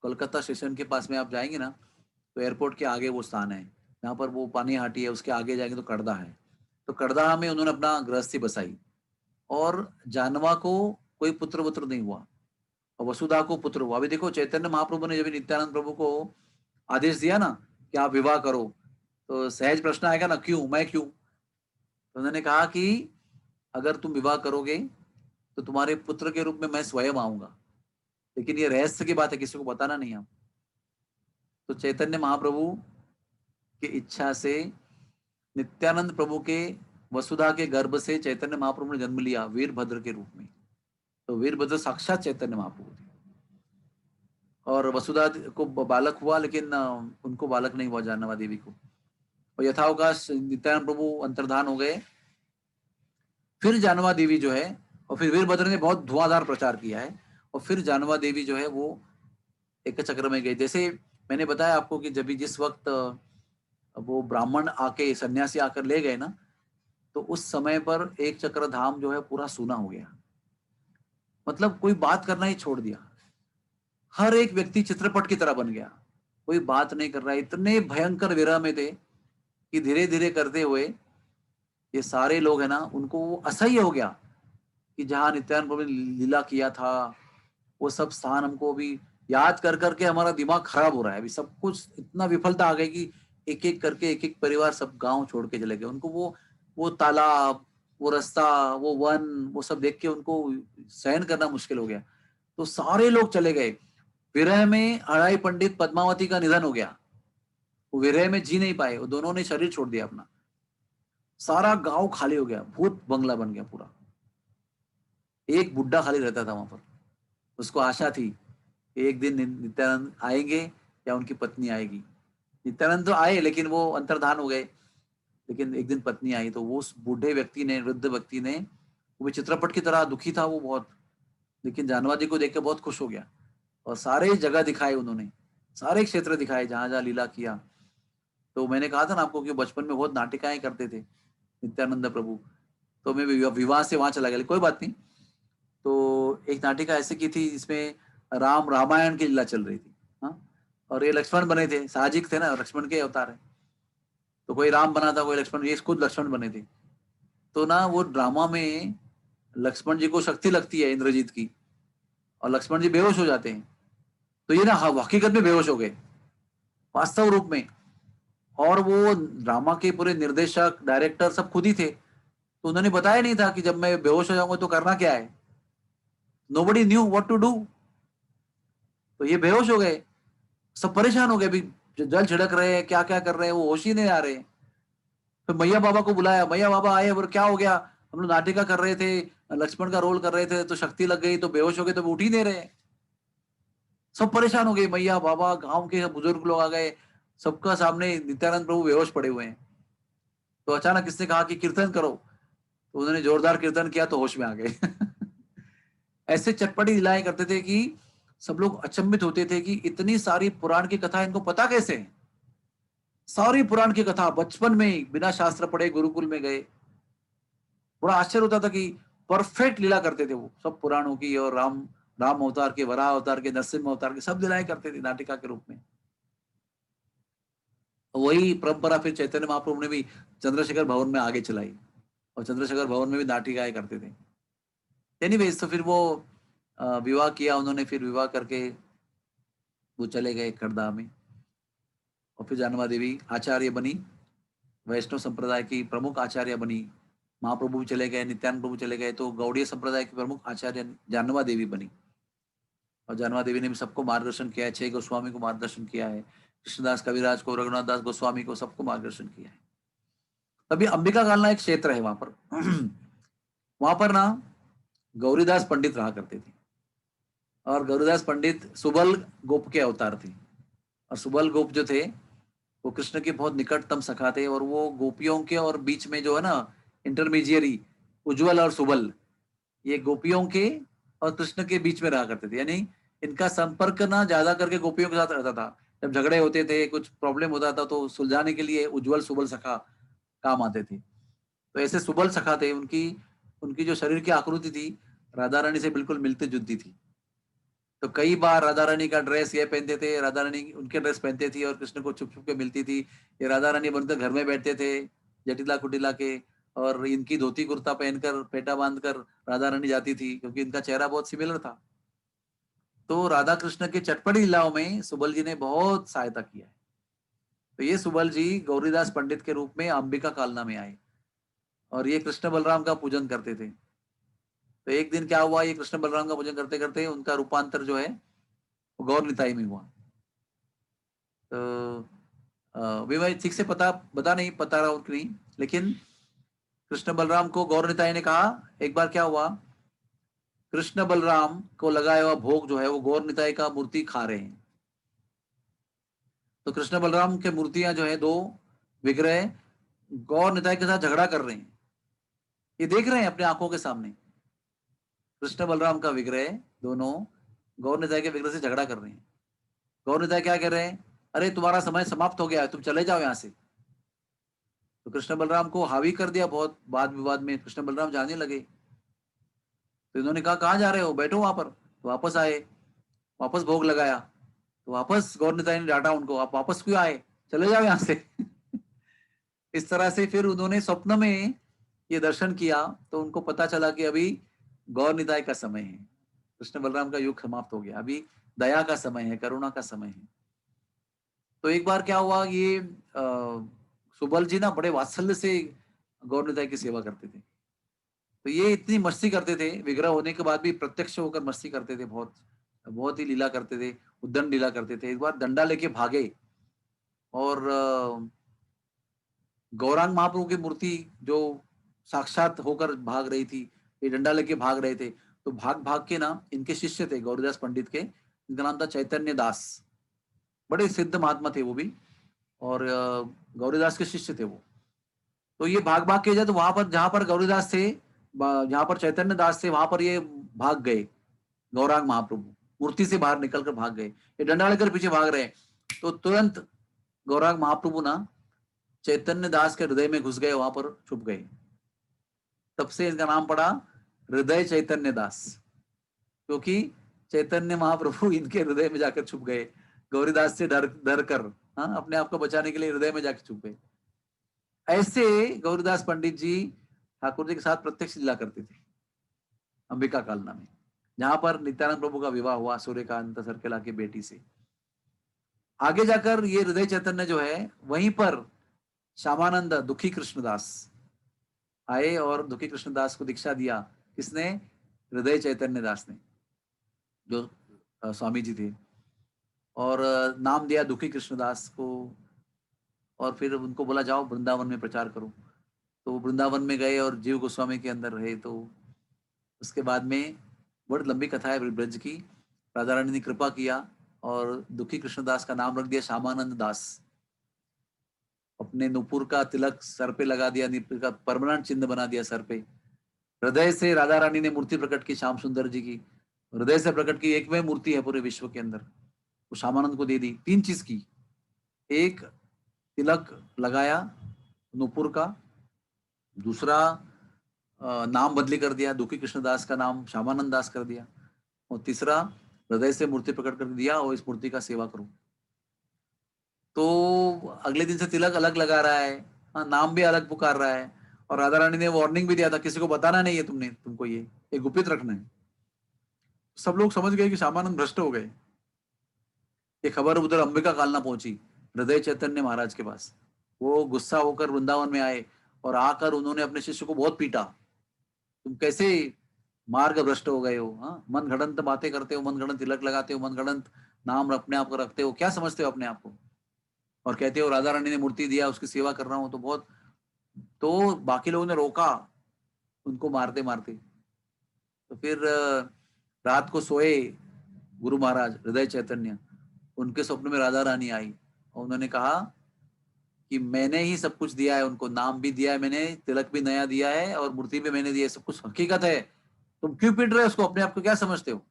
कोलकाता स्टेशन के पास में आप जाएंगे ना, तो एयरपोर्ट के आगे वो स्थान है, जहाँ पर वो पानी हाटी है, उसके आगे जाएंगे तो कड़दा है। तो कड़दाहा में उन्होंने अपना गृहस्थी बसाई, और जानवा को कोई पुत्र पुत्र नहीं हुआ, और वसुधा को पुत्र हुआ। अभी देखो चैतन्य महाप्रभु ने जब नित्यानंद प्रभु को आदेश दिया ना कि आप विवाह करो, तो सहज प्रश्न आएगा ना, क्यों, मैं क्यों? तो उन्होंने कहा कि अगर तुम विवाह करोगे तो तुम्हारे पुत्र के रूप में मैं स्वयं आऊंगा, लेकिन ये रहस्य की बात है, किसी को बताना नहीं आप। तो चैतन्य महाप्रभु की इच्छा से नित्यानंद प्रभु के वसुधा के गर्भ से चैतन्य महाप्रभु ने जन्म लिया वीरभद्र के रूप में। तो वीरभद्र साक्षात चैतन्य महाप्रभु थे, और वसुधा को बालक हुआ, लेकिन उनको बालक नहीं हुआ जानवा देवी को। और यथावकाश नित्यानंद प्रभु अंतर्धान हो गए। फिर जानवा देवी जो है, और फिर वीरभद्र ने बहुत धुआंधार प्रचार किया है, और फिर जानवा देवी जो है वो एक चक्र में गई। जैसे मैंने बताया आपको कि जब भी जिस वक्त वो ब्राह्मण आके, सन्यासी आकर ले गए ना, तो उस समय पर एक चक्र धाम जो है पूरा सूना हो गया, मतलब कोई बात करना ही छोड़ दिया। हर एक व्यक्ति चित्रपट की तरह बन गया, कोई बात नहीं कर रहा है। इतने भयंकर विरह में थे कि धीरे धीरे करते हुए ये सारे लोग है ना, उनको वो असह्य हो गया कि जहाँ नित्यानंद प्रभु ने लीला किया था, वो सब स्थान हमको अभी याद कर करके हमारा दिमाग खराब हो रहा है। अभी सब कुछ इतना विफलता आ गई कि एक एक करके एक एक परिवार सब गांव छोड़ के चले गए। उनको वो तालाब, वो रास्ता, वो वन, वो सब देख के उनको सहन करना मुश्किल हो गया। तो सारे लोग चले गए। विरह में अड़ाई पंडित पद्मावती का निधन हो गया, वो विरह में जी नहीं पाए, वो दोनों ने शरीर छोड़ दिया अपना। सारा गांव खाली हो गया, भूत बंगला बन गया पूरा। एक बुड्ढा खाली रहता था वहां पर, उसको आशा थी कि एक दिन नित्यानंद आएंगे या उनकी पत्नी आएगी। नित्यानंद तो आए, लेकिन वो अंतर्धान हो गए, लेकिन एक दिन पत्नी आई। तो वो उस बूढ़े व्यक्ति ने, वृद्ध व्यक्ति ने, वो चित्रपट की तरह दुखी था वो बहुत, लेकिन जानवा जी को देख के बहुत खुश हो गया, और सारे जगह दिखाए उन्होंने, सारे क्षेत्र दिखाए जहां जहां लीला किया। तो मैंने कहा था ना आपको कि बचपन में बहुत नाटिकाएं करते थे नित्यानंद प्रभु, तो मैं विवाह से वहां चला गया, कोई बात नहीं। तो एक नाटिका ऐसे की थी जिसमें राम रामायण की लीला चल रही थी, हाँ, और ये लक्ष्मण बने थे, साहजिक थे ना, लक्ष्मण के अवतार है। तो कोई राम बना था, कोई लक्ष्मण, ये खुद लक्ष्मण बने थे। तो ना वो ड्रामा में लक्ष्मण जी को शक्ति लगती है इंद्रजीत की, और लक्ष्मण जी बेहोश हो जाते हैं। तो ये ना हकीकत में बेहोश हो गए, वास्तव रूप में। और वो ड्रामा के पूरे निर्देशक, डायरेक्टर सब खुद ही थे। तो उन्होंने बताया नहीं था कि जब मैं बेहोश हो जाऊंगा तो करना क्या है। Nobody knew what to do. तो ये बेहोश हो गए, सब परेशान हो गए, अभी जल छिड़क रहे हैं, क्या क्या कर रहे हैं, वो होश ही नहीं आ रहे। फिर मैया बाबा को बुलाया, मैया बाबा आए, बोले क्या हो गया, हम लोग नाटिका कर रहे थे, लक्ष्मण का रोल कर रहे थे, तो शक्ति लग गई, तो बेहोश हो गए, तो उठ ही नहीं रहे। सब परेशान हो गए, मैया बाबा, गांव के बुजुर्ग लोग आ गए, सबका सामने नित्यानंद प्रभु बेहोश पड़े हुए हैं। तो अचानक किसने कहा कि कीर्तन करो, तो उन्होंने जोरदार कीर्तन किया, तो होश में आ गए। ऐसे चटपटी लीलाएं करते थे कि सब लोग अचंभित होते थे कि इतनी सारी पुराण की कथा इनको पता कैसे है। सारी पुराण की कथा बचपन में बिना शास्त्र पढ़े गुरुकुल में गए। बड़ा आश्चर्य होता था कि परफेक्ट लीला करते थे वो सब पुराणों की, और राम अवतार के, वराह अवतार के, नरसिम्हा अवतार के, सब लीलाएं करते थे नाटिका के रूप में। वही परंपरा फिर चैतन्य महाप्रभु ने भी चंद्रशेखर भवन में आगे चलाई, और चंद्रशेखर भवन में भी नाटी गाया करते थे। एनीवेज, तो फिर वो विवाह किया उन्होंने, फिर विवाह करके वो चले गए खड़दा में, और फिर जानवा देवी आचार्य बनी, वैष्णव संप्रदाय की प्रमुख आचार्य बनी। महाप्रभु भी चले गए, नित्यानंद प्रभु चले गए, तो गौड़ीय संप्रदाय की प्रमुख आचार्य जानवा देवी बनी। और जानवा देवी ने भी सबको मार्गदर्शन किया है, 6 गोस्वामी को मार्गदर्शन किया है, कृष्णदास कविराज को, रघुनाथ दास गोस्वामी को, सबको मार्गदर्शन किया है। अभी अंबिका कालना एक क्षेत्र है वहां पर। वहां पर ना गौरीदास पंडित रहा करते थे, और गौरीदास पंडित सुबल गोप के अवतार थे। और सुबल गोप जो थे वो कृष्ण के बहुत निकटतम सखा थे, और वो गोपियों के और बीच में जो है ना इंटरमीडियरी उज्जवल और सुबल, ये गोपियों के और कृष्ण के बीच में रहा करते थे। यानी इनका संपर्क ना ज्यादा करके गोपियों के साथ रहता था। जब झगड़े होते थे, कुछ प्रॉब्लम होता था, तो सुलझाने के लिए उज्जवल सुबल सखा काम आते थे। तो ऐसे सुबल सखा थे। उनकी उनकी जो शरीर की आकृति थी राधा रानी से बिल्कुल मिलती जुलती थी। तो कई बार राधा रानी का ड्रेस ये पहनते थे, राधा रानी उनके ड्रेस पहनते थी, और कृष्ण को छुप छुप के मिलती थी। ये राधा रानी बनकर घर में बैठते थे जटिला कुटिला के, और इनकी धोती कुर्ता पहनकर पेटा बांधकर राधा रानी जाती थी, क्योंकि इनका चेहरा बहुत सिमिलर था। तो राधा कृष्ण के चटपटी लीलाओं में सुबल जी ने बहुत सहायता किया है। तो ये सुबल जी गौरीदास पंडित के रूप में अंबिका कालना में आए, और ये कृष्ण बलराम का पूजन करते थे। तो एक दिन क्या हुआ, ये कृष्ण बलराम का पूजन करते करते उनका रूपांतर जो है वो गौर निताई में हुआ। तो भी मैं ठीक से बता नहीं पता रहा हूँ कि नहीं, लेकिन कृष्ण बलराम को गौर निताई ने कहा, एक बार क्या हुआ, कृष्ण बलराम को लगाया हुआ भोग जो है वो गौर निताई का मूर्ति खा रहे हैं। तो कृष्ण बलराम के मूर्तियां जो है, 2 विग्रह गौर निताई के साथ झगड़ा कर रहे हैं। ये देख रहे हैं अपने आंखों के सामने, कृष्ण बलराम का विग्रह दोनों गौर निताई के विग्रह से झगड़ा कर रहे हैं। गौर निताई क्या कह रहे हैं, अरे तुम्हारा समय समाप्त हो गया है, तुम चले जाओ यहाँ से। तो कृष्ण बलराम को हावी कर दिया। बहुत वाद विवाद में कृष्ण बलराम जाने लगे। तो इन्होंने कहा कहाँ जा रहे हो, बैठो वहां पर। तो वापस आए, वापस भोग लगाया। तो वापस गौर निताई ने डांटा उनको, आप वापस क्यों आए, चले जाओ यहाँ से। इस तरह से फिर उन्होंने स्वप्न में ये दर्शन किया, तो उनको पता चला कि अभी गौर निताई का समय है, कृष्ण बलराम का युग समाप्त हो गया, अभी दया का समय है, करुणा का समय है। तो एक बार क्या हुआ, ये सुबल जी ना बड़े वात्सल्य से गौर निताई की सेवा करते थे। तो ये इतनी मस्ती करते थे, विग्रह होने के बाद भी प्रत्यक्ष होकर मस्ती करते थे, बहुत बहुत ही लीला करते थे, उद्दंड लीला करते थे। एक बार डंडा लेके भागे, और गौरांग महाप्रभु की मूर्ति जो साक्षात होकर भाग रही थी, ये डंडा लेके भाग रहे थे। तो भाग भाग के ना इनके शिष्य थे गौरीदास पंडित के, इनका नाम था चैतन्य दास, बड़े सिद्ध महात्मा थे वो भी, और गौरीदास के शिष्य थे वो। तो ये भाग भाग के जाए, तो वहां पर जहां पर गौरीदास थे, जहां पर चैतन्य दास थे, वहां पर ये भाग गए। गौरांग महाप्रभु मूर्ति से बाहर निकलकर भाग गए, ये डंडा लेकर पीछे भाग रहे हैं। तो तुरंत गौरांग महाप्रभु ना चैतन्य दास के हृदय में घुस गए, वहां पर छुप गए। तब से इनका नाम पड़ा हृदय चैतन्य दास, क्योंकि चैतन्य महाप्रभु इनके हृदय में जाकर छुप गए, गौरीदास से डर कर, हाँ, अपने आप को बचाने के लिए हृदय में जाकर छुप गए। ऐसे गौरीदास पंडित जी ठाकुर जी के साथ प्रत्यक्ष लीला करते थे अंबिका कालना में, जहां पर नित्यानंद प्रभु का विवाह हुआ सूर्यकांत सरकेला की बेटी से। आगे जाकर ये हृदय चैतन्य जो है, वहीं पर श्यामानंद दुखी कृष्णदास आए, और दुखी कृष्णदास को दीक्षा दिया। किसने, हृदय चैतन्य दास ने, जो स्वामी जी थे, और नाम दिया दुखी कृष्णदास को। और फिर उनको बोला जाओ वृंदावन में प्रचार करो। तो वृंदावन में गए और जीव गोस्वामी के अंदर रहे। तो उसके बाद में बड़ी लंबी कथा है ब्रज की। राधा रानी ने कृपा किया और दुखी कृष्णदास का नाम रख दिया श्यामानंद दास। अपने नुपुर का तिलक सर पे लगा दिया, नुपुर का परमानेंट चिन्ह बना दिया सर पे। हृदय से राधा रानी ने मूर्ति प्रकट की श्याम सुंदर जी की, हृदय से प्रकट की, एक में मूर्ति है पूरे विश्व के अंदर, वो श्यामानंद को दे दी। 3 चीज की, एक तिलक लगाया नुपुर का, दूसरा नाम बदली कर दिया, दुखी कृष्णदास का नाम श्यामानंद दास कर दिया, और तीसरा हृदय से मूर्ति प्रकट कर दिया और इस मूर्ति का सेवा करो। तो अगले दिन से तिलक अलग लगा रहा है, हाँ, नाम भी अलग पुकार रहा है। और राधा रानी ने वार्निंग भी दिया था, किसी को बताना नहीं है, तुमको ये गुपित रखना है। सब लोग समझ गए कि श्यामानंद भ्रष्ट हो गए। ये खबर उधर अंबिका कालना पहुंची हृदय चैतन्य महाराज के पास। वो गुस्सा होकर वृंदावन में आए और आकर उन्होंने अपने शिष्य को बहुत पीटा। तुम कैसे मार्ग भ्रष्ट हो गए हो, हाँ, मन गढ़ंत बातें करते हो, मन गढ़ंत तिलक लगाते हो, मन गढ़ंत नाम अपने आप को रखते हो, क्या समझते हो अपने आप को, और कहते हो राधा रानी ने मूर्ति दिया उसकी सेवा कर रहा हूं। तो बहुत, तो बाकी लोगों ने रोका उनको मारते मारते। तो फिर रात को सोए गुरु महाराज हृदय चैतन्य, उनके स्वप्न में राधा रानी आई और उन्होंने कहा कि मैंने ही सब कुछ दिया है उनको, नाम भी दिया है मैंने, तिलक भी नया दिया है और मूर्ति भी मैंने दी है, सब कुछ हकीकत है, तुम क्यों पीट रहे हो उसको, अपने आप को क्या समझते हो।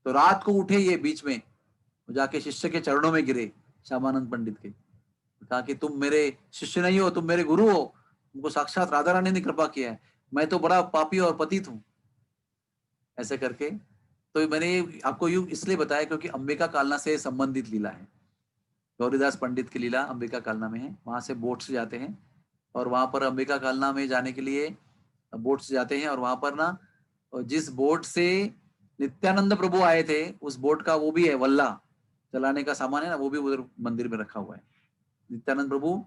तो रात को उठे ये बीच में, जाके शिष्य के चरणों में गिरे श्यामानंद पंडित के, कहा कि तुम मेरे शिष्य नहीं हो, तुम मेरे गुरु हो, तुमको साक्षात राधा रानी ने कृपा किया है, मैं तो बड़ा पापी और पतित हूं। ऐसे करके तो मैंने आपको यूं इसलिए बताया क्योंकि अंबिका कालना से संबंधित लीला है। गौरीदास पंडित की लीला अंबिका कालना में है, वहां से बोट से जाते हैं और वहां पर अंबिका कालना में जाने के लिए बोट से जाते हैं और वहां पर ना जिस बोट से नित्यानंद प्रभु आए थे उस बोट का वो भी है, वल्ला चलाने का सामान है ना, वो भी उधर मंदिर में रखा हुआ है। नित्यानंद प्रभु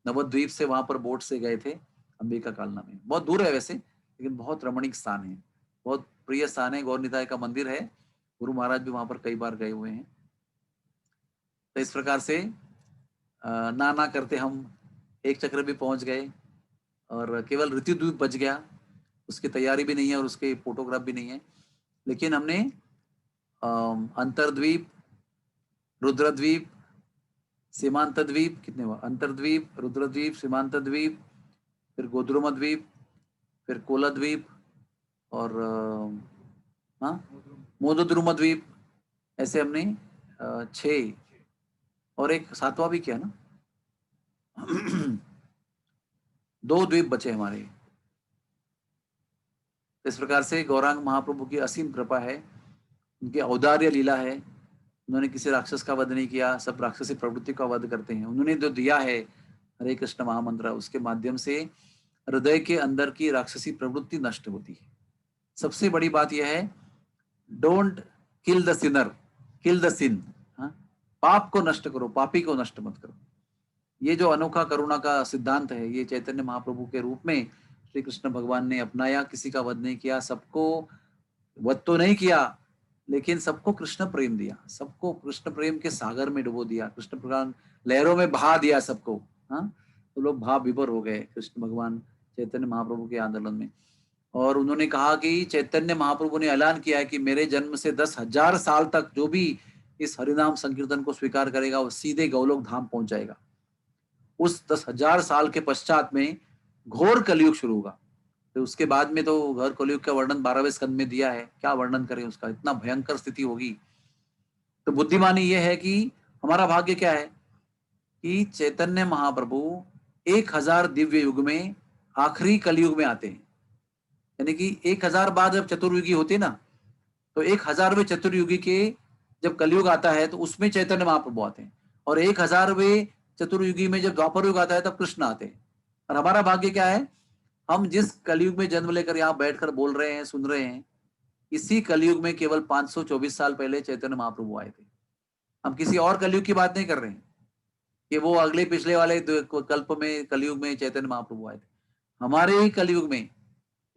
नवद्वीप से वहां पर बोट से गए थे अंबिका कालना में, बहुत दूर है वैसे, लेकिन बहुत रमणीक स्थान है, बहुत प्रिय स्थान है, गौर निताय का मंदिर है, गुरु महाराज भी वहां पर कई बार गए हुए हैं। तो इस प्रकार से ना ना करते हम एक चक्र भी पहुंच गए और केवल ऋतुद्वीप बच गया, उसकी तैयारी भी नहीं है और उसके फोटोग्राफ भी नहीं है, लेकिन हमने अंतरद्वीप, रुद्रद्वीप, सीमांत द्वीप, कितने हुआ, अंतरद्वीप, रुद्रद्वीप, सीमांत द्वीप, फिर गोद्रुम द्वीप, फिर कोलाद्वीप और मोदद्रुम द्वीप, ऐसे हमने 6 और एक 7वां भी किया ना 2 द्वीप बचे हमारे। इस प्रकार से गौरांग महाप्रभु की असीम कृपा है, उनकी औदार्य लीला है, उन्होंने किसी राक्षस का वध नहीं किया, सब राक्षसी प्रवृत्ति का वध करते हैं। उन्होंने जो दिया है हरे कृष्ण महामंत्र, उसके माध्यम से हृदय के अंदर की राक्षसी प्रवृत्ति नष्ट होती है। सबसे बड़ी बात यह है, don't kill the sinner, kill the sin, पाप को नष्ट करो, पापी को नष्ट मत करो। ये जो अनोखा करुणा का सिद्धांत है, ये चैतन्य महाप्रभु के रूप में श्री कृष्ण भगवान ने अपनाया, किसी का वध नहीं किया, सबको वध तो नहीं किया लेकिन सबको कृष्ण प्रेम दिया, सबको कृष्ण प्रेम के सागर में डुबो दिया, कृष्ण भगवान लहरों में बहा दिया सबको, हाँ, तो लोग भाव विभोर हो गए कृष्ण भगवान चैतन्य महाप्रभु के आंदोलन में। और उन्होंने कहा कि चैतन्य महाप्रभु ने ऐलान किया है कि मेरे जन्म से 10,000 साल तक जो भी इस हरिनाम संकीर्तन को स्वीकार करेगा वो सीधे गौलोक धाम पहुंच जाएगा। उस 10,000 साल के पश्चात में घोर कलयुग शुरू होगा। तो उसके बाद में तो घोर कलयुग का वर्णन 12वें स्कंद में दिया है, क्या वर्णन करें उसका, इतना भयंकर स्थिति होगी। तो बुद्धिमानी यह है कि हमारा भाग्य क्या है कि चैतन्य महाप्रभु 1000 दिव्य युग में आखिरी कलयुग में आते हैं, यानी कि 1000 बाद जब चतुर्युगी होते ना, तो 1000वें चतुर्युगी के जब कलयुग आता है तो उसमें चैतन्य महाप्रभु आते हैं, और 1000वें चतुर्युगी में जब द्वापर युग आता है तब कृष्ण आते हैं। और हमारा भाग्य क्या है, हम जिस कलयुग में जन्म लेकर यहाँ बैठकर बोल रहे हैं, सुन रहे हैं, इसी कलयुग में केवल 524 साल पहले चैतन्य महाप्रभु आए थे। हम किसी और कलयुग की बात नहीं कर रहे हैं कि वो अगले पिछले वाले कल्प में कलयुग में चैतन्य महाप्रभु आए थे, हमारे ही कलयुग में।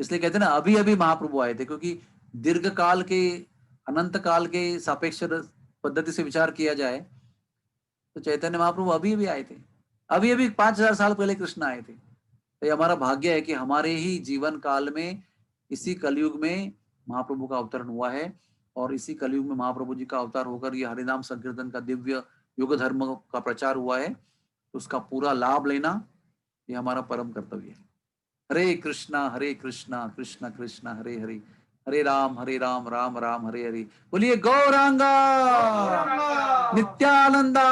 इसलिए कहते हैं ना अभी अभी महाप्रभु आए थे, क्योंकि दीर्घ काल के, अनंत काल के सापेक्ष पद्धति से विचार किया जाए तो चैतन्य महाप्रभु अभी अभी आए थे, अभी अभी 5000 साल पहले कृष्ण आए थे। तो ये हमारा भाग्य है कि हमारे ही जीवन काल में इसी कलयुग में महाप्रभु का अवतरण हुआ है, और इसी कलयुग में महाप्रभु जी का अवतार होकर ये हरिनाम संकीर्तन का दिव्य युग धर्म का प्रचार हुआ है। तो उसका पूरा लाभ लेना ये हमारा परम कर्तव्य है। हरे कृष्णा कृष्ण कृष्ण हरे हरे, हरे राम राम राम हरे हरे। बोलिए गौरांगा नित्यानंदा।